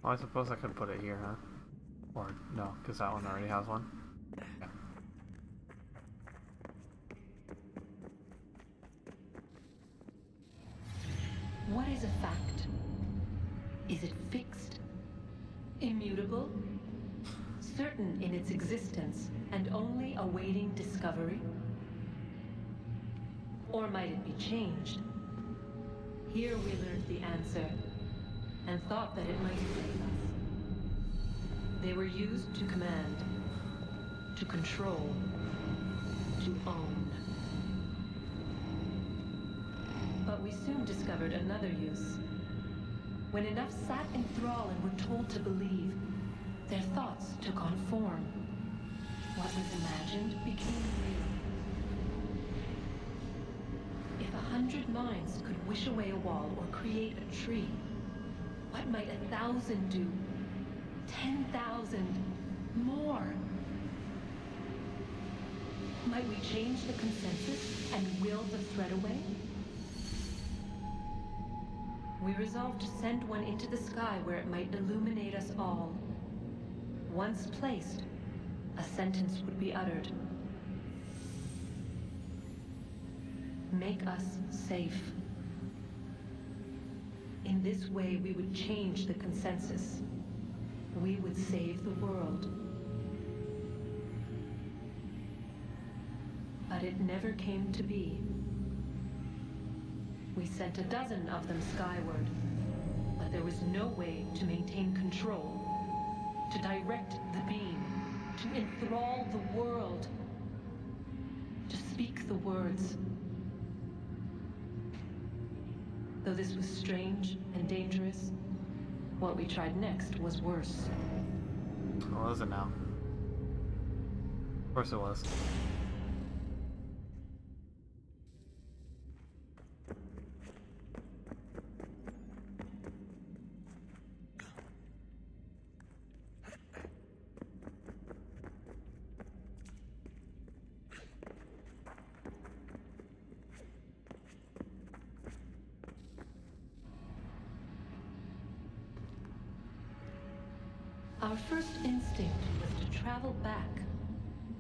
Well, I suppose I could put it here, huh? Or no, because that one already has one. Yeah. What is a fact? Is it fixed? Immutable? Certain in its existence and only awaiting discovery? Or might it be changed? Here we learned the answer, and thought that it might save us. They were used to command, to control, to own. But we soon discovered another use. When enough sat in thrall and were told to believe, their thoughts took on form. What was imagined became real. If 100 minds could wish away a wall or create a tree, what might 1,000 do? 10,000? More? Might we change the consensus and will the threat away? We resolved to send one into the sky where it might illuminate us all. Once placed, a sentence would be uttered. Make us safe. In this way, we would change the consensus. We would save the world. But it never came to be. We sent a dozen of them skyward, but there was no way to maintain control, to direct the beam, to enthrall the world, to speak the words. Though this was strange and dangerous, what we tried next was worse. What was it now? Of course it was. Our first instinct was to travel back,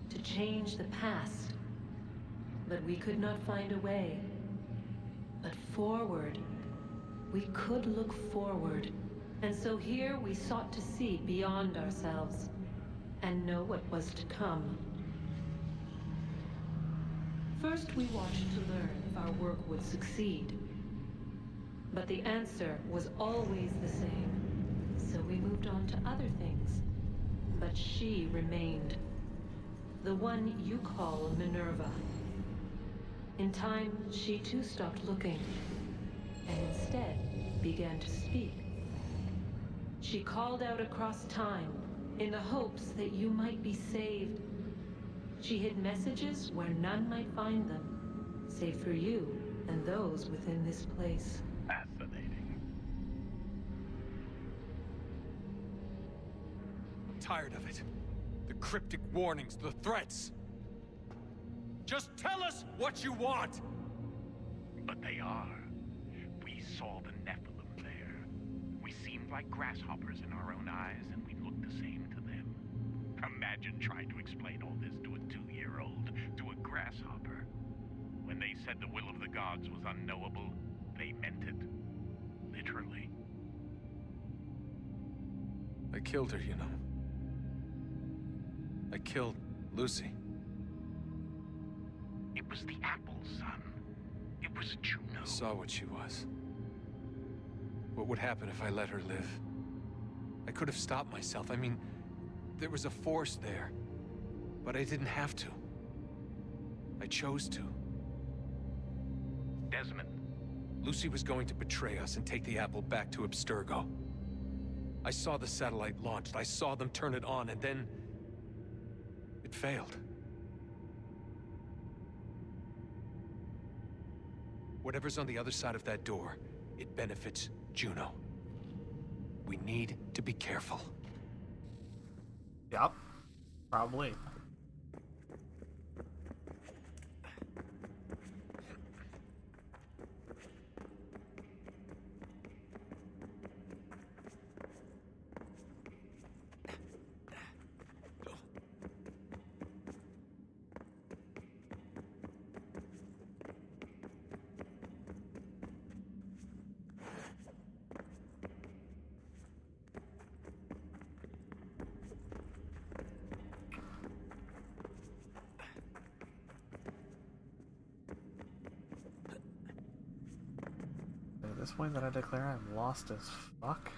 to change the past. But we could not find a way. But forward, we could look forward. And so here we sought to see beyond ourselves, and know what was to come. First we watched to learn if our work would succeed. But the answer was always the same. So we moved on to other things. But she remained. The one you call Minerva. In time, she too stopped looking, and instead began to speak. She called out across time, in the hopes that you might be saved. She hid messages where none might find them, save for you and those within this place. Fascinating. Tired of it. The cryptic warnings, the threats. Just tell us what you want! But they are. We saw the Nephilim there. We seemed like grasshoppers in our own eyes, and we looked the same to them. Imagine trying to explain all this to a 2-year-old, to a grasshopper. When they said the will of the gods was unknowable, they meant it. Literally. I killed her, you know. I killed Lucy. It was the apple, son. It was Juno. I saw what she was. What would happen if I let her live? I could have stopped myself. I mean, there was a force there. But I didn't have to. I chose to. Desmond. Lucy was going to betray us and take the apple back to Abstergo. I saw the satellite launched. I saw them turn it on, and then it failed. Whatever's on the other side of that door, it benefits Juno. We need to be careful. Yep. Probably. this point that I declare I'm lost as fuck?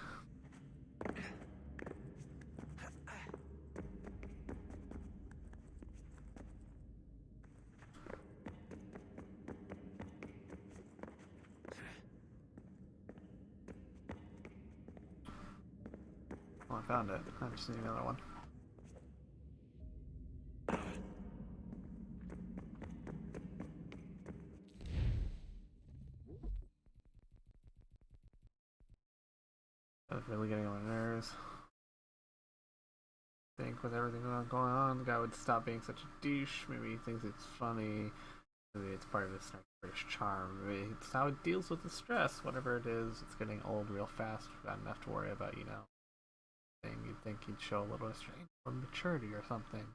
Oh, I found it. I just need another one. That's really getting on my nerves. I think with everything going on, the guy would stop being such a douche. Maybe he thinks it's funny. Maybe it's part of his British charm. Maybe it's how it deals with the stress. Whatever it is, it's getting old real fast. We've got enough to worry about, you know. You'd think he'd show a little restraint or maturity or something.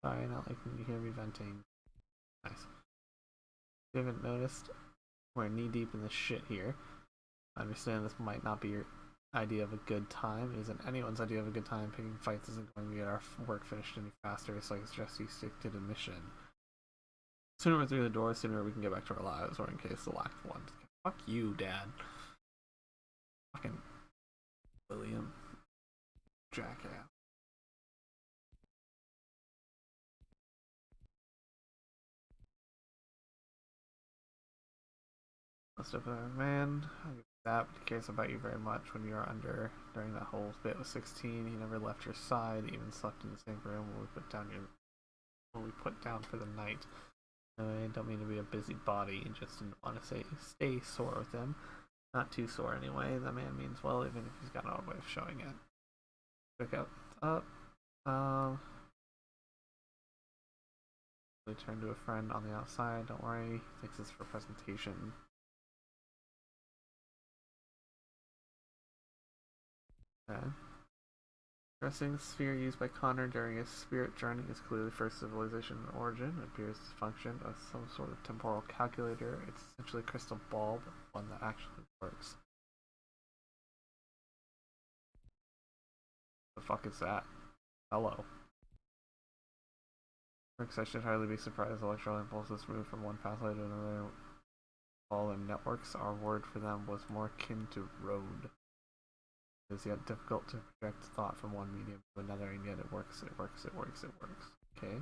Sorry, not like when you hear me venting. Nice. If you haven't noticed, we're knee deep in this shit here. I understand this might not be your idea of a good time. It isn't anyone's idea of a good time. Picking fights isn't going to get our work finished any faster, so I suggest you stick to the mission. Sooner we're through the door, sooner we can get back to our lives, or in case the lack of one. Fuck you, Dad. Fucking William. Jackass. Must have been a man. That cares about you very much when you are under. During that whole bit with 16, he never left your side, even slept in the same room when we put down for the night. I don't mean to be a busybody, just didn't want to stay sore with him. Not too sore anyway. That man means well, even if he's got an odd way of showing it. Check out we turn to a friend on the outside. Don't worry, thinks it's for presentation. Okay. Interesting sphere used by Connor during his spirit journey is clearly first civilization in origin. It appears to function as some sort of temporal calculator. It's essentially a crystal ball, but one that actually works. The fuck is that? Hello. I should hardly be surprised electrical impulses move from one pathway to another. All in networks, our word for them was more akin to road. It is yet difficult to project thought from one medium to another, and yet it works, it works, it works, it works. Okay.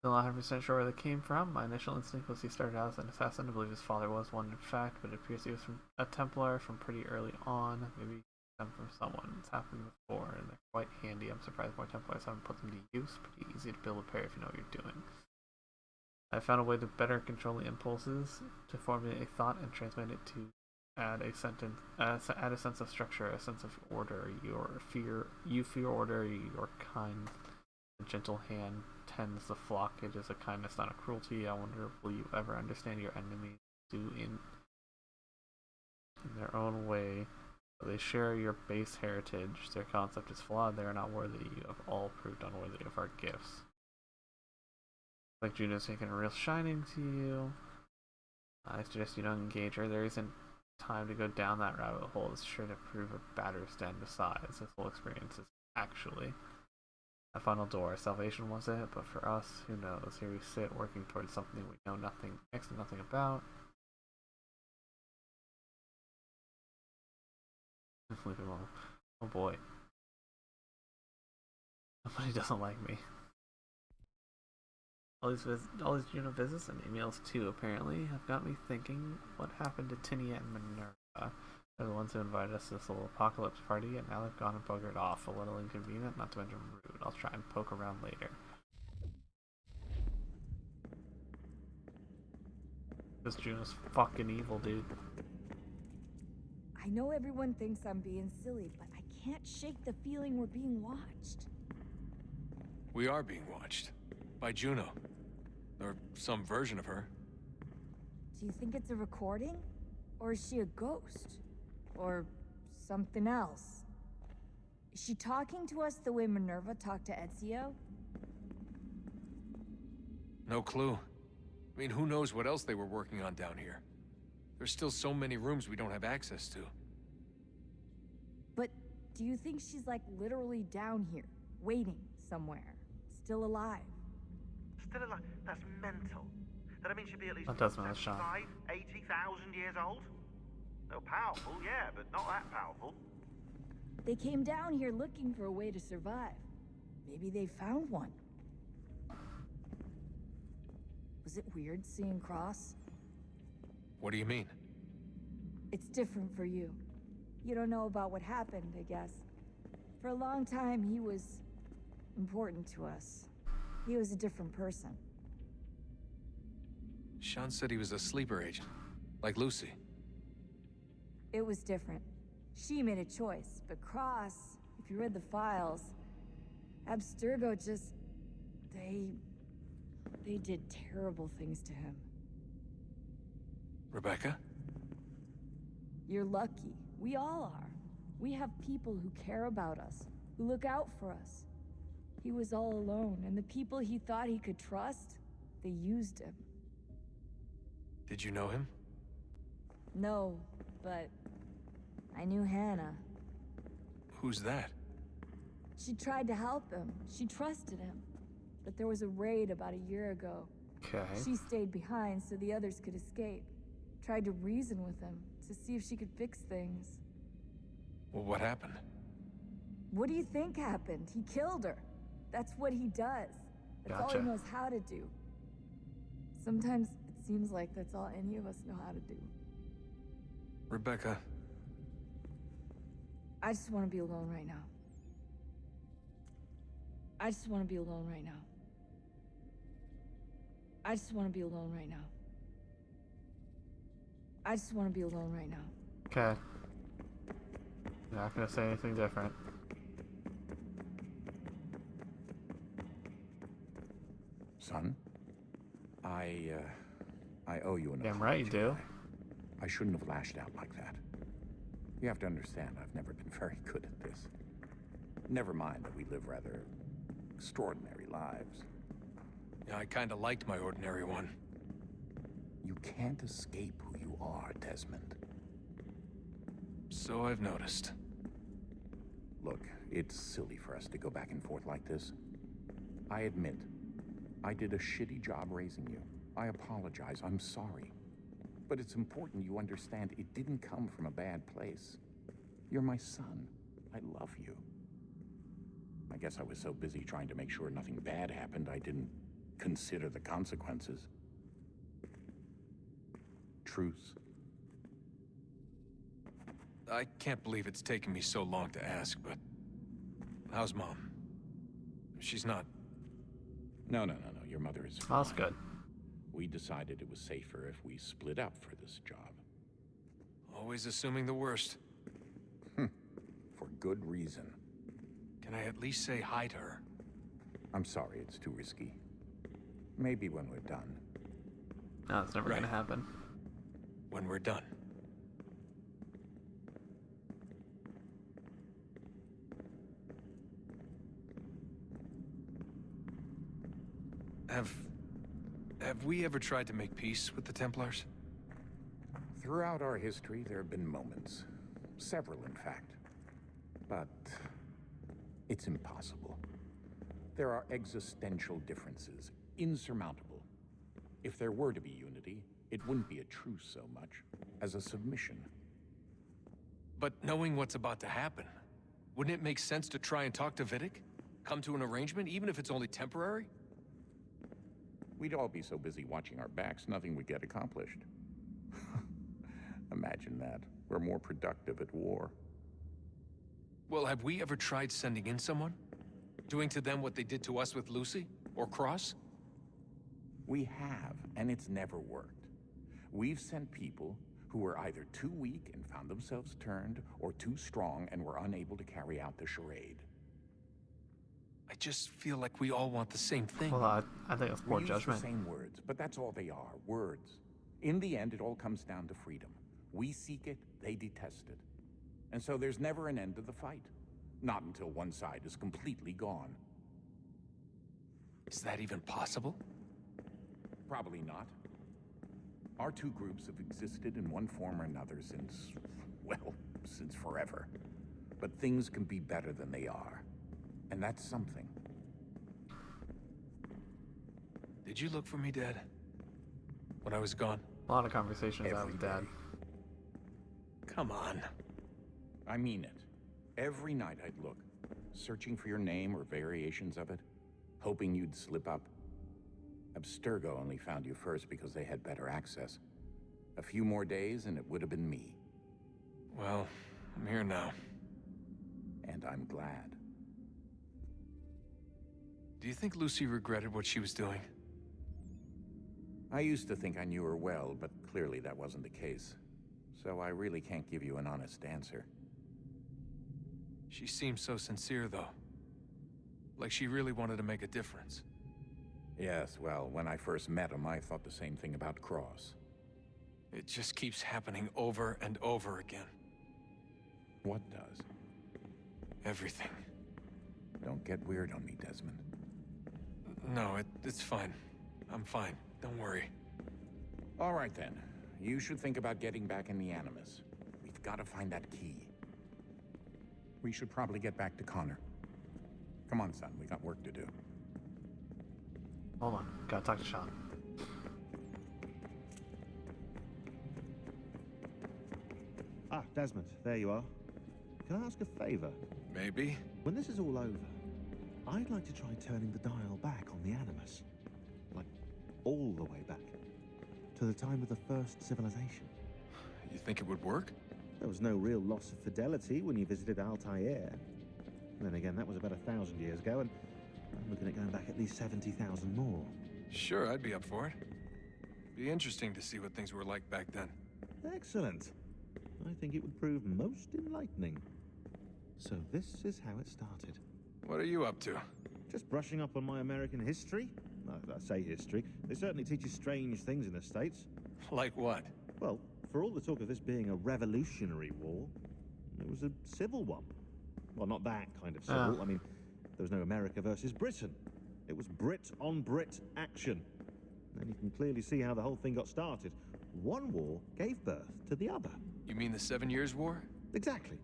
Still not 100% sure where they came from. My initial instinct was he started out as an assassin. I believe his father was one in fact, but it appears he was a Templar from pretty early on. Maybe them from someone. It's happened before, and they're quite handy. I'm surprised more Templars haven't put them to use. Pretty easy to build a pair if you know what you're doing. I found a way to better control the impulses, to formulate a thought and transmit it to add a sense of structure, a sense of order. You fear order, your kind. A gentle hand tends the flock. It is a kindness, not a cruelty. I wonder, will you ever understand your enemies do in their own way? They share your base heritage. Their concept is flawed. They are not worthy. You have all proved unworthy of our gifts. Like Juno's taken a real shining to you. I suggest you don't engage her. There isn't time to go down that rabbit hole. It's sure to prove a batter's den besides. This whole experience is actually a final door. Salvation was it, but for us, who knows? Here we sit, working towards something we know next to nothing about. Leave him alone. Oh boy. Somebody doesn't like me. All these Juno visits and emails too, apparently, have got me thinking, what happened to Tinia and Minerva? They're the ones who invited us to this little apocalypse party, and now they've gone and buggered off. A little inconvenient, not to mention rude. I'll try and poke around later. This Juno's fucking evil, dude. I know everyone thinks I'm being silly, but I can't shake the feeling we're being watched. We are being watched. By Juno. Or some version of her. Do you think it's a recording? Or is she a ghost? Or something else? Is she talking to us the way Minerva talked to Ezio? No clue. I mean, who knows what else they were working on down here? There's still so many rooms we don't have access to. But do you think she's like literally down here, waiting somewhere, still alive? Still alive? That's mental. That mean she'd be at least That does matter, Sean. 80,000 years old? No, powerful, yeah, but not that powerful. They came down here looking for a way to survive. Maybe they found one. Was it weird seeing Cross? What do you mean? It's different for you. You don't know about what happened, I guess. For a long time, he was important to us. He was a different person. Sean said he was a sleeper agent, like Lucy. It was different. She made a choice, but Cross, if you read the files, Abstergo just... They did terrible things to him. Rebecca? You're lucky. We all are. We have people who care about us, who look out for us. He was all alone, and the people he thought he could trust, they used him. Did you know him? No, but I knew Hannah. Who's that? She tried to help him. She trusted him. But there was a raid about a year ago. Okay. She stayed behind so the others could escape. Tried to reason with him to see if she could fix things. Well, what happened? What do you think happened? He killed her. That's what he does. That's all Gotcha. he knows how to do. Sometimes it seems like that's all any of us know how to do. Rebecca. I just want to be alone right now. I just want to be alone right now. I just want to be alone right now. I just want to be alone right now. Okay. You're not gonna say anything different. Son, I owe you an Damn right you do. I shouldn't have lashed out like that. You have to understand, I've never been very good at this. Never mind that we live rather extraordinary lives. Yeah, I kinda liked my ordinary one. You can't escape who you are, Desmond. So I've noticed. Look, it's silly for us to go back and forth like this. I admit, I did a shitty job raising you. I apologize, I'm sorry. But it's important you understand it didn't come from a bad place. You're my son. I love you. I guess I was so busy trying to make sure nothing bad happened, I didn't consider the consequences. Truce. I can't believe it's taken me so long to ask, but... how's Mom? She's not... No. Your mother is Oh, that's fine. good. We decided it was safer if we split up for this job. Always assuming the worst. For good reason. Can I at least say hi to her? I'm sorry, it's too risky. Maybe when we're done. No, it's never gonna happen. When we're done. Have we ever tried to make peace with the Templars? Throughout our history, there have been moments. Several, in fact. But it's impossible. There are existential differences, insurmountable. If there were to be unity, it wouldn't be a truce so much as a submission. But knowing what's about to happen, wouldn't it make sense to try and talk to Vidic? Come to an arrangement, even if it's only temporary? We'd all be so busy watching our backs, nothing would get accomplished. Imagine that. We're more productive at war. Well, have we ever tried sending in someone? Doing to them what they did to us with Lucy? Or Cross? We have, and it's never worked. We've sent people who were either too weak and found themselves turned, or too strong and were unable to carry out the charade. I just feel like we all want the same thing. Well, I think it's poor We use judgment. the same words, but that's all they are, words. In the end, it all comes down to freedom. We seek it, they detest it. And so there's never an end to the fight. Not until one side is completely gone. Is that even possible? Probably not. Our two groups have existed in one form or another since, well, since forever. But things can be better than they are. And that's something. Did you look for me, Dad? when I was gone? A lot of conversations I with Dad. Come on. I mean it. Every night I'd look, searching for your name or variations of it, hoping you'd slip up. Abstergo only found you first because they had better access. A few more days and it would have been me. Well, I'm here now. And I'm glad. Do you think Lucy regretted what she was doing? I used to think I knew her well, but clearly that wasn't the case. So I really can't give you an honest answer. She seemed so sincere, though. Like she really wanted to make a difference. Yes, well, when I first met him, I thought the same thing about Cross. It just keeps happening over and over again. What does? Everything. Don't get weird on me, Desmond. No, it's fine. I'm fine. Don't worry. All right, then. You should think about getting back in the Animus. We've got to find that key. We should probably get back to Connor. Come on, son. We got work to do. Hold on. Gotta talk to Sean. Ah, Desmond. There you are. Can I ask a favor? Maybe. When this is all over, I'd like to try turning the dial back on the Animus. Like, all the way back. To the time of the first civilization. You think it would work? There was no real loss of fidelity when you visited Altair. Then again, that was about 1,000 years ago, and I'm looking at going back at least 70,000 more. Sure, I'd be up for it. Be interesting to see what things were like back then. Excellent. I think it would prove most enlightening. So this is how it started. What are you up to? Just brushing up on my American history. No, I say history. They certainly teach you strange things in the States. Like what? Well, for all the talk of this being a revolutionary war, it was a civil one. Well, not that kind of civil. I mean, there was no America versus Britain. It was Brit on Brit action. And you can clearly see how the whole thing got started. One war gave birth to the other. You mean the 7 Years' War? Exactly.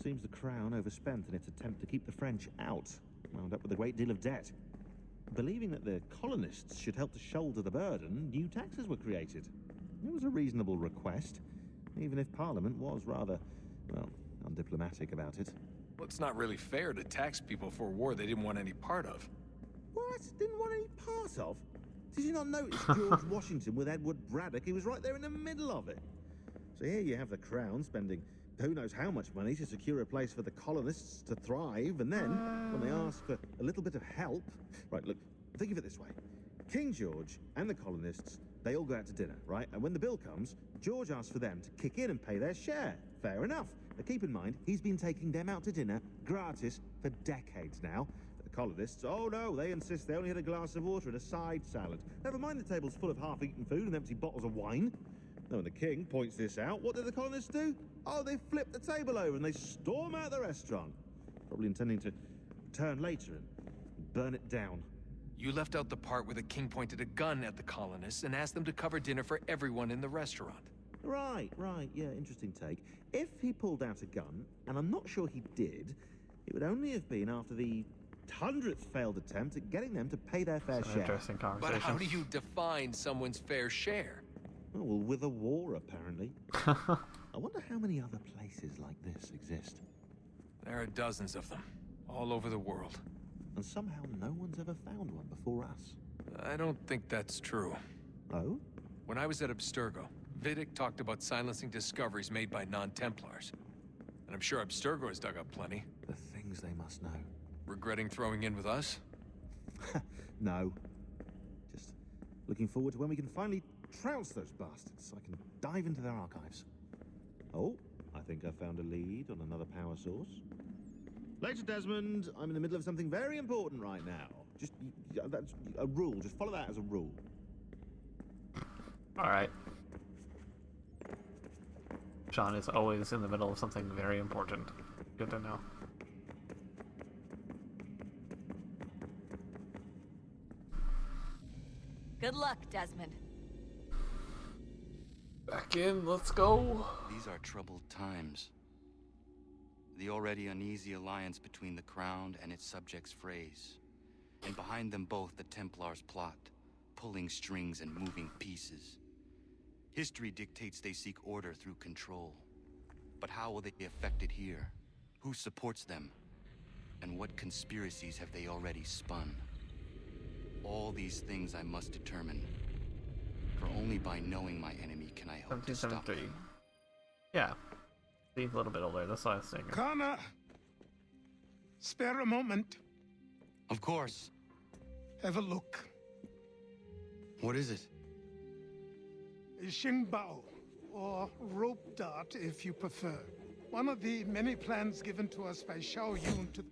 Seems the Crown overspent in its attempt to keep the French out. Wound up with a great deal of debt. Believing that the colonists should help to shoulder the burden, new taxes were created. It was a reasonable request, even if Parliament was rather, well, undiplomatic about it. Well, it's not really fair to tax people for a war they didn't want any part of. What? Didn't want any part of? Did you not notice George Washington with Edward Braddock? He was right there in the middle of it. So here you have the Crown spending who knows how much money to secure a place for the colonists to thrive, and then, when they ask for a little bit of help... Right, look, think of it this way. King George and the colonists, they all go out to dinner, right? And when the bill comes, George asks for them to kick in and pay their share. Fair enough. But keep in mind, he's been taking them out to dinner, gratis, for decades now. The colonists, oh no, they insist they only had a glass of water and a side salad. Never mind the table's full of half-eaten food and empty bottles of wine. Now, when the king points this out, what do the colonists do? Oh, they flip the table over and they storm out the restaurant. Probably intending to return later and burn it down. You left out the part where the king pointed a gun at the colonists and asked them to cover dinner for everyone in the restaurant. Right, yeah, interesting take. If he pulled out a gun, and I'm not sure he did, it would only have been after the 100th failed attempt at getting them to pay their fair share. Interesting conversation. But how do you define someone's fair share? Oh, well, with a war, apparently. I wonder how many other places like this exist. There are dozens of them, all over the world. And somehow no one's ever found one before us. I don't think that's true. Oh? When I was at Abstergo, Vidic talked about silencing discoveries made by non-Templars. And I'm sure Abstergo has dug up plenty. The things they must know. Regretting throwing in with us? No. Just looking forward to when we can finally trounce those bastards so I can dive into their archives. Oh, I think I found a lead on another power source. Later, Desmond. I'm in the middle of something very important right now. Just, that's a rule. Just follow that as a rule. All right. Sean is always in the middle of something very important. Good to know. Good luck, Desmond. Back in, let's go. These are troubled times. The already uneasy alliance between the Crown and its subjects frays. And behind them both the Templars plot, pulling strings and moving pieces. History dictates they seek order through control. But how will they be affected here? Who supports them? And what conspiracies have they already spun? All these things I must determine. For only by knowing my enemy can I hope to stop them. Yeah. He's a little bit older, that's what I was thinking. Connor! Spare a moment. Of course. Have a look. What is it? A Xingbao, or rope dart if you prefer. One of the many plans given to us by Xiao Yun to...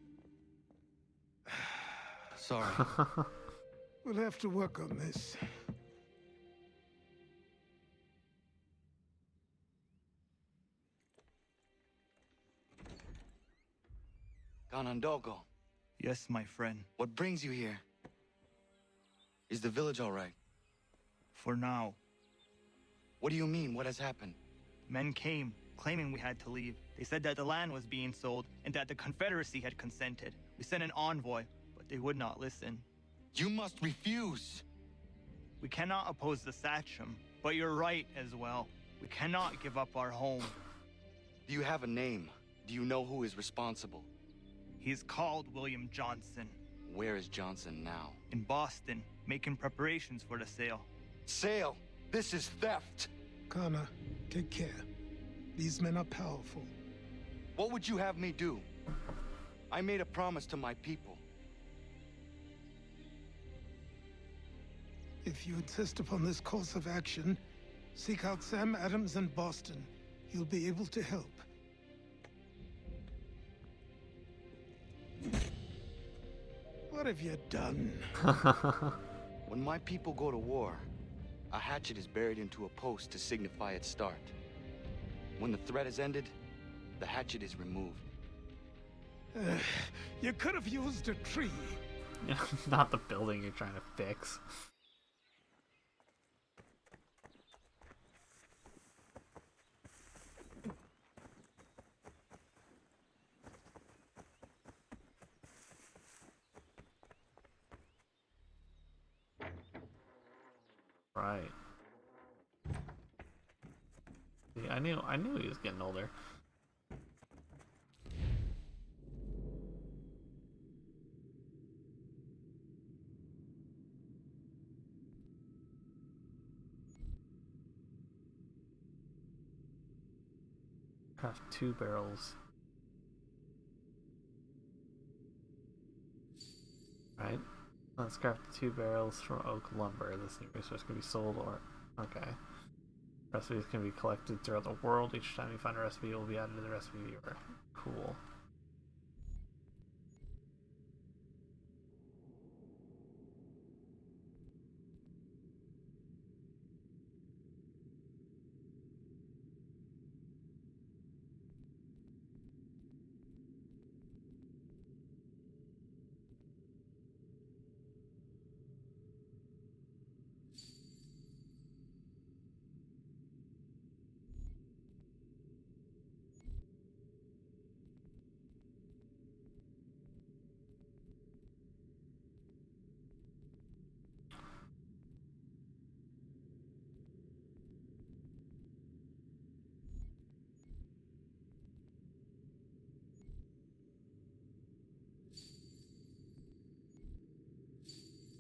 Sorry. We'll have to work on this. Ganondogo. Yes, my friend. What brings you here? Is the village all right? For now. What do you mean? What has happened? Men came, claiming we had to leave. They said that the land was being sold and that the Confederacy had consented. We sent an envoy, but they would not listen. You must refuse! We cannot oppose the Sachem, but you're right as well. We cannot give up our home. Do you have a name? Do you know who is responsible? He's called William Johnson. Where is Johnson now? In Boston, making preparations for the sale. Sale? This is theft! Connor, take care. These men are powerful. What would you have me do? I made a promise to my people. If you insist upon this course of action, seek out Sam Adams in Boston. He'll be able to help. What have you done? When my people go to war, a hatchet is buried into a post to signify its start. When the threat is ended, the hatchet is removed. You could have used a tree. Not the building you're trying to fix. Right. See, I knew he was getting older. Craft 2 barrels. Right. Let's craft 2 barrels from oak lumber. This new resource can be sold or... Okay. Recipes can be collected throughout the world. Each time you find a recipe, it will be added to the recipe viewer. Cool.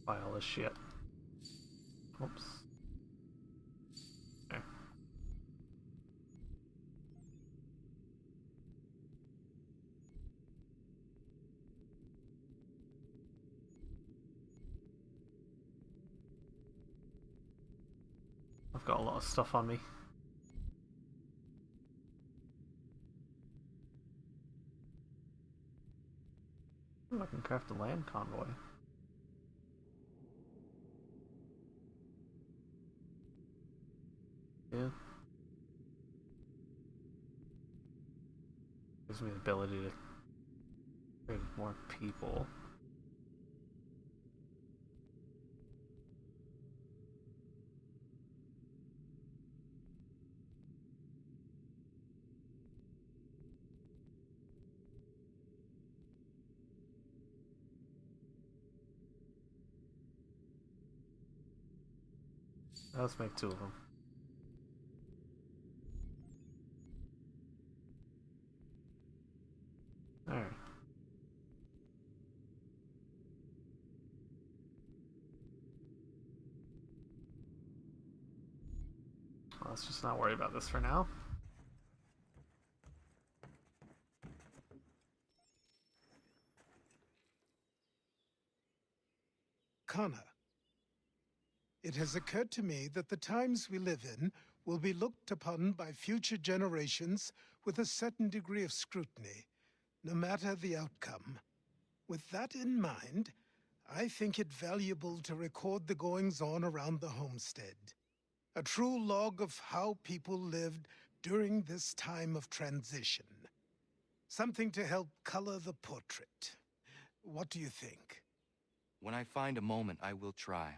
Pile of shit. Oops. There. I've got a lot of stuff on me. Ooh, I can craft a land convoy. Yeah. Gives me the ability to create more people. Let's make 2 of them. let's just not worry about this for now. Connor, it has occurred to me that the times we live in will be looked upon by future generations with a certain degree of scrutiny, no matter the outcome. With that in mind, I think it valuable to record the goings-on around the homestead. A true log of how people lived during this time of transition. Something to help color the portrait. What do you think? When I find a moment, I will try.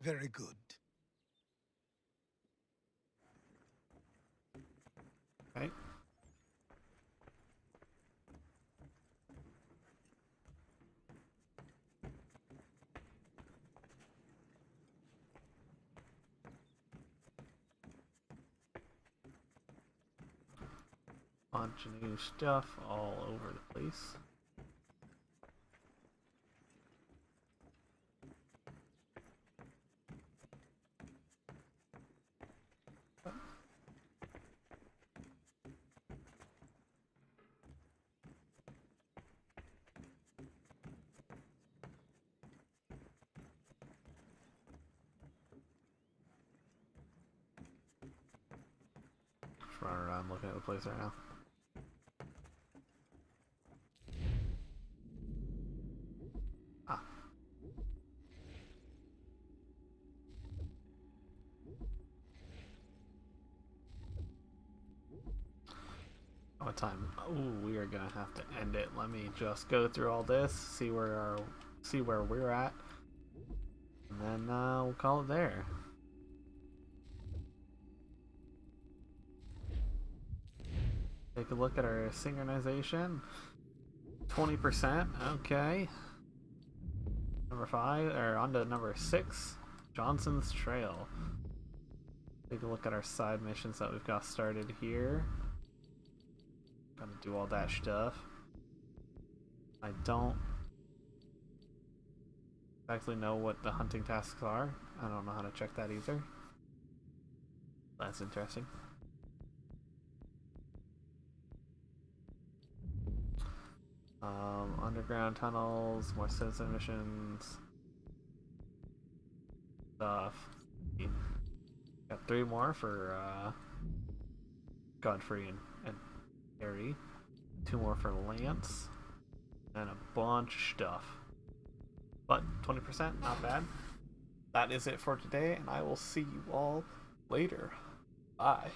Very good. Okay. Bunch of new stuff all over the place. Just running around looking at the place right now. What time? Oh, we are gonna have to end it. Let me just go through all this, see where we're at, and then we'll call it there. Take a look at our synchronization. 20%. Okay. Number 5, or on to number 6, Johnson's Trail. Take a look at our side missions that we've got started here. Gotta do all that stuff. I don't exactly know what the hunting tasks are. I don't know how to check that either. That's interesting. Underground tunnels, more citizen missions. Stuff. Got 3 more for Godfrey and Harry, 2 more for Lance, and a bunch of stuff. But 20%, not bad. That is it for today, and I will see you all later. Bye.